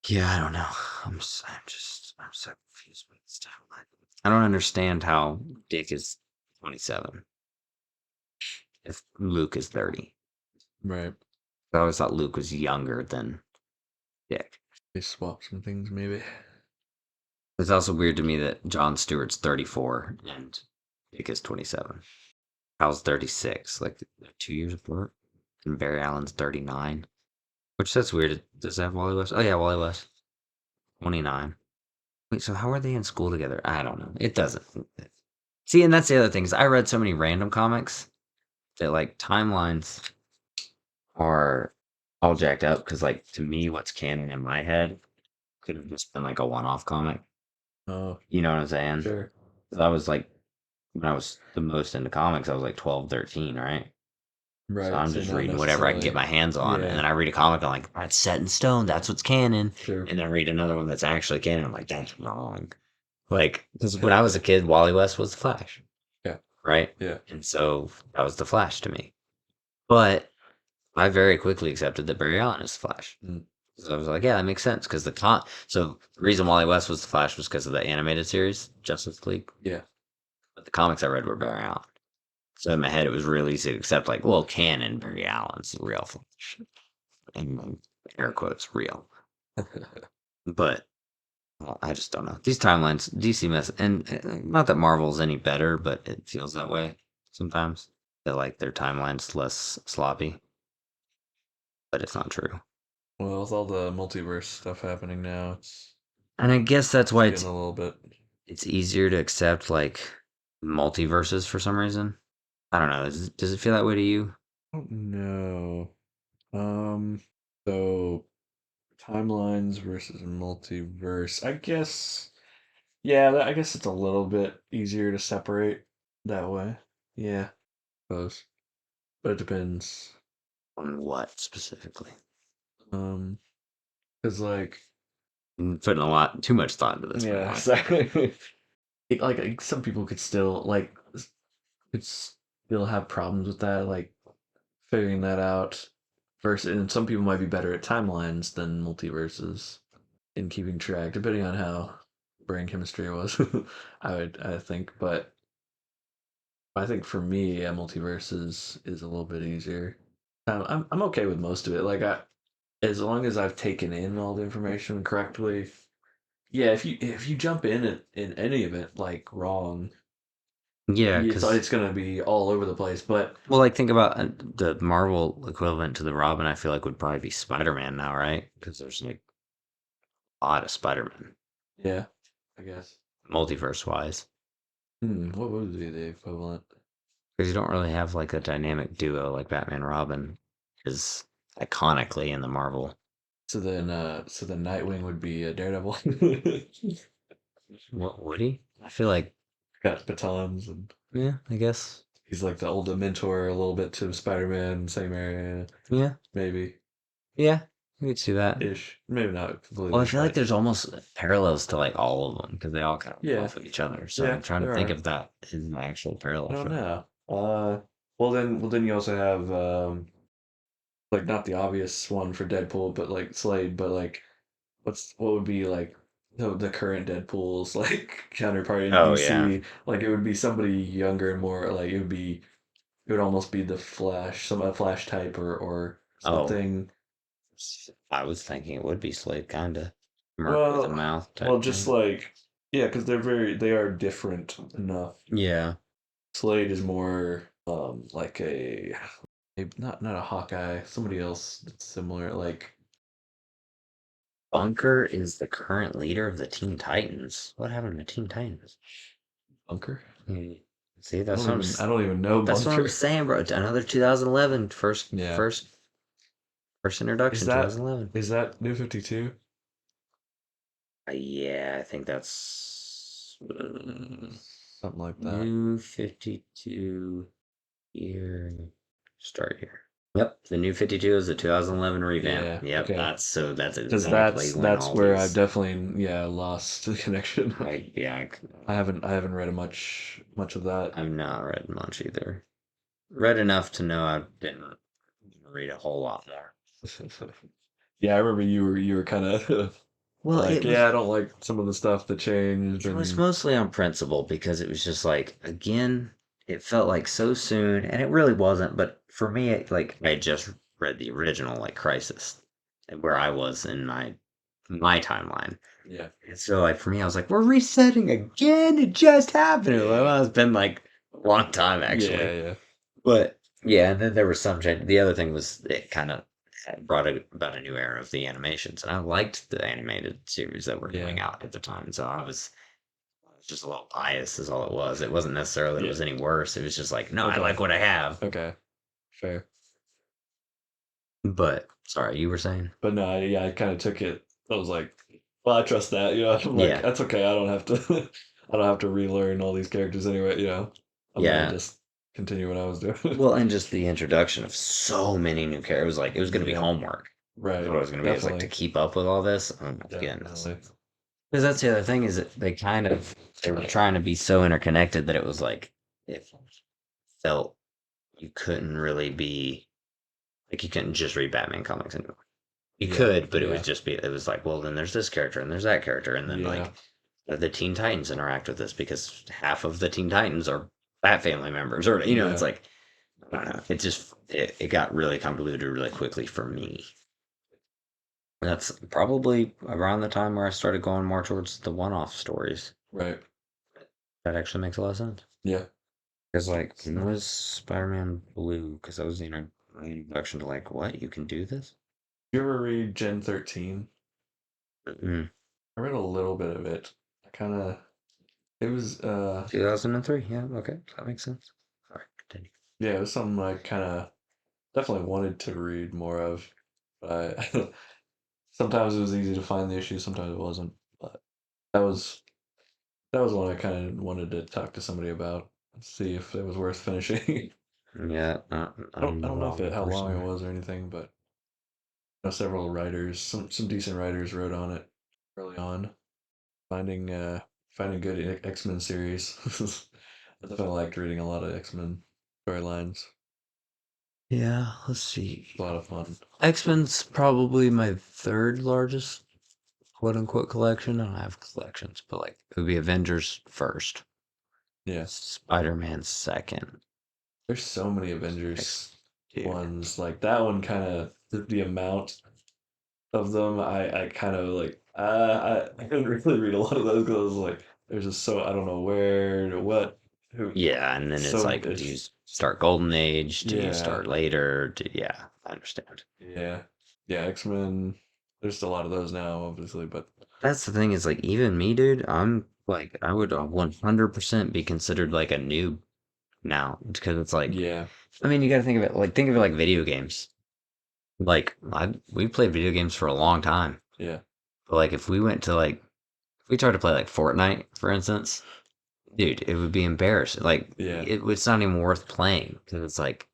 yeah, I don't know. I'm so confused with this timeline. I don't understand how Dick is 27 if Luke is 30. Right. I always thought Luke was younger than Dick. They swapped some things, maybe. It's also weird to me that Jon Stewart's 34 and Dick is 27. Hal's 36, like 2 years apart. And Barry Allen's 39. Which that's weird. Does that have Wally West? Oh yeah, Wally West. 29. Wait, so how are they in school together? I don't know. It doesn't. See, and that's the other thing is I read so many random comics that like timelines are all jacked up because like to me what's canon in my head could have just been like a one-off comic. Oh, You know what I'm saying? sure. 'Cause I was like when I was the most into comics, I was like 12, 13, right? Right. So I'm so just not reading whatever I can get my necessarily- hands on. Yeah. And then I read a comic, I'm like, that's set in stone, that's what's canon. Sure. And then I read another one that's actually canon, I'm like, that's wrong. Like, because when I was a kid, Wally West was the Flash. Yeah. Right? Yeah. And so that was the Flash to me. But I very quickly accepted that Barry Allen is the Flash. Mm, So I was like, yeah, that makes sense because So the reason Wally West was the Flash was because of the animated series Justice League, yeah. but the comics I read were Barry Allen. So in my head, it was really easy to accept, like, well, canon Barry Allen's the real Flash, and air quotes real. But I just don't know these timelines. DC mess, and not that Marvel's any better, but it feels that way sometimes. That like their timeline's less sloppy, but it's not true. Well, with all the multiverse stuff happening now, And I guess that's it's why getting a little bit. it's easier to accept like multiverses for some reason. I don't know. Does it feel that way to you? I don't know. Um, so timelines versus multiverse. I guess, yeah, I guess it's a little bit easier to separate that way. Yeah, suppose. But it depends. On what specifically? Um, because like, I'm putting a lot too much thought into this, by the yeah, way. exactly. Like some people could still could still have problems with that, like figuring that out. Versus, and some people might be better at timelines than multiverses in keeping track, depending on how brain chemistry was. I think, but I think for me, yeah, multiverse is a little bit easier. I'm okay with most of it. As long as I've taken in all the information correctly. Yeah, if you jump in any of it like wrong, Yeah, it's because gonna be all over the place. But well, like think about the Marvel equivalent to the Robin. I feel like would probably be Spider-Man now, right? Because there's like a lot of Spider-Man, yeah, I guess. multiverse wise. What would be the equivalent? Because you don't really have like a dynamic duo like Batman Robin is iconically in the Marvel. So then Nightwing would be a Daredevil. What would he? I feel like Got batons, and yeah, I guess he's like the older mentor a little bit to Spider-Man, same area, yeah, maybe yeah. You could see that. ish. Maybe not Well, I completely, feel like but there's almost parallels to like all of them because they all kind of yeah, off of each other. So yeah, I'm trying to there think are. if that is an actual I parallel don't for him. know. Well then you also have like not the obvious one for Deadpool, but like Slade, but like what would be like the current Deadpool's like counterpart in Oh yeah. DC? Like it would be somebody younger and more like it would almost be the Flash, a Flash type or Oh, something. I was thinking it would be Slade, kinda Merc with a Well, mouth well, type just thing. like yeah, because they are different enough. Yeah. Slade is more like not a Hawkeye, somebody else that's similar, like Bunker is the current leader of the Teen Titans. What happened to Teen Titans? Bunker. Hmm. See, I don't even know that's what I'm Bunker. saying, bro. Another 2011 Yeah, first is introduction, that 2011. is that New 52? Yeah, I think that's Something like that. new 52 year start year. Yep, the new 52 is the 2011 revamp. Yeah, Yep, okay. that's Because exactly when that's all where I've these. definitely lost the connection. Yeah, I haven't read much of that. I've not read much either. Read enough to know I didn't read a whole lot more. Yeah, I remember you were kind of Well, like, yeah, I don't like some of the stuff that changed, it was and mostly on principle because it was just like again, it felt like so soon, and it really wasn't. But for me, like I just read the original like Crisis, where I was in my timeline. yeah, And so like for me, I was like, we're resetting again. It just happened. yeah, Well, it's been like a long time yeah, actually. yeah, But yeah, and then there was some change. The other thing was it kind of brought about a new era of the animations, and I liked the animated series that were yeah, coming out at the time. So I was just a little biased, is all it was. It wasn't necessarily that it yeah. was any worse. It was just like, no, I Okay, like what I have. okay, fair. But sorry, you were saying? But no, yeah, I kind of took it. I was like, well, I trust that. I'm like, Yeah, that's okay. I don't have to. I don't have to relearn all these characters anyway. I'm gonna yeah. just continue what I was doing. Well, and just the introduction of so many new characters. It was like it was going to be Yeah, homework. Is right. what it was going to be. It was like to Definitely, keep up with all this. Oh my goodness. definitely. Because that's the other thing is that they were trying to be so interconnected that it was like it felt you couldn't really be Like you couldn't just read Batman comics anymore. You Yeah, could, but yeah, it was like, well, then there's this character and there's that character, and then yeah, like the Teen Titans interact with this because half of the Teen Titans are Bat family members, or it's yeah. like I don't know. It got really convoluted really quickly for me. That's probably around the time where I started going more towards the one-off stories. Right. That actually makes a lot of sense. Yeah. Because like, when was Spider-Man Blue? Because that was my introduction to like, what you can do this. You ever read Gen 13? Mm. I read a little bit of it. I kind of it was 2003. Yeah, okay, that makes sense. All right, continue. yeah, it was something I kind of definitely wanted to read more of. But sometimes it was easy to find the issue, sometimes it wasn't. But that was that was one I kind of wanted to talk to somebody about, see if it was worth finishing. Yeah, I'm I the don't know if wrong how long person. it was or anything, but several writers, some decent writers wrote on it early on, finding finding good X-Men series. I definitely liked reading a lot of X-Men storylines. Yeah, let's see. A lot of fun. X-Men's probably my third largest quote unquote collection. I don't have collections, but like it would be Avengers first, Yeah. Spider-Man second. There's so many X, Avengers dude. ones. Like that one kind of the amount of them I kind of like I couldn't really read a lot of those because I was like there's just so I don't know where to what who Yeah, and then it's so like, do you it's start Golden Age? Do you yeah start later? Yeah, I understand. yeah yeah X-Men there's a lot of those now obviously but That's the thing is like even me, dude. I'm like I would 100% be considered like a noob now because it's like yeah I mean you got to think of it like video games. Like we played video games for a long time, yeah but like if we went to like if we tried to play like Fortnite, for instance, dude, it would be embarrassing. Like yeah it's not even worth playing because it's like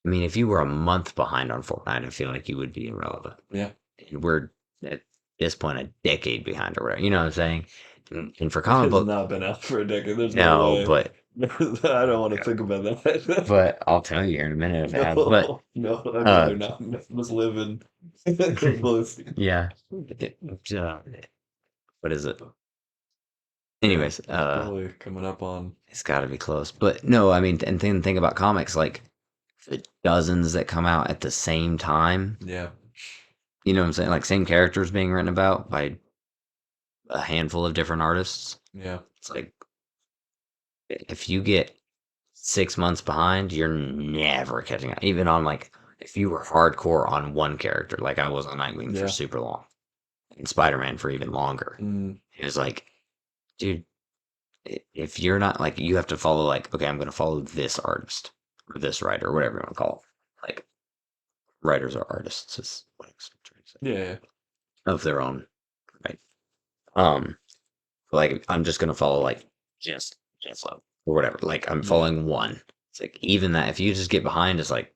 I mean if you were a month behind on Fortnite, I feel like you would be irrelevant. yeah And we're at this point a decade behind or whatever. You know what I'm saying? And for it comic has book, not been out for a decade there's no no, way but I don't want to think about that I'll tell you here in a minute if it has. But no no I'd uh, rather not just live in oblivion. yeah, uh, what is it? Yeah, Anyways, it's probably coming up on. it's got to be close. But no, I mean, and think about comics like the dozens that come out at the same time. Yeah, You know what I'm saying? Like same characters being written about by a handful of different artists. yeah, It's like if you get 6 months behind, you're never catching up. Even on like if you were hardcore on one character, like I was on Nightwing for yeah. super long, and Spider Man for even longer. Mm, It was like, dude, if you're not like you have to follow like okay, I'm going to follow this artist or this writer or whatever you want to call it. Like writers are artists is what I'm trying to say yeah, of their own right. Um, like I'm just gonna follow like just love or whatever. Like I'm yeah, following one. It's like even that if you just get behind, it's like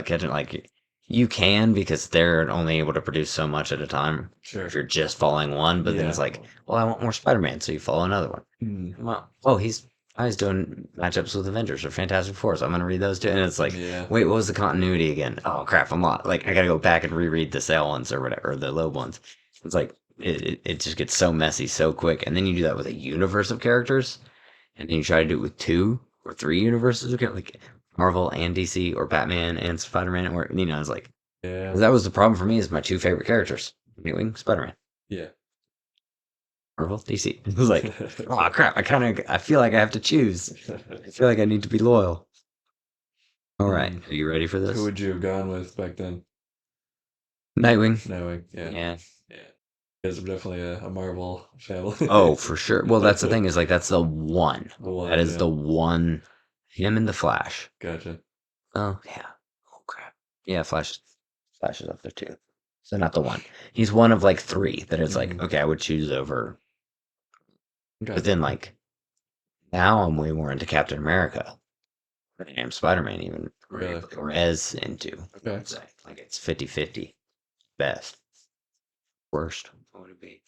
catching like you can because they're only able to produce so much at a time. If sure. you're just following one, but then it's Yeah. like, well, I want more Spider-Man, so you follow another one. Mm, Well, oh, he's doing matchups with Avengers or Fantastic Four, so I'm gonna read those too. And it's like, yeah, wait, what was the continuity again? Oh crap, I'm not like I gotta go back and reread the Sale ones or whatever, or the Loeb ones. It's like it just gets so messy so quick, and then you do that with a universe of characters, and then you try to do it with 2 or 3 universes of like Marvel and DC or Batman and Spider-Man, or it's like yeah, 'cause that was the problem for me is my 2 favorite characters, Nightwing, Spider-Man. yeah. Marvel, DC. It was like, oh crap! I feel like I have to choose. I feel like I need to be loyal. All right, Mm. are you ready for Who this? would you have gone with back then? Nightwing. Knowing, yeah, Yeah. yeah. It's definitely a Marvel Oh, family. for sure. Well, that's the thing is like that's the one. The That one, is yeah. the one. Him and the Flash. Gotcha. Oh yeah. Oh crap. Yeah, Flash is up there too. So not the one. He's one of like 3 that it's like Mm, okay, I would choose over. okay. But then like now I'm way more into Captain America than I am Spider-Man even Really? or as into. Okay. So, like it's 50-50 best. Worst. What would it be?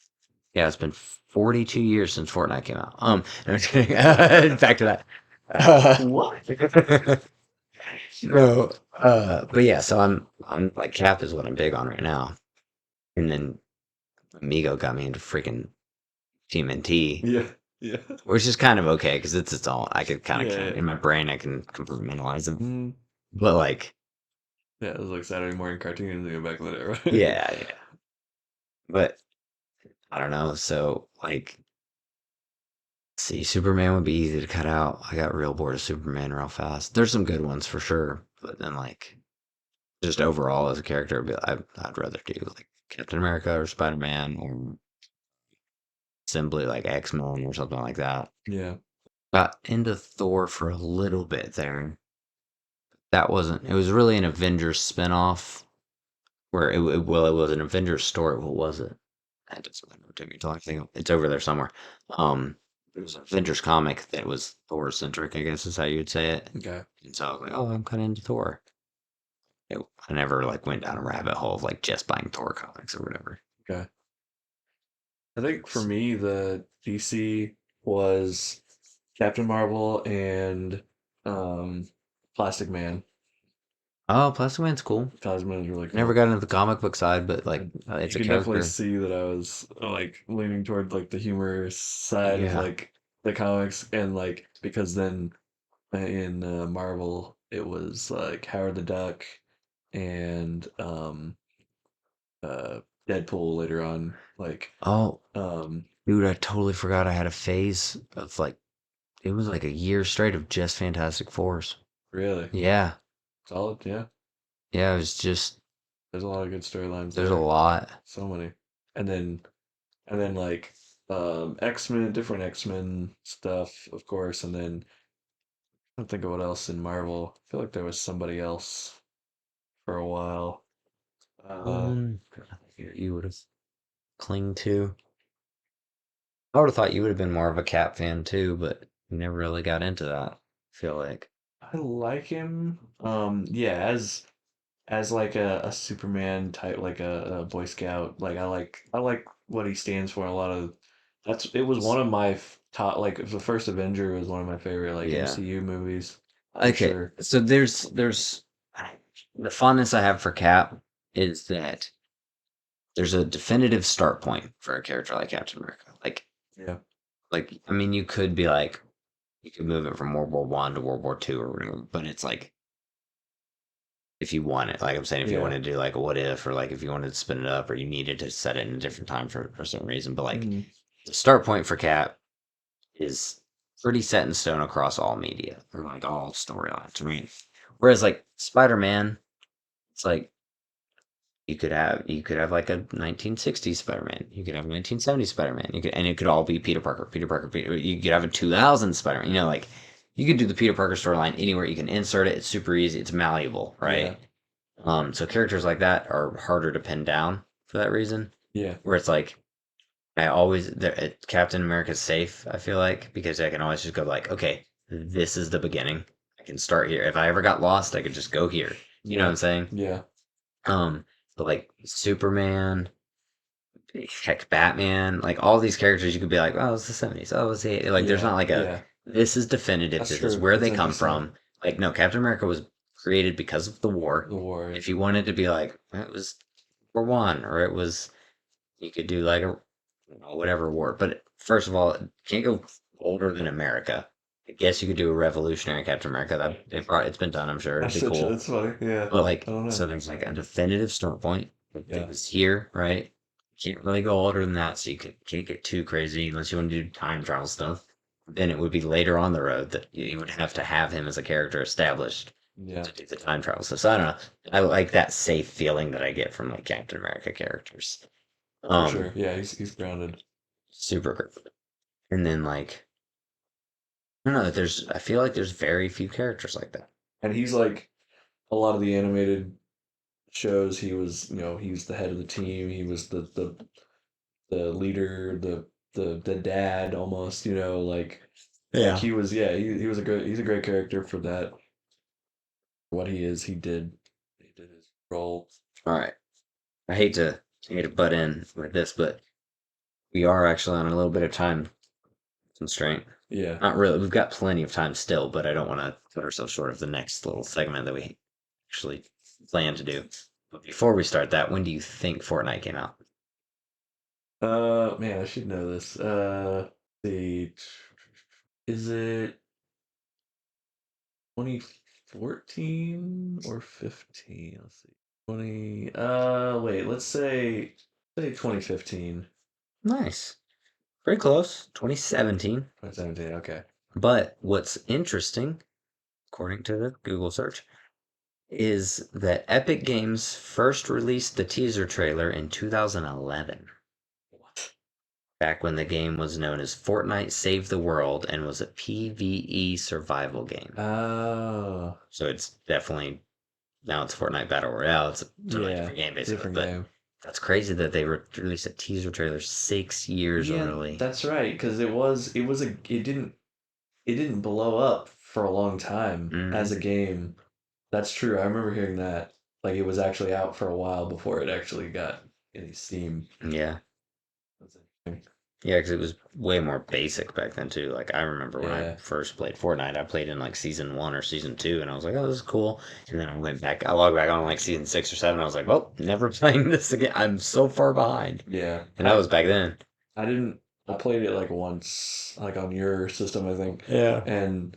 Yeah, it's been 42 years since Fortnite came out. No, I'm just kidding. Back to that. What? No, but yeah, so I'm like Cap is what I'm big on right now, and then Amigo got me into freaking TMNT, Yeah, yeah, which is kind of okay because it's its own. I could kind of yeah. in my brain I can compartmentalize them, Mm, but like yeah, it was like Saturday morning cartoons back in the day, right? yeah, yeah. But I don't know. So like, see, Superman would be easy to cut out. I got real bored of Superman real fast. There's some good ones for sure, but then like just overall as a character, I'd rather do like Captain America or Spider Man or simply like X Men or something like that. Yeah. Got into Thor for a little bit there. That wasn't. It was really an Avengers spinoff where well, it was an Avengers story. What was it? That doesn't really know to me. I think it's over there somewhere. Um, it was an Avengers comic that was Thor centric. I guess is how you would say it. Okay. And so I was like, oh, I'm kind of into Thor. I never like went down a rabbit hole of like just buying Thor comics or whatever. Okay. I think for me, the DC was Captain Marvel and um, Plastic Man. Oh, Plastic Man's cool. Plastic Man is really Never cool. got into the comic book side, but like it's You a can definitely character. see that I was like leaning toward like the humorous side of Yeah. like the comics, and like because then in Marvel it was like Howard the Duck and Deadpool later on. Like, Oh, um, dude, I totally forgot I had a phase of like it was like a year straight of just Fantastic Fours. really Yeah. solid. Yeah, Yeah, it was just there's a lot of good storylines there's a there. lot. So many, and then like X-Men, different X-Men stuff, of course, and then I don't think of what else in Marvel. I feel like there was somebody else for a while. Uh, You would have cling to. I would have thought you would have been more of a Cap fan too, but you never really got into that. I feel like. I like him. Yeah, as like a Superman type, like a Boy Scout. Like I like what he stands for. In a lot of that's it was one of my top like the first Avenger was one of my favorite like Yeah. MCU movies for Okay. sure. So there's the fondness I have for Cap is that there's a definitive start point for a character like Captain America. Yeah, Like I mean, you could be like you could move it from World War One to World War Two or whatever, but it's like if you want it, like I'm saying, if you yeah, want to do like a what if, or like if you wanted to spin it up, or you needed to set it in a different time for some reason, but like mm, the start point for Cap is pretty set in stone across all media or like all storylines. I mean, whereas like Spider Man, it's like you could have like a 1960s Spider-Man. You could have a 1970s Spider-Man. You could and it could all be Peter Parker, Peter Parker, Peter. You could have a 2000 Spider-Man. You know, like you could do the Peter Parker storyline anywhere. You can insert it. It's super easy. It's malleable, yeah, right? So characters like that are harder to pin down for that reason. yeah. Where it's like Captain America's safe. I feel like because I can always just go like, okay, this is the beginning. I can start here. If I ever got lost, I could just go here. You know what Yeah, I'm saying? yeah. Um, but like Superman, heck, Batman, like all these characters, you could be like, oh, it's the 70s. Oh, it's the like. There's Yeah, not like a yeah. this is definitive. That's This is true. where That's they come interesting. from. Like, no, Captain America was created because of the war. The war. If you wanted to be like, it was War One, or it was, you could do like a whatever war. But first of all, it can't go older than America. I guess you could do a revolutionary Captain America. It's been done. I'm sure it'd That's be such a, cool. that's funny. Yeah. But I like, don't know. so there's like a definitive start point. It Yeah. was here, right? Can't really go older than that, so can't get too crazy unless you want to do time travel stuff. Then it would be later on the road that you would have to have him as a character established Yeah. to do the time travel stuff. So I don't know. I like that safe feeling that I get from like Captain America characters. For sure. Um, Yeah, he's grounded. super great. And then like I don't know. I feel like there's very few characters like that. And he's like a lot of the animated shows, he was, he was the head of the team. He was the leader, the dad almost, like Yeah. he was, yeah, he's a great character for that. What he is, he did his role. All right. I hate to butt in with this, but we are actually on a little bit of time constraint. Yeah. Not really. We've got plenty of time still, but I don't want to cut ourselves short of the next little segment that we actually plan to do. But before we start that, when do you think Fortnite came out? Man, I should know this. The is it 2014 or 15? Let's see. 20 wait, let's say 2015. Nice. Pretty close. 2017. 2017, okay. But what's interesting, according to the Google search, is that Epic Games first released the teaser trailer in 2011, What? back when the game was known as Fortnite Save the World and was a PvE survival game. Oh, So it's definitely now it's Fortnite Battle Royale. It's a totally yeah, different game basically, different but game. that's crazy that they released a teaser trailer 6 years Yeah, early. that's right, because it didn't blow up for a long time Hmm. as a game. That's true. I remember hearing that. Like it was actually out for a while before it actually got any steam. Yeah. That's interesting. Yeah, because it was way more basic back then too. Like I remember when I Yeah. first played Fortnite, I played in like season one or season two, and I was like, "Oh, this is cool." And then I logged back on like season six or seven. I was like, "Well, never playing this again. I'm so far behind." Yeah. And that I was back then. I didn't I played it like once, like on your system, I think. Yeah. And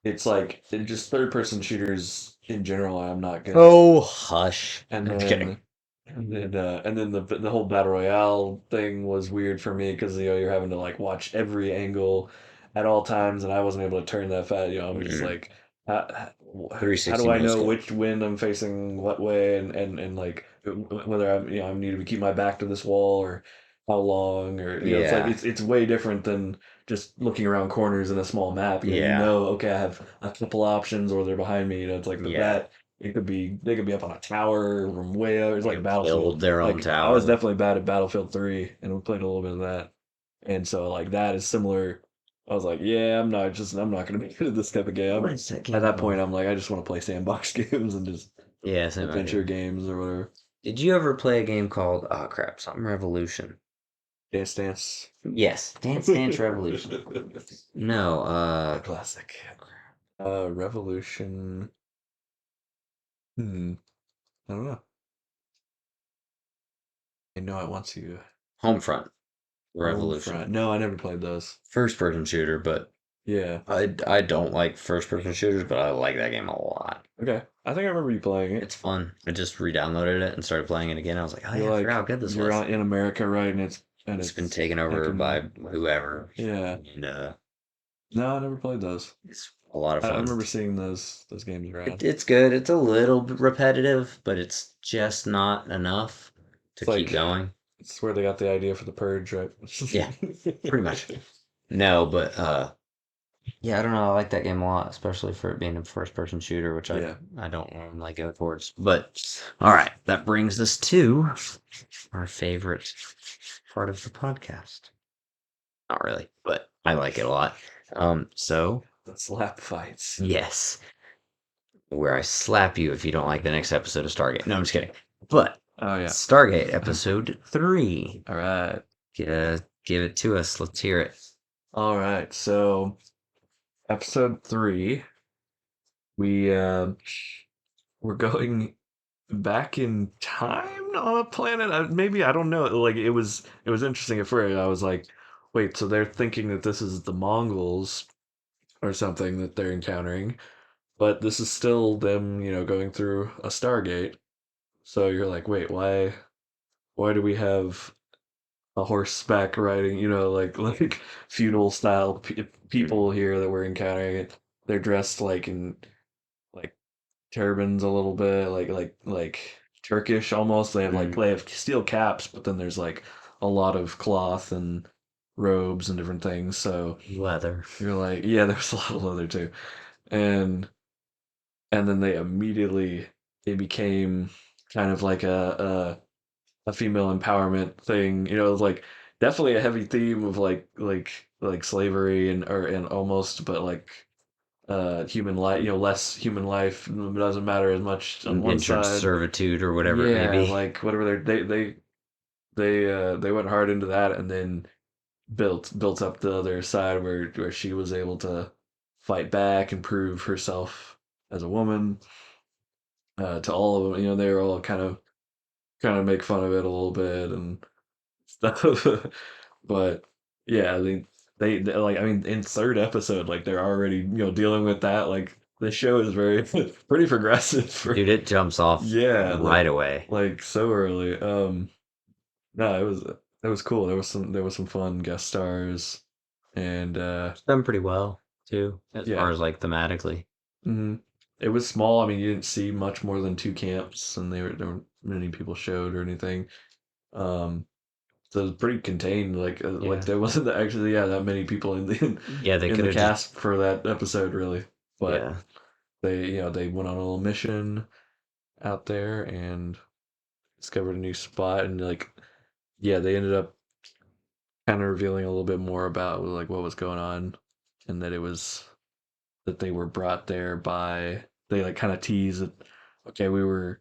it's like just third person shooters in general I'm not good at. Oh, hush! And I'm just kidding. then and then the whole battle royale thing was weird for me because you're having to like watch every angle at all times, and I wasn't able to turn that fast. I'm just Mm, like, how, how do 360 I no know scope. which wind I'm facing what way, and like whether I need to keep my back to this wall or how long, or it's like Yeah, it's way different than just looking around corners in a small map. yeah, Okay, I have a couple options, or they're behind me. It's like, but yeah. that they could be up on a tower from way out. It's They like Battlefield. build their own Like I was tower. definitely bad at Battlefield 3, and we played a little bit of that. And so like that is similar. I was like, yeah, I'm not gonna be good at this type of game. What is that At game that called? point, I'm like, I just want to play sandbox games and just Yeah, same adventure idea. games or whatever. Did you ever play a game called oh crap, something Revolution? Dance Dance. Yes, Dance Dance Revolution. No, A classic. Revolution. Hmm. I don't know. I know I want to. Homefront Revolution. Homefront. No, I never played those. First person shooter, but Yeah. I don't like first person shooters, but I like that game a lot. Okay. I think I remember you playing it. It's fun. I just re-downloaded it and started playing it again. I was like, oh You're yeah, I forgot how like good this you're was. out in America, right? And It's been it's taken over heckin' by whoever, yeah. and No, I never played those. it's a lot of I fun. remember seeing those games around. It's good. It's a little bit repetitive, but it's just not enough to It's keep like going. it's where they got the idea for the purge, right? Yeah, pretty much. No, but yeah, I don't know. I like that game a lot, especially for it being a first person shooter, which Yeah. I don't normally go towards. But all right, that brings us to our favorite part of the podcast. Not really, but I like it a lot. So The slap fights. yes, where I slap you if you don't like the next episode of Stargate. No, I'm just kidding. But Oh yeah. Stargate episode 3. All right. Give it to us. Let's hear it. All right. So episode 3, we we're going back in time on a planet. Maybe I don't know. Like it was interesting at first. I was like, wait, so they're thinking that this is the Mongols or something that they're encountering, but this is still them, going through a Stargate. So you're like, wait, why do we have a horseback riding, like feudal style Mm, people here that we're encountering? They're dressed like in like turbans a little bit, like Turkish almost. mm, They have steel caps, but then there's like a lot of cloth and robes and different things. So Leather. you're like, yeah, there's a lot of leather too. And then they immediately it became kind of like a female empowerment thing. It was like definitely a heavy theme of like slavery and almost, but like human life, less human life doesn't matter as much on one Indentured side. servitude or whatever it may Yeah, be. like whatever they went hard into that, and then built up the other side where she was able to fight back and prove herself as a woman to all of them. You know, they were all kind of make fun of it a little bit and stuff. But yeah, they like I mean in third episode like they're already dealing with that. Like the show is very pretty progressive for Dude, it jumps off yeah right away. like so early. No, it was cool. There was some fun guest stars and It's done pretty well too, as yeah. far as like thematically. It was small. I mean, you didn't see much more than two camps, and there weren't many people showed or anything. Um, so it was pretty contained. Like Yeah. there wasn't actually that many people in the Yeah, they in could the have just cast for that episode really. But yeah. they went on a little mission out there and discovered a new spot, and like they ended up kind of revealing a little bit more about like what was going on, and that they were brought there by they like kind of tease it. Okay, we were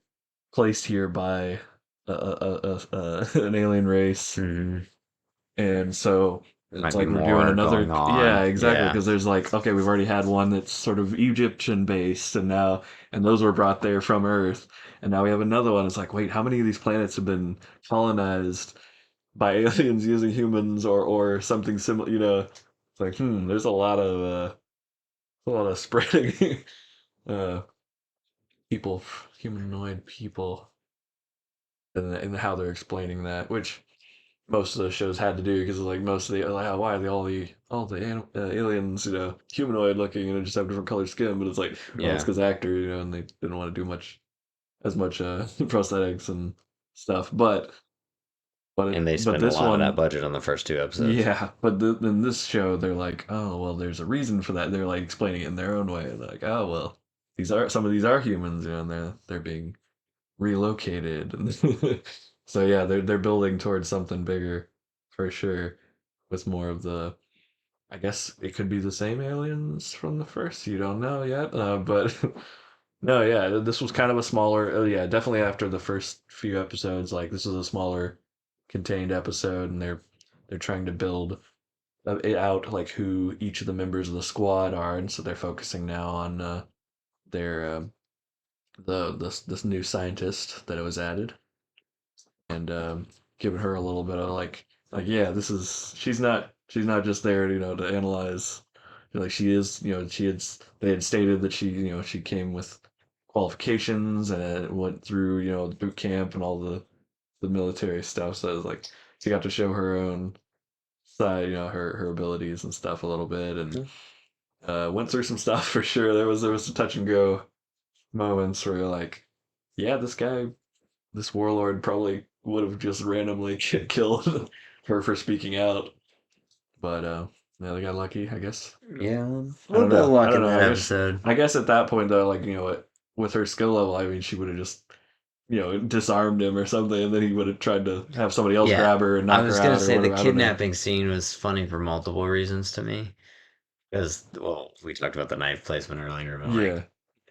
placed here by an alien race, Hmm. and so There it's might be like we're doing more another. going Yeah, on. exactly. Yeah. Because there's like okay, we've already had one that's sort of Egyptian based, and those were brought there from Earth, and now we have another one. It's like wait, how many of these planets have been colonized by aliens using humans or something similar? It's like there's a lot of spreading uh people, humanoid people, and how they're explaining that, which most of those shows had to do because like most of the like, why are they all the aliens humanoid looking and they just have different colored skin, but it's like well it's Yeah. because actors and they didn't want to do much prosthetics and stuff, And they but spend a this lot of that one budget on the first two episodes. yeah, but in this show they're like oh well there's a reason for that, they're like explaining it in their own way, they're like oh well some of these are humans, and they're being relocated. So yeah, they're building towards something bigger for sure, with more of the. I guess it could be the same aliens from the first. You don't know yet, but no, yeah, this was kind of a smaller. Yeah, definitely after the first few episodes, like this is a smaller, contained episode, and they're trying to build it out like who each of the members of the squad are, and so they're focusing now on their this new scientist that it was added, and giving her a little bit of like yeah, this is she's not just there to analyze. Like she is, they had stated that she came with qualifications and went through the boot camp and all the military stuff. So it was like she got to show her own side, her abilities and stuff a little bit, and Mhm. went through some stuff for sure. There was some touch and go moments where you're like, yeah, this warlord probably would have just randomly killed her for speaking out, but yeah, they got lucky, I guess. Yeah. A I little don't bit of know. I luck don't in know. that I guess episode. I guess at that point though, like with her skill level, I mean, she would have just disarmed him or something, and then he would have tried to have somebody else Yeah. grab her and I knock her was gonna out or say the whatever. I don't know. kidnapping scene was funny for multiple reasons to me. Because, well, we talked about the knife placement earlier, but like, Yeah,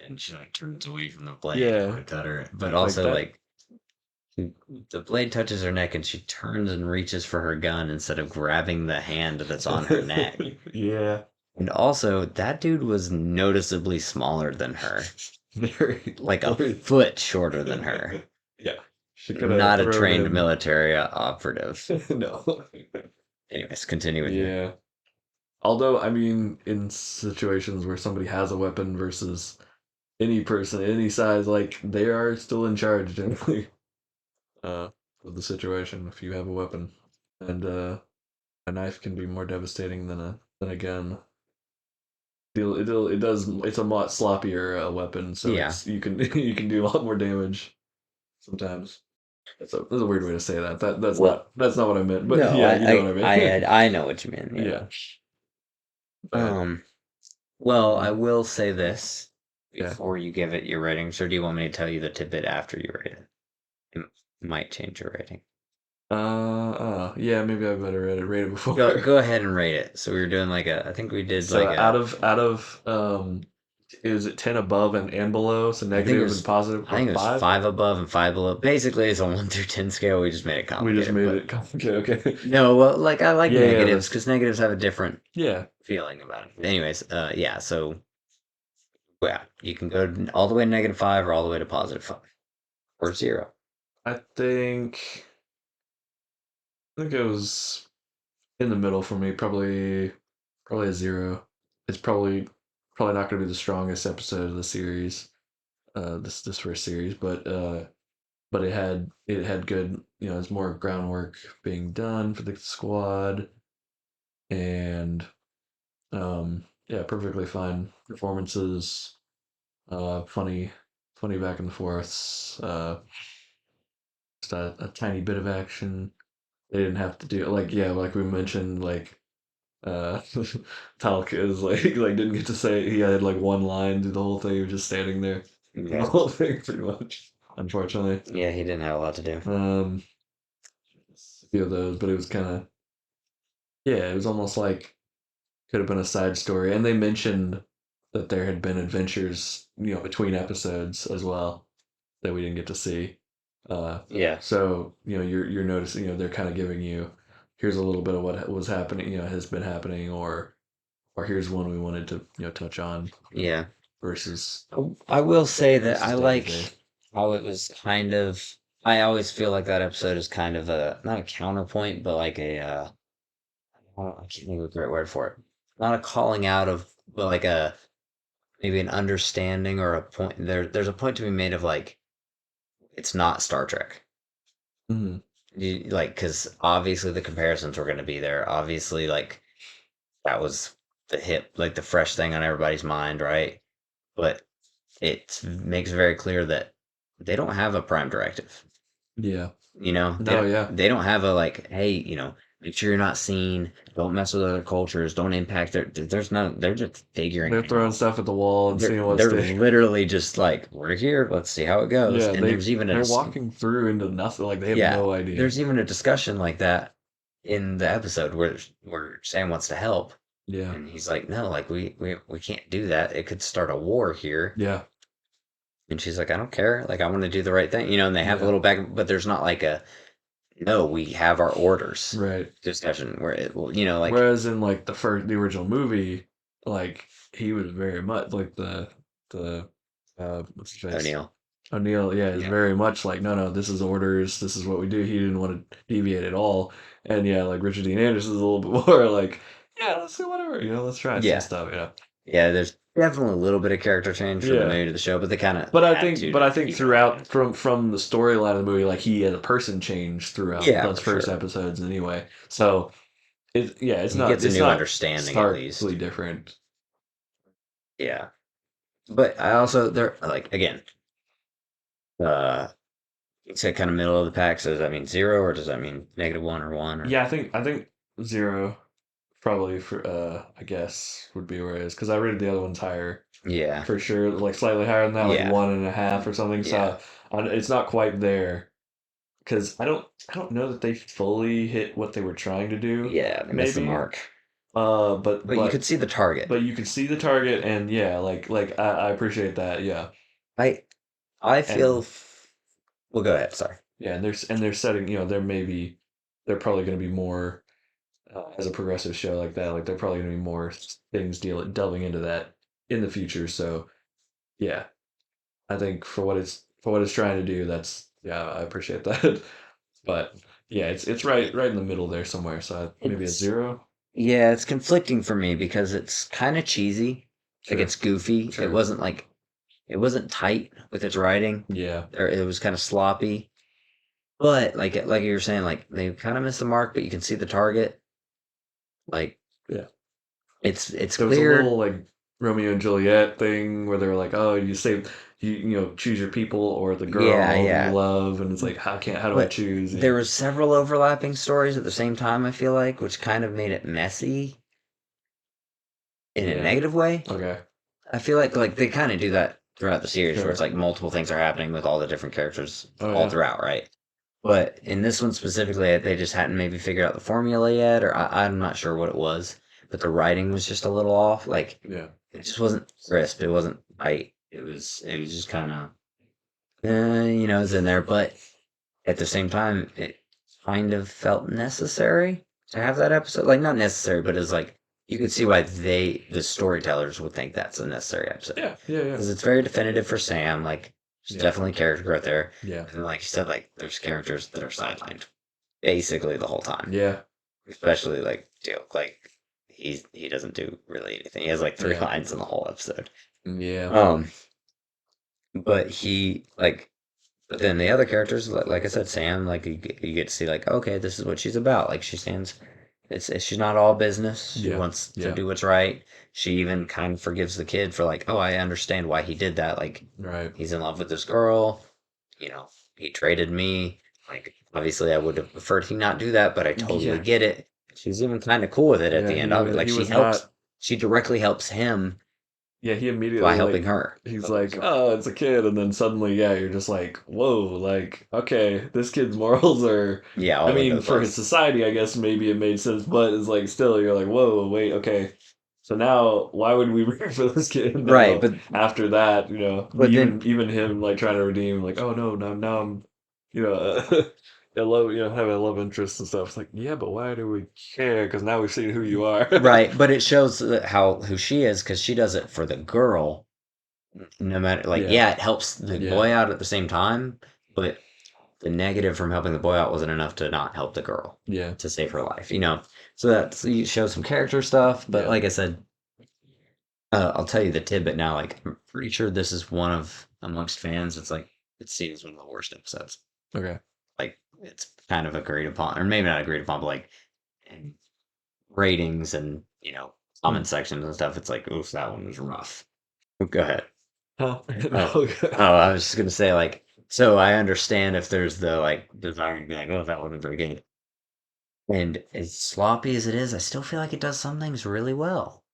and she like turns away from the blade and yeah, would cut her. But like also, that. like, the blade touches her neck and she turns and reaches for her gun instead of grabbing the hand that's on her neck. Yeah, And also, that dude was noticeably smaller than her, very, like a very. foot shorter than her. Yeah, she could have Not a thrown trained him. military operative. No. Anyways, continue with you. Yeah. Although, I mean, in situations where somebody has a weapon versus any person, any size, like they are still in charge generally uh, of the situation if you have a weapon, and a knife can be more devastating than a gun. It does. It's a lot sloppier weapon, so Yeah. it's you can you can do a lot more damage sometimes. That's a weird way to say that. That's Well, not what I meant. But no, yeah, you know what I mean. I know what you mean. Yeah. Yeah. But Um. Well, I mhm, will say this yeah. before you give it your rating. So, do you want me to tell you the tidbit after you rate it? It might change your rating. Yeah, maybe I better rate it before. Go ahead and rate it. So we were doing like a. I think we did So like a. out of is it 10 above and below? So I think it negative and was positive I think it was five. 5 above and 5 below. Basically, it's a 1 through 10 scale. We just made it We just complicated, made but it complicated. Okay. no, well, like I like Yeah, yeah, negatives that's because negatives have a different yeah. feeling about it. Anyways, yeah. So yeah, you can go all the way to -5 or all the way to +5 or 0. I think it was in the middle for me. Probably a zero. It's probably not going to be the strongest episode of the series. This first series, but it had good. There's more groundwork being done for the squad, and yeah, perfectly fine performances. Funny back and forths. Just a tiny bit of action. They didn't have to do like yeah, like we mentioned, like uh Talc is like didn't get to say he had like one line through the whole thing. He was just standing there through the Yeah, whole thing pretty much. Unfortunately. yeah, he didn't have a lot to do. Um a few of those, but it was kinda yeah, it was almost like could have been a side story. And they mentioned that there had been adventures, between episodes as well that we didn't get to see. Uh, Yeah, so you're noticing, they're kind of giving you here's a little bit of what was happening, has been happening, or here's one we wanted to touch on yeah. versus I will say that I day to day. like how it was kind of. I always feel like that episode is kind of a not a counterpoint, but like a I can't think of the right word for it. Not a calling out of, but like a maybe an understanding or a point. There's a point to be made of like it's not Star Trek. Hmm. Like because obviously the comparisons were going to be there. Obviously, like that was the hip, like the fresh thing on everybody's mind, right? But it makes very clear that they don't have a prime directive. Yeah. You know, No. Yeah. they don't have a like, hey, make sure you're not seen. Don't mess with other cultures. Don't impact there's no. They're just figuring They're it throwing out. stuff at the wall and seeing what They're sticks. literally just like, we're here. Let's see how it goes. Yeah. And there's even They're walking through into nothing. Like they have yeah, no idea. there's even a discussion like that in the episode where Sam wants to help, Yeah. and he's like, no, like we can't do that. It could start a war here. Yeah. And she's like, I don't care. Like, I want to do the right thing. And they have a Yeah. little back, but there's not like a, no, we have our orders Right. discussion where it will, like Whereas in like the original movie, like he was very much like the what's his face? O'Neill. O'Neill, yeah, is Yeah. very much like, no, this is orders, this is what we do. He didn't want to deviate at all. And yeah, like Richard Dean Anderson is a little bit more like, yeah, let's do whatever, let's try some Yeah. stuff, Yeah. There's definitely a little bit of character change from the Yeah. movie to the show, but they kind of But I had think to but I think keep it aligned. throughout from the storyline of the movie, like he as a person changed throughout Yeah, those for first sure. episodes anyway. So it's He not gets a it's new not understanding at least. starkly different. Yeah. But I also, they're like, again, uh, you said kind of middle of the pack. So does that mean 0 or does that mean -1 or 1 or? Yeah, I think zero probably for I guess would be where it is because I rated the other ones higher Yeah. for sure, like slightly higher than that, like Yeah. 1.5 or something. Yeah. So it's not quite there because I don't know that they fully hit what they were trying to do. Yeah. They missed the Maybe, mark. but But you could but see the target. but you can see the target, and yeah, like I appreciate that, yeah, I I and feel. Well, go ahead. Sorry. yeah, and they're setting, they're probably going to be more as a progressive show like that, like there are probably going to be more things delving into that in the future. So yeah, I think for what it's trying to do, that's yeah, I appreciate that. But yeah, it's right in the middle there somewhere. So maybe a It's zero. yeah, it's conflicting for me because it's kind of cheesy. Like Sure, it's goofy. It sure. wasn't like it wasn't tight with its writing. Yeah, Or it was kind of sloppy. But like you were saying, like they kind of missed the mark, but you can see the target. Like yeah. it's There was a clear. little like Romeo and Juliet thing where they were like, oh, you choose your people or the Yeah, girl you yeah. love, and it's like how do I But choose? there was several overlapping stories at the same time, I feel like, which kind of made it messy in a Yeah. negative way. Okay. I feel like they kind of do that throughout the series where it's Sure. like multiple things are happening with all the different characters Oh all yeah. throughout, right? But in this one specifically, they just hadn't maybe figured out the formula yet, or I'm not sure what it was. But the writing was just a little off. Like Yeah. it just wasn't crisp. It wasn't tight. It was just kind of it's in there, but at the same time, it kind of felt necessary to have that episode. Like not necessary, but it's like you could see why the storytellers would think that's a necessary episode Yeah, yeah, yeah, because it's very definitive for Sam. Like there's yeah, definitely character growth there, yeah, and like you said, like there's characters that are sidelined basically the whole time. yeah, Especially like Duke, like he doesn't do really anything. He has like three yeah, lines in the whole episode. yeah, Um, but but then the other characters, like I said, Sam, like you get to see like, okay, this is what she's about. Like she stands, she's not all business. She yeah, wants to yeah. do what's right. She even kind of forgives the kid for like, oh, I understand why he did that. Like Right. he's in love with this girl. You know, he traded me. Like obviously, I would have preferred he not do that, but I totally Yeah, get it. She's even kind of cool with it at yeah. the end of it. Like He was not. she directly helps him Yeah, he by immediately helping like her. he's like, oh, it's a kid, and then suddenly, yeah, you're just like, whoa, like, okay, this kid's morals are. Yeah, I all over mean, the for his place. society, I guess maybe it made sense, but it's like still, you're like, whoa, wait, okay. So now, why would we root for this kid Right, now? After that, but then even him like trying to redeem, like, oh no, now I'm, I love have a love interest and stuff. It's like, yeah, but why do we care? Because now we've seen who you are. right, but it shows how who she is because she does it for the girl. No matter like Yeah, yeah, it helps the yeah, boy out at the same time, but the negative from helping the boy out wasn't enough to not help the girl yeah, to save her life. So that's you show some character stuff, but yeah. like I said, I'll tell you the tidbit now. Like I'm pretty sure this is one of amongst fans. It's like it's seen as one of the worst episodes. Okay. Like it's kind of agreed upon, or maybe not agreed upon, but like in ratings and Hmm. comment sections and stuff. It's like, oof, that one was rough. Go ahead. Huh? Oh, No. I was just gonna say like, so I understand if there's the like desire to be like, oh, that wasn't very good. And as sloppy as it is, I still feel like it does some things really well.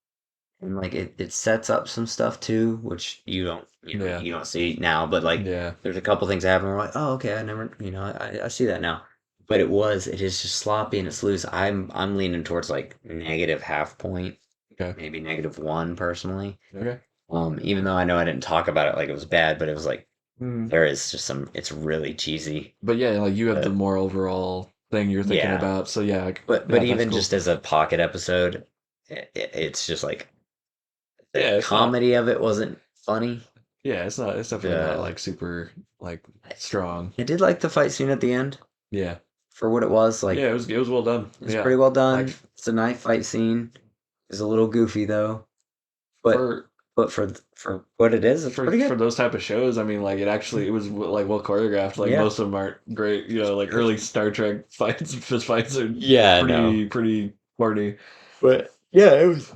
And like it sets up some stuff too, which Yeah, you don't see now, but like yeah, there's a couple things that happen where like, oh okay, I never I see that now. But it is just sloppy and it's loose. I'm leaning towards like negative half point, okay, maybe -1 personally. okay. Even though I know I didn't talk about it like it was bad, but it was like Mm. there is just it's really cheesy. But yeah, like you have the But more overall thing you're thinking yeah, about. So yeah, but yeah, that's even cool. just as a pocket episode, it's just like the Yeah, it's not. comedy of it wasn't funny. Yeah, it's not. It's definitely not The like super like I strong. I did like the fight scene at the end Yeah, for what it was. yeah, Like it was well done. it's Yeah, pretty well like done. It's a nice fight scene. It's a little goofy though, but for for what it is, it's pretty for good. those type of shows. I mean, like it was like well choreographed. Like Yeah. most of them aren't great. Like early Star Trek fights, fist fights are Yeah, I know. pretty corny. But yeah, it was.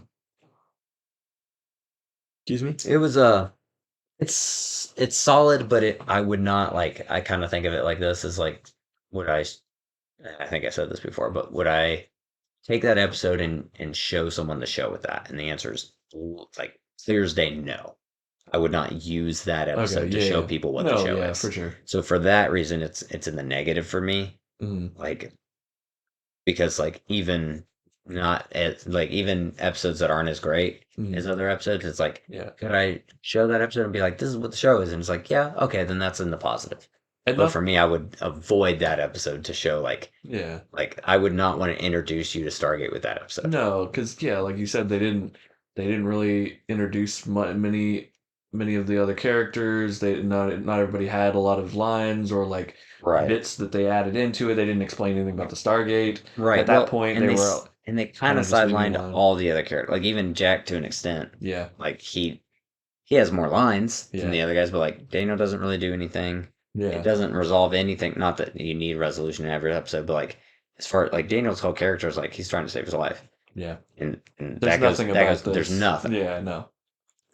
Excuse me. It was it's solid, but I would not like. I kind of think of it like this: is like, would I think I said this before, but would I take that episode and show someone the show with that? And the answer is like clear as day, no. I would not use that Okay, episode to yeah, show yeah. people what the No, show yeah, for is. sure. So for that reason, it's in the negative for me. Mhm. Like because like even not as like even episodes that aren't as great Mhm. as other episodes, it's like Yeah. could I show that episode and be like, this is what the show is? And it's like, yeah, okay, then that's in the positive. And But not for me, I would avoid that episode to show yeah. like I would not want to introduce you to Stargate with that episode. No, because yeah, like you said, they didn't really introduce many of the other characters. They not everybody had a lot of lines or like Right. bits that they added into it. They didn't explain anything about the Stargate. At Right. that Well, point, they were and they kind kind of of just leaving it sidelined alone. all the other characters. Like even Jack to an extent. Yeah, Like he has more lines than yeah, the other guys, but like Daniel doesn't really do anything. It yeah, doesn't resolve anything. Not that you need resolution in every episode, but like as far like Daniel's whole character is like he's trying to save his life, yeah. and There's nothing that about goes. There's this. nothing. Yeah, no.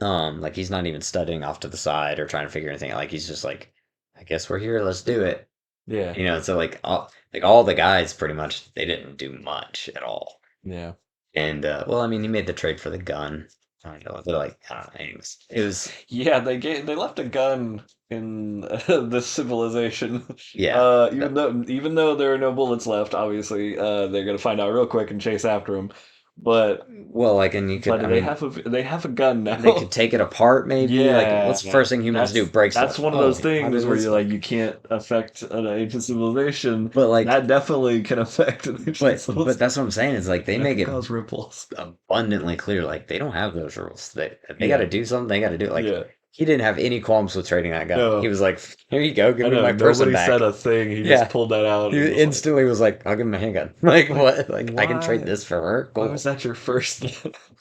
Like he's not even studying off to the side or trying to figure anything out. Like he's just like, I guess we're here. Let's do it. Yeah, So like all the guys pretty much they didn't do much at all. yeah. And well, I mean, he made the trade for the gun. I don't know. They're like, I don't know. Anyways, it was Yeah, they left a gun in this civilization. yeah. Even though there are no bullets left, obviously, they're gonna find out real quick and chase after him. but Well, like, and you could, I mean, they have a gun they could now. take it apart, maybe. Like, what's the Yeah, first thing humans do? that's Break that's stuff. one of those Oh, how things did where this you're like, work? you can't affect an ancient civilization. But like, That definitely can affect an ancient but civilization. that's what I'm saying is like they That make can it cause ripples. abundantly clear like they don't have those rules. They got Yeah, to do something. They got to do it. Like yeah. he didn't have any qualms with trading that gun. He No, was like, "Here you go, give I me know. my person Nobody back." said a thing. He just Yeah, pulled that out he and was like, instantly was like, "I'll give him a handgun." Like like, what? Like I can trade why? this for her. Why was Cool. that your first?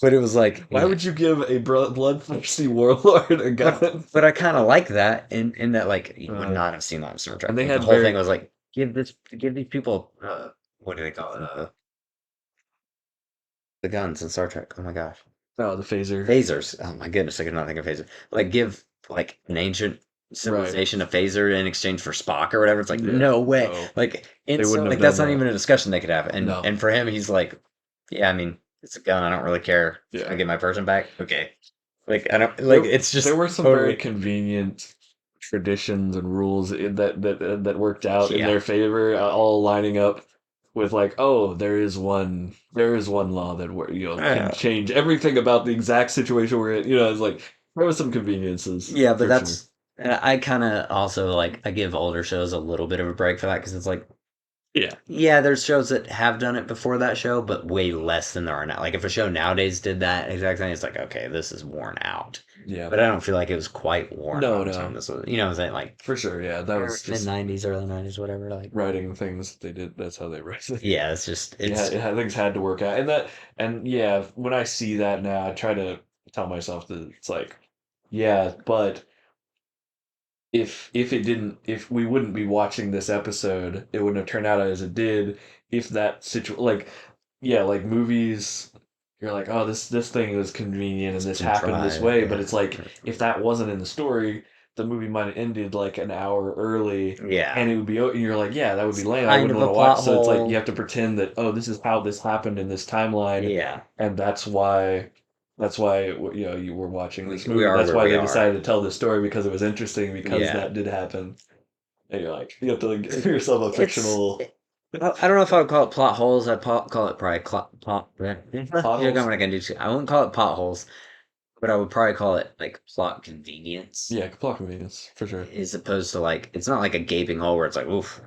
But it was like, Why yeah. would you give a bloodthirsty warlord a But gun? but I kind of like that in that like you would Uh, not have seen that in Star and Trek. they Like the had whole thing very was like give these people what do they call it? The guns in Star Trek. Oh my gosh. oh the phaser. Phasers. Oh my goodness, I could not think of phaser. Like give like an ancient Right. civilization a phaser in exchange for Spock or whatever. It's like Yeah. no way. No, Like they wouldn't instant. have Like that's done not that. even a discussion they could have. No. And for him, he's like, yeah, I mean, it's a gun. I don't really care. Can I Yeah. get my person back? Okay. Like I don't like. There It's there just were some very totally. convenient traditions and rules that worked out in Yeah. their favor, all lining up with like, oh, there is one law that can Yeah. change everything about the exact situation we're in. It's like there was some conveniences Yeah, but for sure. that's. And I kind of also like I give older shows a little bit of a break for that because it's like Yeah. yeah, there's shows that have done it before that show, but way less than there are now. Like if a show nowadays did that exact thing, it's like, okay, this is worn out. Yeah. But I don't feel like it was quite worn No, by the time no. this was, you know, what I'm saying like For sure, yeah. That was mid just '90s, early '90s, whatever. Like, writing things they did. That's how they write it. yeah, it's just Yeah, it's things had to work out, and yeah, when I see that now, I try to tell myself that it's like, yeah, but if we wouldn't be watching this episode, it wouldn't have turned out as it did. If that like, yeah, like movies, you're like, oh, this thing was convenient and it's this happened this contrived, way, but yeah, it's like if that wasn't in the story, the movie might have ended like an hour early. yeah. And it would be, and you're like, yeah, that would be It's lame. I kind wouldn't of want a to watch. plot So it's like you hole. have to pretend that, oh, this is how this happened in this timeline, Yeah, and that's why you were watching this we movie. are That's where why we they are. decided to tell this story because it was interesting because Yeah, that did happen. And you're like, you have to like, give yourself a it's. fictional I don't know if I would call it plot holes. I'd call it probably plot. plot You're holes. going to do. I wouldn't call it potholes, but I would probably call it like plot convenience, Yeah, plot convenience for sure. as opposed to like it's not like a gaping hole where it's like oof,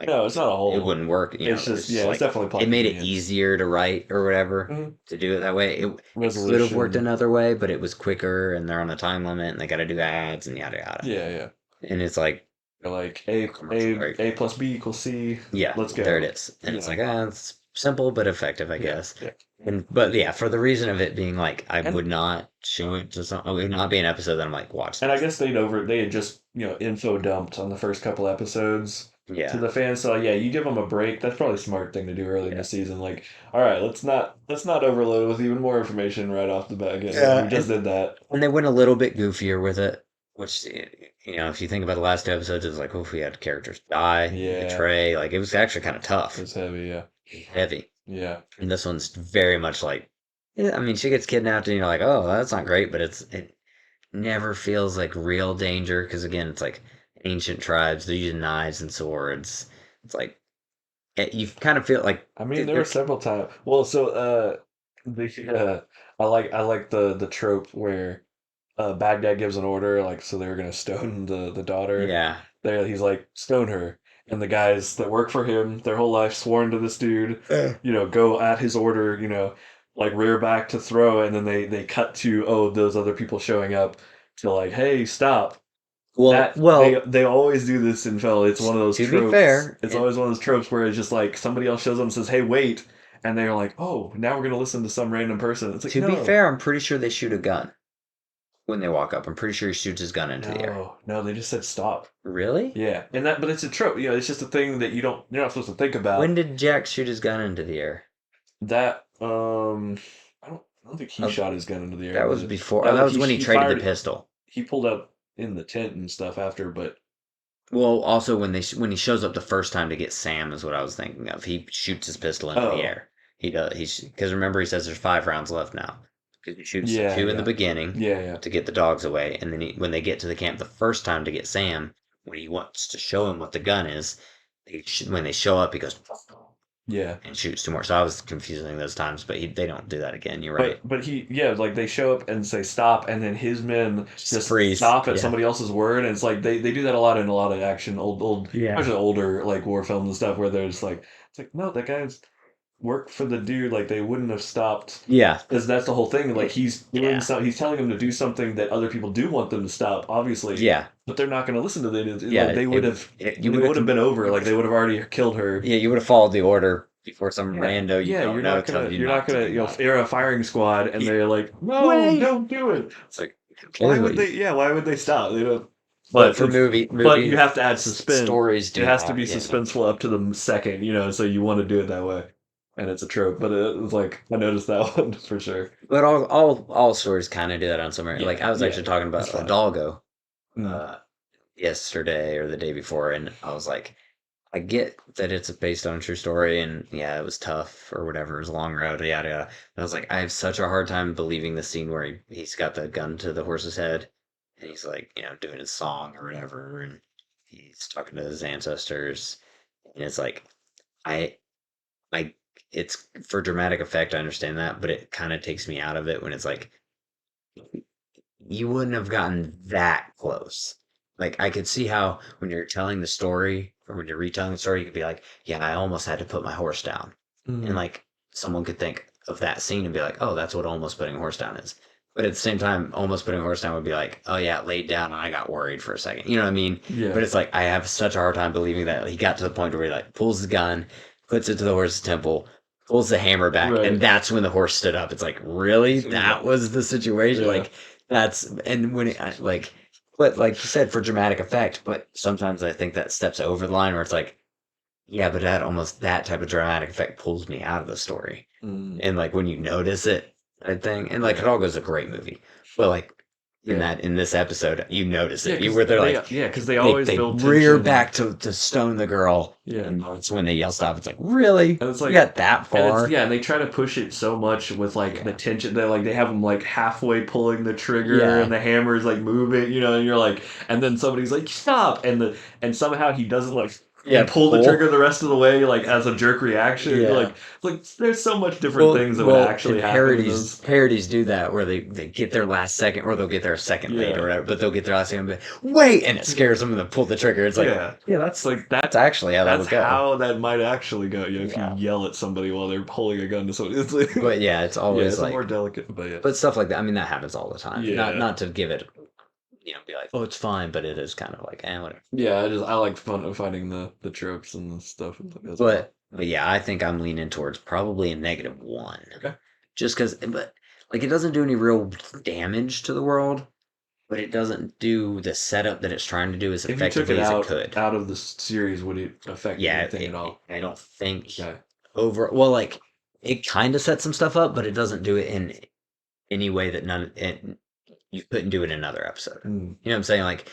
like No, it's not a it hole. wouldn't work. You know, It's just it's just yeah, it's like definitely it plot made it convenience. easier to write or whatever Mhm. to do it that way. It could have worked Resolution. another way, but it was quicker, and they're on a time limit, and they got to do ads and yada yada. Yeah, yeah. And it's like You're like A commercial A break. A plus B equals C. Yeah, Let's there it go. is. And You it's like, know. it's simple but effective, I Yeah, guess. yeah. And but yeah, for the reason of it being like I And would not show it to some it would not be an episode that I'm like, watch and I this. guess they had just info dumped on the first couple episodes to Yeah. the fans. So yeah, you give them a break. That's probably a smart thing to do early in the Yeah. season. Like, all right, let's not overload with even more information right off the bat. Again, we Yeah, just did that. and they went a little bit goofier with it, which if you think about the last two episodes, it was like, oh, we had characters die, Yeah, betray, like it was actually kind of it tough, was heavy. Yeah, heavy. yeah. And this one's very much like, yeah, I mean, she gets kidnapped, and you're like, oh, that's not great, but it never feels like real danger because again, it's like ancient tribes. They're using knives and swords. It's like you kind of feel like I mean, there were they're several times. Well, so I like the trope where Baghdad gives an order, like so they were gonna stone the daughter. yeah. There, he's like stone her, and the guys that work for him, their whole life sworn to this dude, go at his order, like rear back to throw, and then they cut to those other people showing up to like, hey, stop. Well, That they well. they always do this in Fell. It's one of those To be tropes. fair, It's always one of those tropes where it's just like somebody else shows up and says, "Hey, wait," and they're like, "Oh, now we're gonna listen to some random person." It's like, no, I'm pretty sure they shoot a gun when they walk up. I'm pretty sure he shoots his gun into the air. no, no. They just said stop. Really? Yeah, but it's a trope. It's just a thing that you're not supposed to think When about. did Jack shoot his gun into the air? That I don't think he Uh, shot his gun into the air, that was but before. that That was was when he he traded the fired. pistol. He pulled up in the tent and stuff after, but Well, also when he shows up the first time to get Sam is what I was thinking of. He shoots his pistol into the oh, air. He does. Because remember he says there's 5 rounds left now. Because he shoots yeah, two in the yeah, beginning yeah, yeah. to get the dogs away, and then when they get to the camp the first time to get Sam, when he wants to show him what the gun is, when they show up, he goes, Yeah. and shoots 2 more. So I was confusing those times, but they don't do that again. You're right. But yeah, like they show up and say stop, and then his men Just just freeze. stop at Yeah. somebody else's word, and it's like they do that a lot in a lot of action, Yeah. especially older like war films and stuff, where there's like it's like no, that guy's worked for the dude, like they wouldn't have stopped Yeah. because that's the whole thing. Like he's doing Yeah. so, he's telling them to do something that other people do want them to stop, obviously, Yeah. but they're not going to listen to it. Yeah. Like they would have, You it would would have have. been over. Like they would have already killed her. Yeah. You would have followed the order before some Yeah, rando you yeah, don't know tells you you're not not to gonna, do that. you're a firing squad, and Yeah. they're like, no, Wait. don't do it. It's like who Why cares what would you? they? Yeah, why would they stop? They don't. But But for it's, but you have to add suspense. stories It do has to that. be Yeah. suspenseful up to the second, so you want to do it that way, and it's a trope. But it was like I noticed that one for sure. But all stories kind of do that on some. Like Yeah, I was yeah, actually talking it's about fine. Hidalgo Mm, uh, yesterday or the day before, and I was like, I get that it's based on a true story, and yeah, it was tough or whatever. It was a long road, yada yada. And I was like, I have such a hard time believing the scene where he's got the gun to the horse's head, and he's like, doing his song or whatever, and he's talking to his ancestors, and it's like, I, I, it's for dramatic effect. I understand that, but it kind of takes me out of it when it's like you wouldn't have gotten that close. Like I could see how when you're telling the story or when you're retelling the story, you could be like, "Yeah, I almost had to put my horse down," and mm, like someone could think of that scene and be like, "Oh, that's what almost putting a horse down is." But at the same time, almost putting a horse down would be like, "Oh yeah, it laid down and I got worried for a second." You know what I mean? yeah, But it's like I have such a hard time believing that he got to the point where he like pulls the gun, puts it to the horse's temple, pulls the hammer back, and right, that's when the horse stood up. It's like, really? yeah, That was the situation? yeah, Like that's and when like, but like you said, for dramatic effect. But sometimes I think that steps over the line where it's like, yeah, but that type of dramatic effect pulls me out of the story. mm, And like when you notice it, I think, and like yeah, It All Goes a great movie, but like yeah. in this episode, you notice Yeah, it. You because where they're like they they always they build rear tension. back to stone the girl, Yeah, and that's when they yell stop. It's like really, and it's you like, got that and it's far? yeah, and they try to push it so much with like the Yeah, tension. They like they have them like halfway pulling the trigger, yeah, and the hammer's like moving, and you're like, and then somebody's like stop, and somehow he doesn't like yeah. pull the Pull. trigger the rest of the way like as a jerk reaction. You're Yeah. like there's so much different Well, things that would well, actually and happen in parodies those. parodies do that where they get their last second, or they'll get there a second late or Yeah, whatever, but they'll get their last second. But wait, and it scares them, and they pull the trigger. It's like, yeah. yeah, It's like that's actually how that that's would go. how that might actually go. If you Yeah, yell at somebody while they're holding a gun to somebody, it's like, but yeah, it's yeah, always it's a more like, delicate, but yeah, but stuff like that. I mean, that happens all the time. Not yeah, not to give it, be like, oh, it's fine, but it is kind of like, whatever. yeah. I like fun of finding the tropes and the stuff as well. But yeah, I think I'm leaning towards probably a -1, Okay. just because, but like it doesn't do any real damage to the world, but it doesn't do the setup that it's trying to do as If you took it effectively as it could. out of the series, would it affect Yeah, anything at all? I don't think Okay. well, like it kind of sets some stuff up, but it doesn't do it in any way that you couldn't do it in another episode. Mm, You know what I'm saying? Like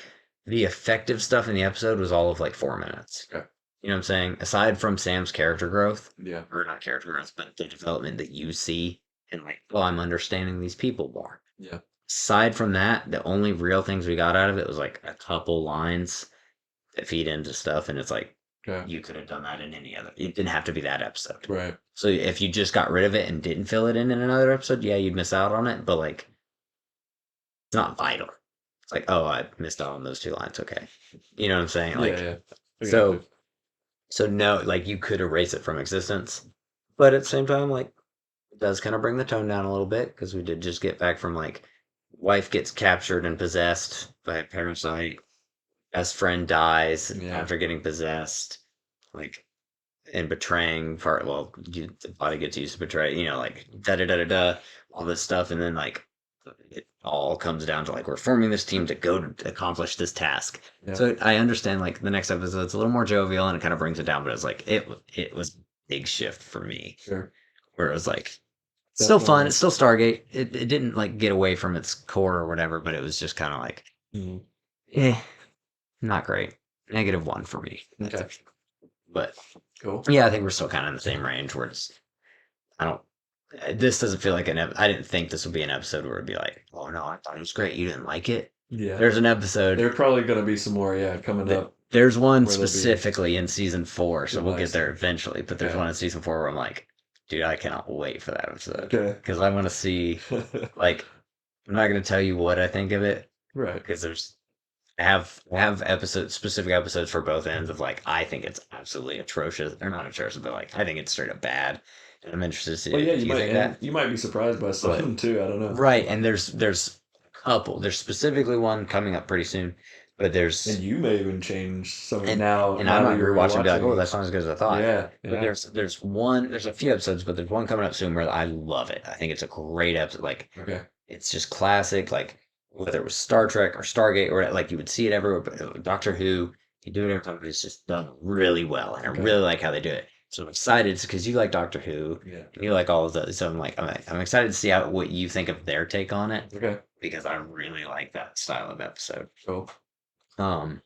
the effective stuff in the episode was all of like 4 minutes. okay. You know what I'm saying? Aside from Sam's character growth, Yeah. or not character growth, but the development that you see, and like, well, I'm understanding these people more. Yeah. Aside from that, the only real things we got out of it was like a couple lines that feed into stuff, and it's like Okay. you could have done that in any other. It didn't have to be that episode. Right. So if you just got rid of it and didn't fill it in another episode, yeah, you'd miss out on it. But like, it's not vital. It's like, oh, I missed out on those 2 lines. Okay, you know what I'm saying? Yeah. Like, Yeah. I got so you. so no, like you could erase it from existence, but at the same time, like it does kind of bring the tone down a little bit because we did just get back from like wife gets captured and possessed by a parasite, best friend dies Yeah. after getting possessed, like and betraying part. Well, the body gets used to betray, like da da da da da, all this stuff, and then like it all comes down to like we're forming this team to go to accomplish this task. Yeah. So I understand like the next episode it's a little more jovial and it kind of brings it down, but it's like it was a big shift for me Sure. where it was like still fun. Definitely. It's still Stargate. It didn't like get away from its core or whatever, but it was just kind of like Mhm. eh, not great. -1 for me. Okay. But Cool. yeah, I think we're still kind of in the same range where it's I don't. This doesn't feel like I didn't think this would be an episode where it'd be like, oh no, I thought it was great. You didn't like it. Yeah. There's an episode There are probably gonna be some more, yeah, coming that up. There's one where they'll be specifically in season 4, so we'll get nice. there eventually. But there's Okay. one in season 4 where I'm like, dude, I cannot wait for that episode Okay. because I want to see. Like, I'm not gonna tell you what I think of it Right. because I have episodes, specific episodes for both ends of like I think it's absolutely atrocious or not atrocious, but like I think it's straight up bad, and I'm interested to see Well, yeah, if you think that. you might be surprised by some of But them too. I don't know. right, and there's a couple. There's specifically one coming up pretty soon, but And there's you may even change some of and now. and I Now that might you're rewatch and be like, oh, rewatching, that's not as good as I thought. yeah, But yeah. there's a few episodes, but there's one coming up soon where I love it. I think it's a great episode. Like Okay. it's just classic. Like whether it was Star Trek or Stargate or like you would see it everywhere. But Doctor Who, you do it every time. But it's just done really well, and I Okay. really like how they do it. So I'm excited because you like Doctor Who, Yeah. and you like all of those. So I'm excited to see what you think of their take on it Okay. because I really like that style of episode. Cool. Um,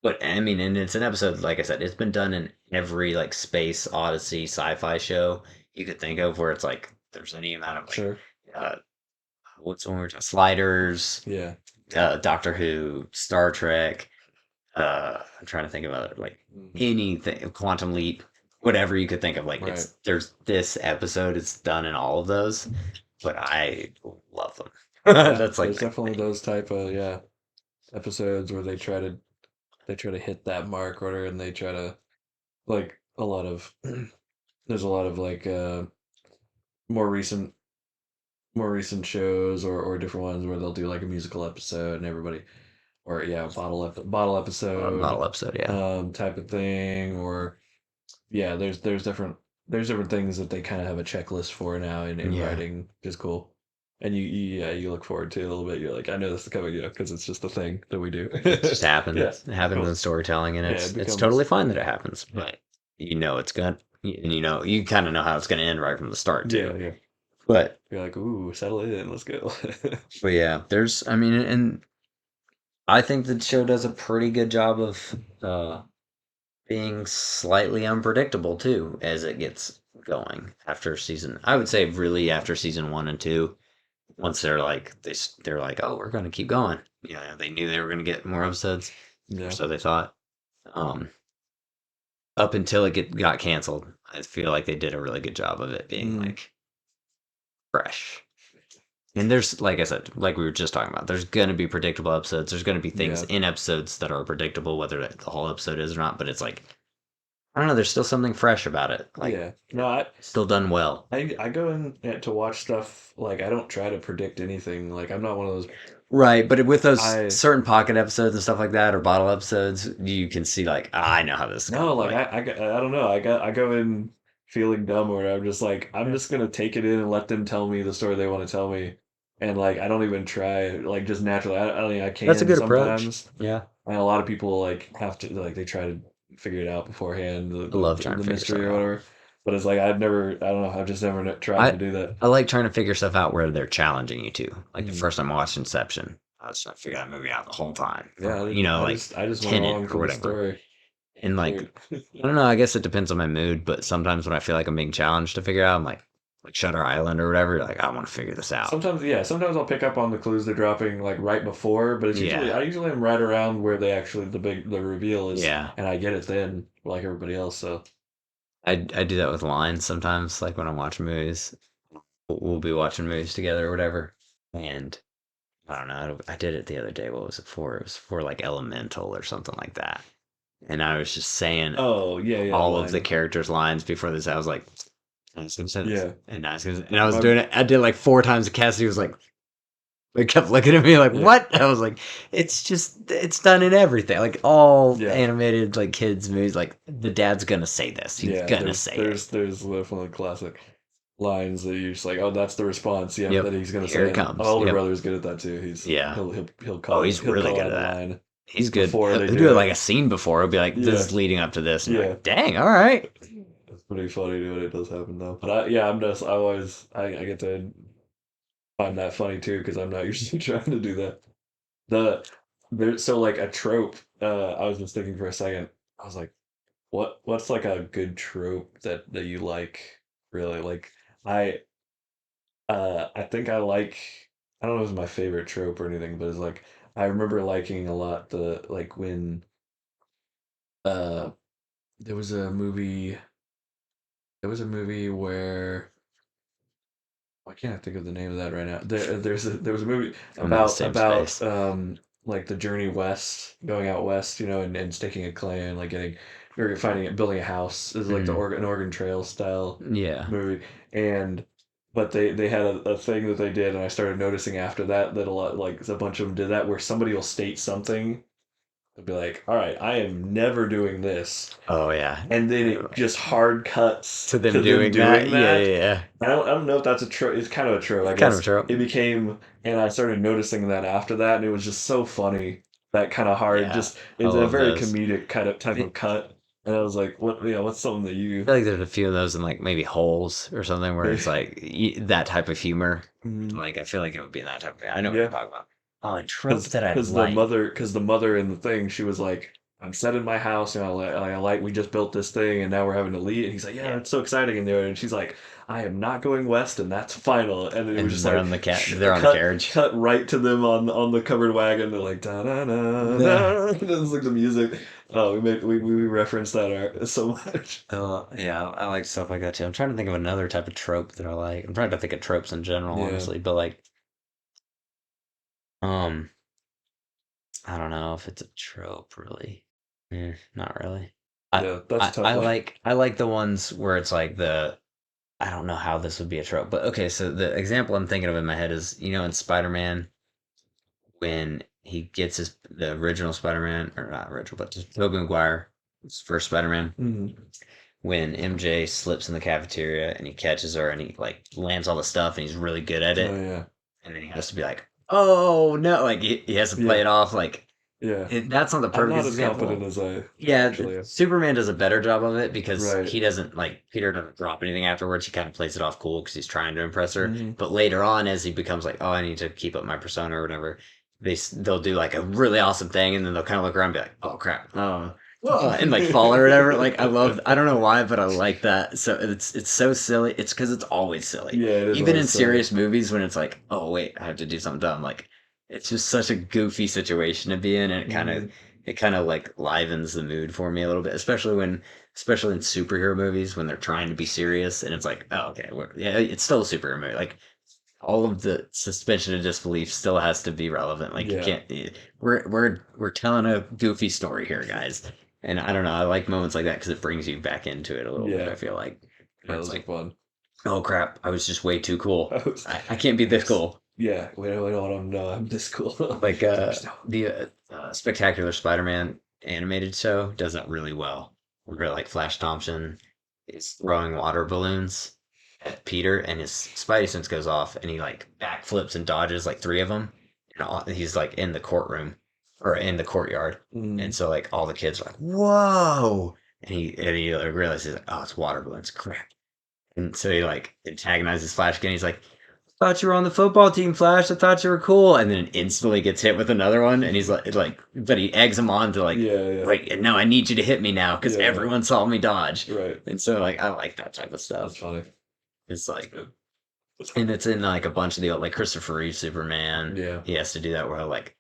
but I mean, and it's an episode, like I said, it's been done in every like space odyssey sci-fi show you could think of where it's like there's any amount of like Sure. uh what's the one we're talking Sliders, Yeah. Doctor Who, Star Trek, I'm trying to think of other like Mhm. anything, Quantum Leap, whatever you could think of. Like Right. there's this episode, it's done in all of those, but I love them. Yeah. That's like There's my definitely thing. those type of episodes where they try to hit that mark order and they try to like a lot of there's a lot of more recent more recent shows or different ones where they'll do like a musical episode and everybody or yeah bottle episode Model episode, yeah. type of thing or yeah there's different things that they kind of have a checklist for now in Yeah. writing, which is cool. And yeah, you look forward to it a little bit. You're like, I know this is coming, because it's just a thing that we do. It just Yeah, happens. It happens cool. in storytelling, and Yeah, it it's becomes totally fine that it happens. yeah, But you know it's good, and you kind of know how it's going to end right from the start too. yeah, yeah. But You're like, ooh, settle in, let's go. but yeah, I mean, and I think the show does a pretty good job of being slightly unpredictable too as it gets going after season. I would say really after season 1 and 2. Once they're like they're like, oh, we're going to keep going. Yeah, they knew they were going to get more episodes, or Yeah. so they thought. Um, up until got canceled, I feel like they did a really good job of it being Mm, like fresh. And there's, like I said, like we were just talking about, there's going to be predictable episodes. There's going to be things yeah, in episodes that are predictable, whether the whole episode is or not. But it's like, I don't know, there's still something fresh about it. Like, yeah. No, still done well. I go in to watch stuff, like I don't try to predict anything. Like I'm not one of those. Right. But with those I certain pocket episodes and stuff like that, or bottle episodes, you can see, like, I know how this is going. No, like Like, I don't know. I go in feeling dumb, or I'm just like I'm just gonna take it in and let them tell me the story they want to tell me, and like I don't even try, like just naturally. I don't think I that's a can good approach. sometimes, Yeah. and a lot of people like have to like they try to figure it out beforehand, I love trying to the figure mystery stuff or out. whatever. But it's like I don't know. I've just never tried to I do that. I like trying to figure stuff out where they're challenging you to. Like the Mm. first time I watched Inception, I was trying to figure that movie out the whole time. Yeah, Like I just went Tenet along or for the whatever. story. And like Weird. I don't know, I guess it depends on my mood, but sometimes when I feel like I'm being challenged to figure out, I'm like Shutter Island or whatever, like I want to figure this out. Sometimes, yeah, sometimes I'll pick up on the clues they're dropping like right before, but Yeah. I usually am right around where they actually the reveal is, Yeah. and I get it then like everybody else. So I do that with lines sometimes, like when I'm watching movies. We'll be watching movies together or whatever. And I don't know, I did it the other day. What was it for? It was for like Elemental or something like that. And I was just saying oh yeah, yeah, all of the line, characters' lines before this. I was like, I was gonna say this, yeah, and and I was my doing it. I did it like 4 times. And Cassidy was like, they kept looking at me like, yeah, "What?" I was like, it's done in everything. Like all yeah, animated like kids movies. Like the dad's gonna say this. He's yeah. gonna say it. There's definitely classic lines that you're just like, oh, that's the response. Yeah, Yep. that he's gonna Here say, it and my comes. older Yep. brother's good at that too. Yeah. Oh, he's He'll really call good at out a that. line He's good. before He'll, they he'll do do it it. like a scene before. He'll be like, "This Yeah, is leading up to this," and you're yeah. like, "Dang, all right." It's pretty funny when it does happen though. But yeah, I always I get to find that funny too because I'm not usually trying to do that. The so like a trope. I was just thinking for a second. I was like, what's like a good trope that you like really? Like I I think I like I don't know if it's my favorite trope or anything, but it's like I remember liking a lot the like when uh, there was a movie. There was a movie where why can't I think of the name of that right now? There was a movie I'm in the about same space. like the journey west, going out west, and staking a claim, like getting or finding it, building a house. This is like Mm, an Oregon Trail style yeah. movie, and but they had a thing that they did, and I started noticing after that that a lot like a bunch of them did that where somebody will state something and be like, all right, I am never doing this, Oh yeah. and then it just hard cuts To them to them doing that? doing Yeah, that. yeah, yeah. I don't know if that's a trope. It's kind of a trope, It's I kind of a guess. trope. It became, and I started noticing that after that, and it was just so funny. That kind of hard, Yeah. just I it's a love very those. comedic kind of type I of cut. And I was like, what? Yeah, what's something that you? feel like there's a few of those in like maybe Holes or something where it's like that type of humor. Mhm. Like I feel like it would be in that type of. I know what you're Yeah, talking about. Oh, a trope that I because the mother in the thing, she was like, "I'm set in my house, we just built this thing, and now we're having to leave." And he's like, "Yeah, Yeah. it's so exciting in there." And she's like, "I am not going west, and that's final." And then it was And just they're like on the they're on the carriage. cut right to them on the covered wagon. They're like, "Da da da Nah. da." It's like the music. Oh, we referenced that art so much. Yeah, I like stuff like that too. I'm trying to think of another type of trope that I like. I'm trying to think of tropes in general, Yeah, honestly, but like, um, I don't know if it's a trope really. Not really. I, yeah, that's a I tough I one. like I like the ones where it's like the I don't know how this would be a trope, but okay. So the example I'm thinking of in my head is in Spider-Man when he gets the original Spider-Man or not original, but just Tobey Maguire, his first Spider-Man Hmm. when MJ slips in the cafeteria and he catches her and he like lands all the stuff and he's really good at Oh it, yeah, and then he has to be like, "Oh no!" Like he has to play yeah, it off like yeah. that's not the I'm perfect not as confident example. as I Yeah, actually am. Superman does a better job of it because Right. he doesn't like Peter doesn't drop anything afterwards. He kind of plays it off cool because he's trying to impress her. Hmm. But later on, as he becomes like, "Oh, I need to keep up my persona or whatever," they'll do like a really awesome thing, and then they'll kind of look around and be like, "Oh crap, and like fall or whatever." Like I don't know why, but I like that. So it's so silly. It's because it's always silly, Yeah, it is even always in silly. serious movies when it's like, "Oh wait, I have to do something dumb." Like it's just such a goofy situation to be in, and Hmm. it kind of like livens the mood for me a little bit, especially in superhero movies when they're trying to be serious, and it's like, oh okay, yeah, it's still a superhero movie. Like all of the suspension of disbelief still has to be relevant. Like you Yeah, can't. We're telling a goofy story here, guys. And I don't know. I like moments like that because it brings you back into it a little bit. yeah, I feel like yeah. where it's Those are like, fun. oh crap, I was just way too cool. I was, I can't be I this was, cool. yeah. Wait, I don't know. I'm this cool. Like There's no. the Spectacular Spider-Man animated show does that really well. Where like Flash Thompson is throwing water balloons at Peter, and his Spidey sense goes off, and he like backflips and dodges like three of them. And he's like in the courtroom or in the courtyard, and Mm, so like all the kids are like, "Whoa!" And he like, realizes like, "Oh, it's water balloons, crap!" And so he like antagonizes Flash again. He's like, thought you were on the football team, Flash. I thought you were cool. And then instantly gets hit with another one. And he's but he eggs him on to yeah, yeah, like, no, I need you to hit me now because yeah. everyone saw me dodge. Right. And so, like, I like that type of That's stuff. funny. It's That's like, good. That's and good. it's in like a bunch of the, like, Christopher Reeve Superman. Yeah, He has to do that where, like,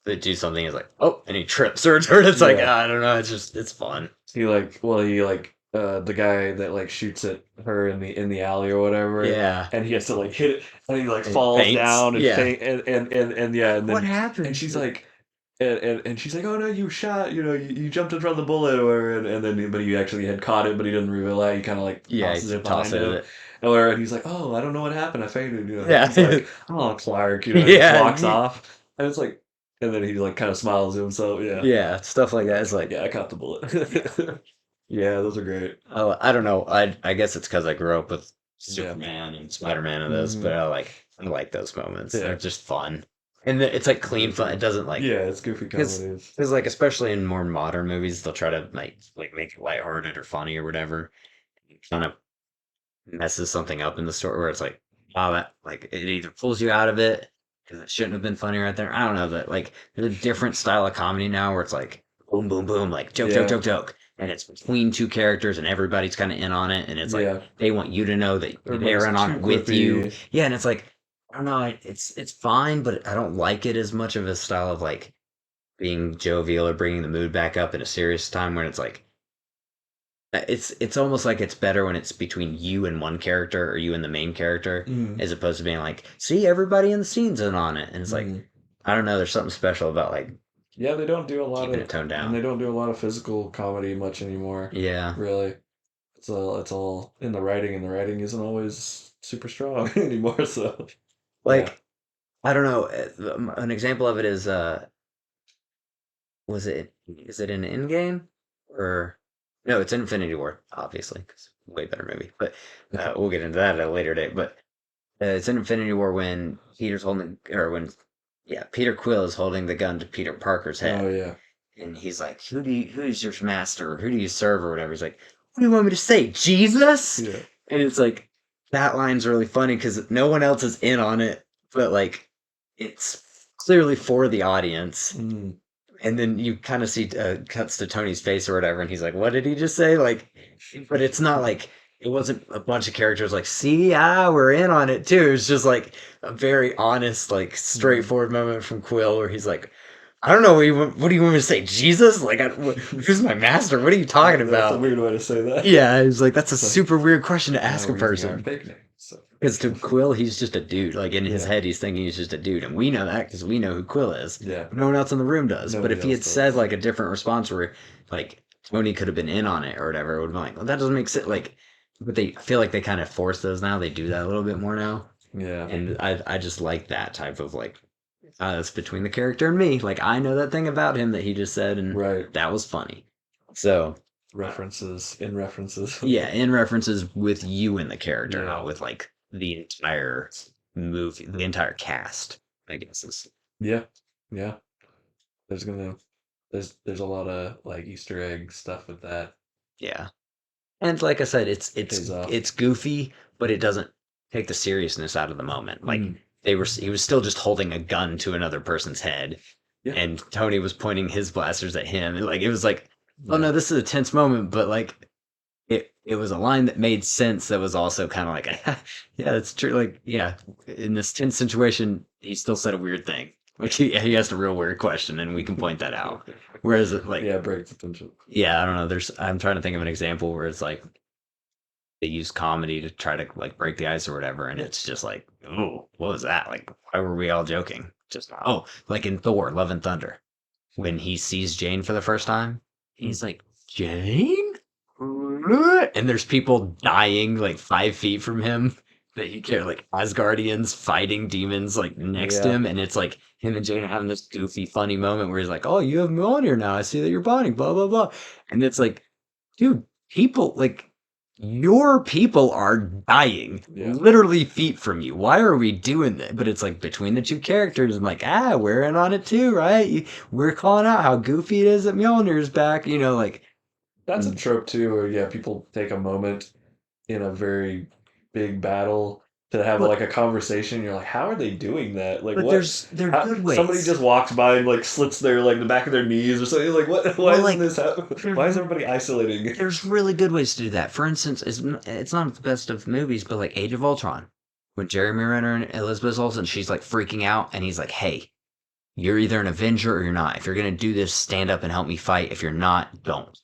they do something, he's like, oh, and he trips or it's like, yeah. I don't know. It's fun. He like the guy that like shoots at her in the alley or whatever, Yeah. and he has to like hit it, and he like And he falls faints. down and Yeah. faint and yeah, What and happened? she's like. And she's like, oh no, you shot, you jumped in front of the bullet, or and then but he actually had caught it, but he doesn't reveal that. He kind of like Yeah, he tosses it behind tosses him, it. and he's like, oh, I don't know what happened, I fainted, And Yeah. he's like, oh, Clark, and just Yeah. walks off, and it's like, and then he like kind of smiles to himself, yeah, Yeah, stuff like that. It's like, yeah, I caught the bullet. yeah. Yeah, those are great. Oh, I don't know. I guess it's because I grew up with Yeah. Superman and Spider-Man and those, Hmm. but I like those moments. They're Yeah. just fun, and it's like clean fun. It Goofy. doesn't like Yeah, it's goofy because comedies. like especially in more modern movies, they'll try to like make it lighthearted or funny or whatever. Kind of messes something up in the story where it's like, oh, that like it either pulls you out of it because it shouldn't have been funny right there. I don't know, but like there's a different style of comedy now where it's like boom, boom, boom, like joke, joke, Yeah. joke, joke, and it's between two characters and everybody's kind of in on it, and it's like Yeah. they want you to know that they're Everybody's in on too it with you. quippy. Yeah, and it's like I don't know, it's fine, but I don't like it as much of a style of like being jovial or bringing the mood back up in a serious time when it's like it's almost like it's better when it's between you and one character or you and the main character Mm, as opposed to being like, see, everybody in the scene's in on it. And it's like, mm. I don't know, there's something special about like Yeah, they don't do a lot keeping it of, toned and down. they don't do a lot of physical comedy much anymore. Yeah. Really, it's all in the writing, and the writing isn't always super strong anymore. So yeah. Like, I don't know. An example of it is is it in Endgame or no? It's Infinity War, obviously, because way better movie. But we'll get into that at a later date. But it's in Infinity War when Peter's holding, or when yeah, Peter Quill is holding the gun to Peter Parker's Oh head, yeah. and he's like, who's your master? Who do you serve, or whatever?" He's like, "What do you want me to say, Jesus?" Yeah. And it's like that line's really funny because no one else is in on it, but like it's clearly for the audience. Mm. And then you kind of see cuts to Tony's face or whatever, and he's like, "What did he just say?" Like, but it's not like it wasn't a bunch of characters like, "See, we're in on it too." It's just like a very honest, like Mm. straightforward moment from Quill where he's like, "I don't know what do you want me to say, Jesus? Like, who's my master? What are you talking That's a about?" weird way to say that. Yeah, he's like, "That's a It's like, super weird question to ask a we're using our person." fake name. So Because to Quill, he's just a dude. Like in his yeah, head, he's thinking he's just a dude, and we know that because we know who Quill is. yeah. No one else in the room does. But Nobody if he else had said does. like a different response, where like Tony could have been in on it or whatever, it would have been like, well, that doesn't make sense. Like, but they I feel like they kind of force those now. They do that a little bit more now, Yeah. and I just like that type of like, it's between the character and me. Like I know that thing about him that he just said, and Right. that was funny. So References in references. yeah, in references with you and the character, not Yeah. with like the entire movie, the entire cast. I guess is Yeah. Yeah. There's gonna there's a lot of like Easter egg stuff with that. yeah. And like I said, Pays off. it's goofy, but it doesn't take the seriousness out of the moment. Like Mm. he was still just holding a gun to another person's head, Yeah. and Tony was pointing his blasters at him, and like it was like, oh Yeah. no, this is a tense moment, but like it was a line that made sense that was also kind of like yeah, that's true. Like yeah, in this tense situation, he still said a weird thing. Like he asked a real weird question, and we can point that out. Whereas like Yeah, break the tension. yeah, I don't know. I'm trying to think of an example where it's like they use comedy to try to like break the ice or whatever, and it's just like, oh, what was that? Like, why were we all joking? Just oh, like in Thor: Love and Thunder, when he sees Jane for the first time, Mm. he's like, Jane, and there's people dying like 5 feet from him that he can't like Asgardians fighting demons like next to Yeah. him, and it's like him and Jane are having this goofy, funny moment where he's like, "Oh, you have Mjolnir now. I see that you're bonding." Blah blah blah, and it's like, dude, people like your people are dying Yeah. literally feet from you. Why are we doing that? But it's like between the two characters, I'm like, we're in on it too, right? We're calling out how goofy it is that Mjolnir's back, like, That's a mm, trope too, where yeah, people take a moment in a very big battle to have but like a conversation. You're like, how are they doing that? Like but what? there are How, good somebody ways. just walks by and like slits their like the back of their knees or something. Like what? Why Well, isn't like this happening? there's Why is everybody isolating? there's really good ways to do that. For instance, it's not the best of movies, but like Age of Ultron, when Jeremy Renner and Elizabeth Olsen, she's like freaking out, and he's like, "Hey, you're either an Avenger or you're not. If you're gonna do this, stand up and help me fight. If you're not, don't."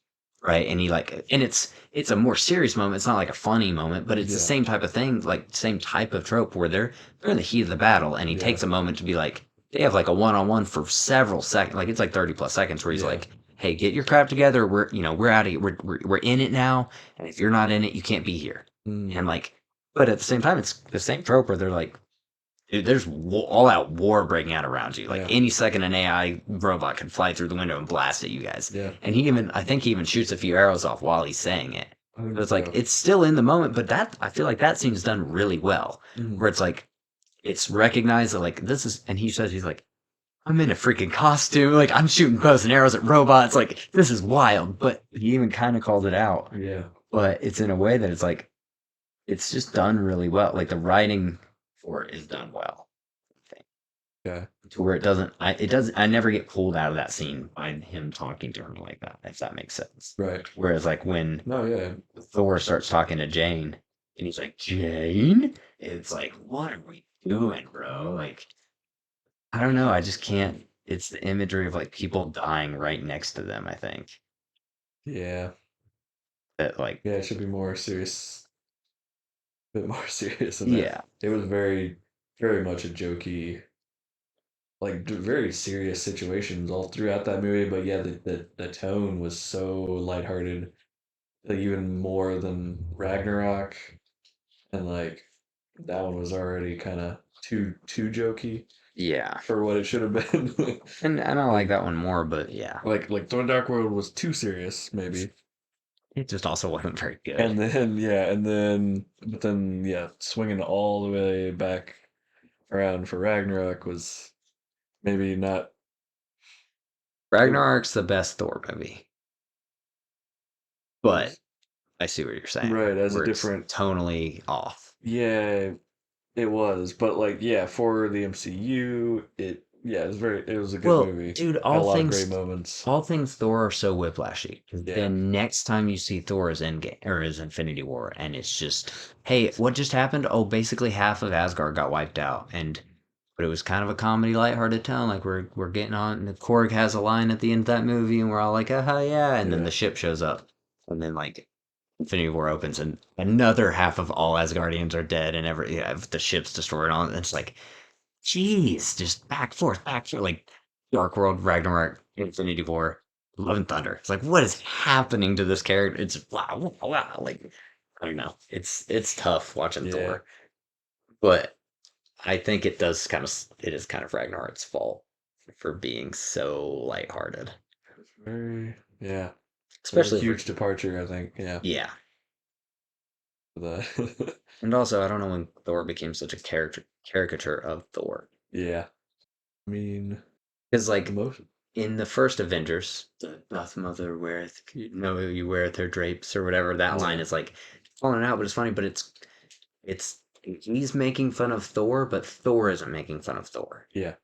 Right? And he like, and it's a more serious moment. It's not like a funny moment, but it's the Yeah, same type of thing, like same type of trope where they're in the heat of the battle, and he yeah, takes a moment to be like, they have like a one on one for several seconds, like it's like 30 plus seconds, where he's yeah. like, "Hey, get your crap together. We're out of here. We're in it now, and if you're not in it, you can't be here." Mm, And like, but at the same time, it's the same trope where they're like, dude, there's all out war breaking out around you. Like yeah, any second, an AI robot could fly through the window and blast at you guys. yeah. And I think he even shoots a few arrows off while he's saying it. I But think it's like, so. it's still in the moment, but I feel like that scene's done really well. Mm, Where it's like, it's recognized that like, this is, and he says, he's like, I'm in a freaking costume. Like, I'm shooting bows and arrows at robots. Like, this is wild. But he even kind of called it out. yeah, But it's in a way that it's like, it's just done really well. Like, the writing for it is done well yeah. to where it doesn't I never get pulled out of that scene by him talking to her like that, if that makes sense. Right. Whereas like when No, yeah. Thor starts talking to Jane and he's like, Jane? It's like, what are we doing, bro? Like, I don't know, I just can't. it's the imagery of like people dying right next to them. I think Yeah. that like Yeah, it should be more serious, a bit more serious than that. yeah, It was very, very much a jokey, like very serious situations all throughout that movie. But yeah, the tone was so lighthearted, like even more than Ragnarok, and like that one was already kind of too jokey yeah, for what it should have been. and I like Like that one more, but yeah, like Thor: Dark World was too serious, maybe. it just also wasn't very good. And then yeah, and then but then yeah, swinging all the way back around for Ragnarok was maybe not. It Ragnarok's the best Thor movie, but was I see what you're saying, right as a where it's different. tonally off. Yeah, it was, but like yeah, for the MCU, it was a good Well, movie. dude, Had a lot of great moments. all things Thor are so whiplashy. 'Cause Yeah, then next time you see Thor is Endgame or is Infinity War, and it's just, hey, what just happened? Oh, basically half of Asgard got wiped out, and but it was kind of a comedy, lighthearted tone. Like we're getting on, and Korg has a line at the end of that movie, and we're all like, ah, yeah, and then yeah, the ship shows up, and then like Infinity War opens, and another half of all Asgardians are dead, and the ship's destroyed. On it's like, jeez, just back forth, like Dark World, Ragnarok, Infinity War, Love and Thunder. It's like, what is happening to this character? It's wow, wow, wow. Like, I don't know. It's tough watching yeah. Thor, but I think it is kind of Ragnarok's fault for being so lighthearted, Very yeah. A especially for huge departure, I think. Yeah, yeah. the And also, I don't know when Thor became such a caricature of Thor, yeah. I mean, because like emotion. in the first Avengers, the doth mother weareth, you know, you weareth her drapes or whatever. That line Yeah, is like falling out, but it's funny. But it's he's making fun of Thor, but Thor isn't making fun of Thor, yeah,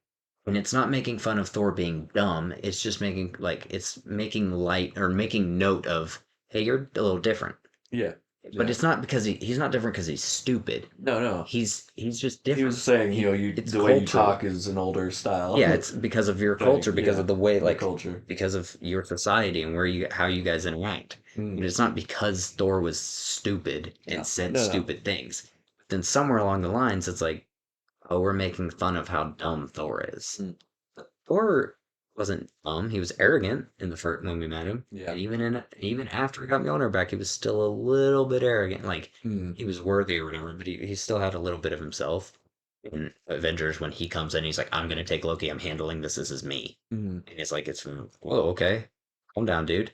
and it's not making fun of Thor being dumb. It's just making like it's making light or making note of, hey, you're a little different. yeah, But yeah. it's not because he's not different because he's stupid. No, no. He's just He was different. saying, you It's the way you cultural. talk is an older style Yeah, it's because of your culture, thing. because Yeah, of the way, your like, culture. because of your society and how you guys interact. Mm, And it's not because Thor was stupid and no, said no, no. stupid things. But then somewhere along the lines, it's like, oh, we're making fun of how dumb Thor is. Mm, Thor wasn't dumb. He was arrogant in the first when we met him. yeah. And even after he got Mjolnir back, he was still a little bit arrogant. Like Mm, he was worthy or whatever, but he still had a little bit of himself. In Avengers, when he comes in, he's like, "I'm gonna take Loki. I'm handling this. This is me." mm, And it's like, whoa, okay, calm down, dude.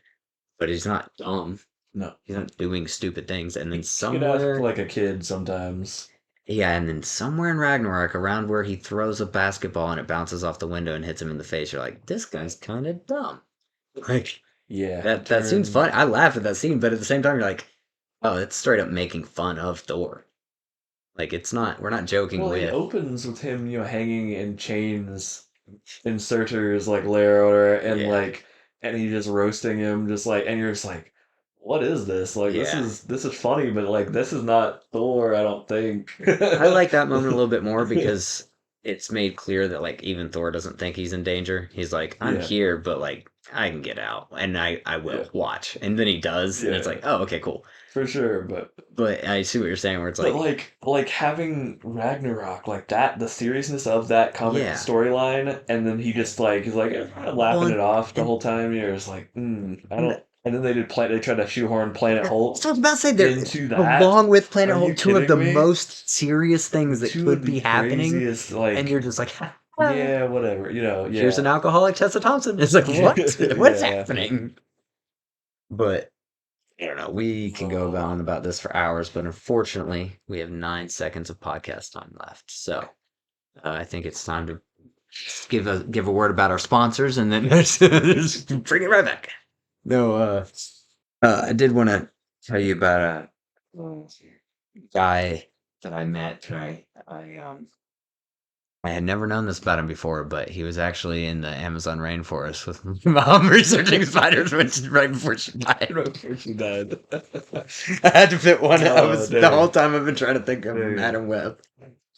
But he's not dumb. no. He's not doing stupid things. And then He could act somewhere, like a kid sometimes. yeah, and then somewhere in Ragnarok, around where he throws a basketball and it bounces off the window and hits him in the face, you're like, this guy's kind of dumb. Like Yeah, it that seems turned. fun. I laugh at that scene, but at the same time, you're like, oh, it's straight up making fun of Thor. Like it's not. We're not joking Well, it with. opens with him, hanging in chains in Surtur's like lair or and Yeah, like and he just roasting him just like and you're just like what is this? Like yeah. this is funny, but like this is not Thor, I don't think. I like that moment a little bit more because it's made clear that like even Thor doesn't think he's in danger. He's like, I'm Yeah, here, but like I can get out, and I yeah, will watch, and then he does, and it's yeah, like, oh, okay, cool. for sure. But But I see what you're saying, where it's but like, like having Ragnarok like that, the seriousness of that comic yeah. storyline, and then he just like he's like Well, laughing it off the and, whole time. You're just like, I and don't. And then they tried to shoehorn Planet Hulk so I was about to say there, into that. along with Are Planet you Hulk, two of the kidding me? most serious things that Two of could the be happening, craziest, and you're like, just like, yeah, whatever, here's an yeah. alcoholic Tessa Thompson. It's like, what? What's Yeah. happening? But I don't know. We can go Oh, on about this for hours, but unfortunately, we have 9 seconds of podcast time left. So I think it's time to give a word about our sponsors, and then just bring it right back. No, I did want to tell you about a guy that I met. I had never known this about him before, but he was actually in the Amazon rainforest with mom researching spiders right before she died. right before she died. I had to fit one. I Oh, was the whole dang. time I've been trying to think of Dang. Madam Web.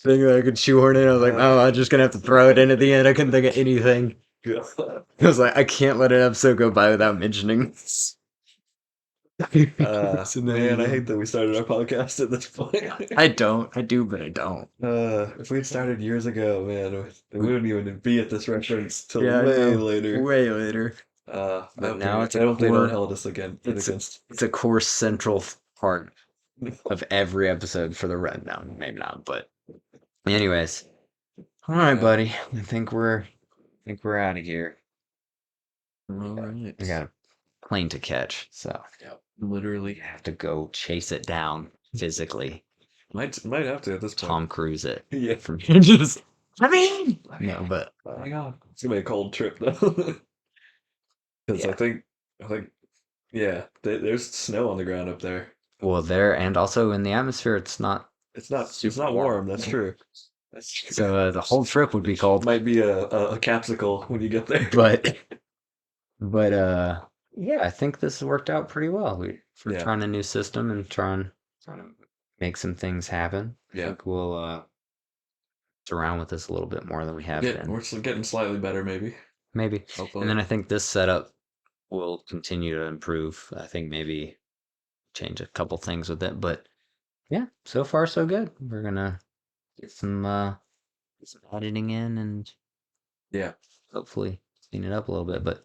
Thinking that I could shoehorn in. I was like, Uh, oh, I'm just gonna have to throw it in at the end. I couldn't think of anything. God. I was like, I can't let an episode go by without mentioning this. So now Man, I you- hate that we started our podcast at this point. I don't. I do, but I don't. If we had started years ago, man, we wouldn't even be at this reference till Yeah, I way know. later. Way later. I But hope now it's I a hope they don't core. held us again It's against. it's a core central part of every episode for the red. No, maybe not. But anyways, all right, Yeah. buddy. I think we're out of here. All right. I got a plane to catch, so Literally. have to go chase it down physically. Might have to at this point. Tom Cruise it Yeah. from just. I mean, no, but Hang on. It's gonna be a cold trip though. Because Yeah. I think, yeah, there's snow on the ground up there. well, there and also in the atmosphere, it's not. It's not Super warm. warm. That's true. That's true. So the whole trip would be cold. Might be a capsicle when you get there. But yeah, I think this has worked out pretty well. We're Yeah. trying a new system and trying to make some things happen. I Yeah. think we'll surround with this a little bit more than we have been. We're getting slightly better, maybe. Maybe. Hopefully. And then I think this setup will continue to improve. I think maybe change a couple things with it, but yeah, so far so good. We're gonna get some editing in and Yeah. hopefully clean it up a little bit. But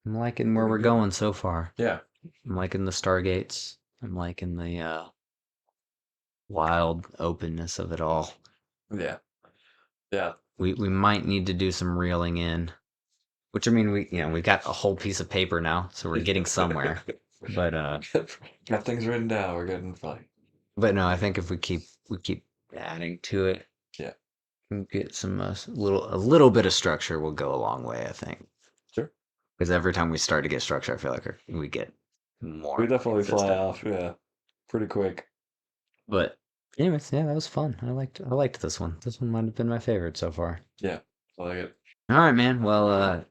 I'm liking where Pretty we're good. going so far. Yeah. I'm liking the Stargates. I'm liking the wild openness of it all. Yeah. Yeah. We might need to do some reeling in, which I mean we've got a whole piece of paper now, so we're getting somewhere. But Got things written down. We're getting fine. but no, I think if we keep adding to it, Yeah. and get some a little bit of structure will go a long way. I think. Sure. Because every time we start to get structure, I feel like we get more. We definitely fly consistent. off. Yeah. Pretty quick. But anyways, yeah, that was fun. I liked this one. This one might have been my favorite so far. Yeah. I like it. All right, man. Well,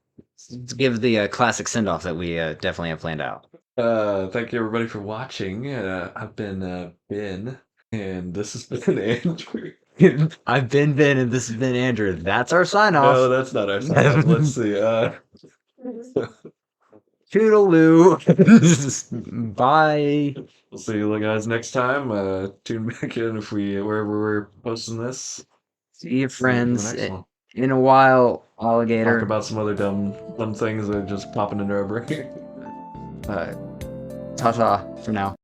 let's give the classic send off that we definitely have planned out. Thank you everybody for watching. I've been Ben, and this has been Andrew. I've been Ben, and this has been Andrew. That's our sign off. No, that's not our sign off. Let's see. Toodaloo. Bye. We'll see you guys next time. Tune back in wherever we're posting this. See you, See you for the friends. next one. In a while, alligator. Talk about some other dumb things that are just popping into our brain. Ta-ta for now.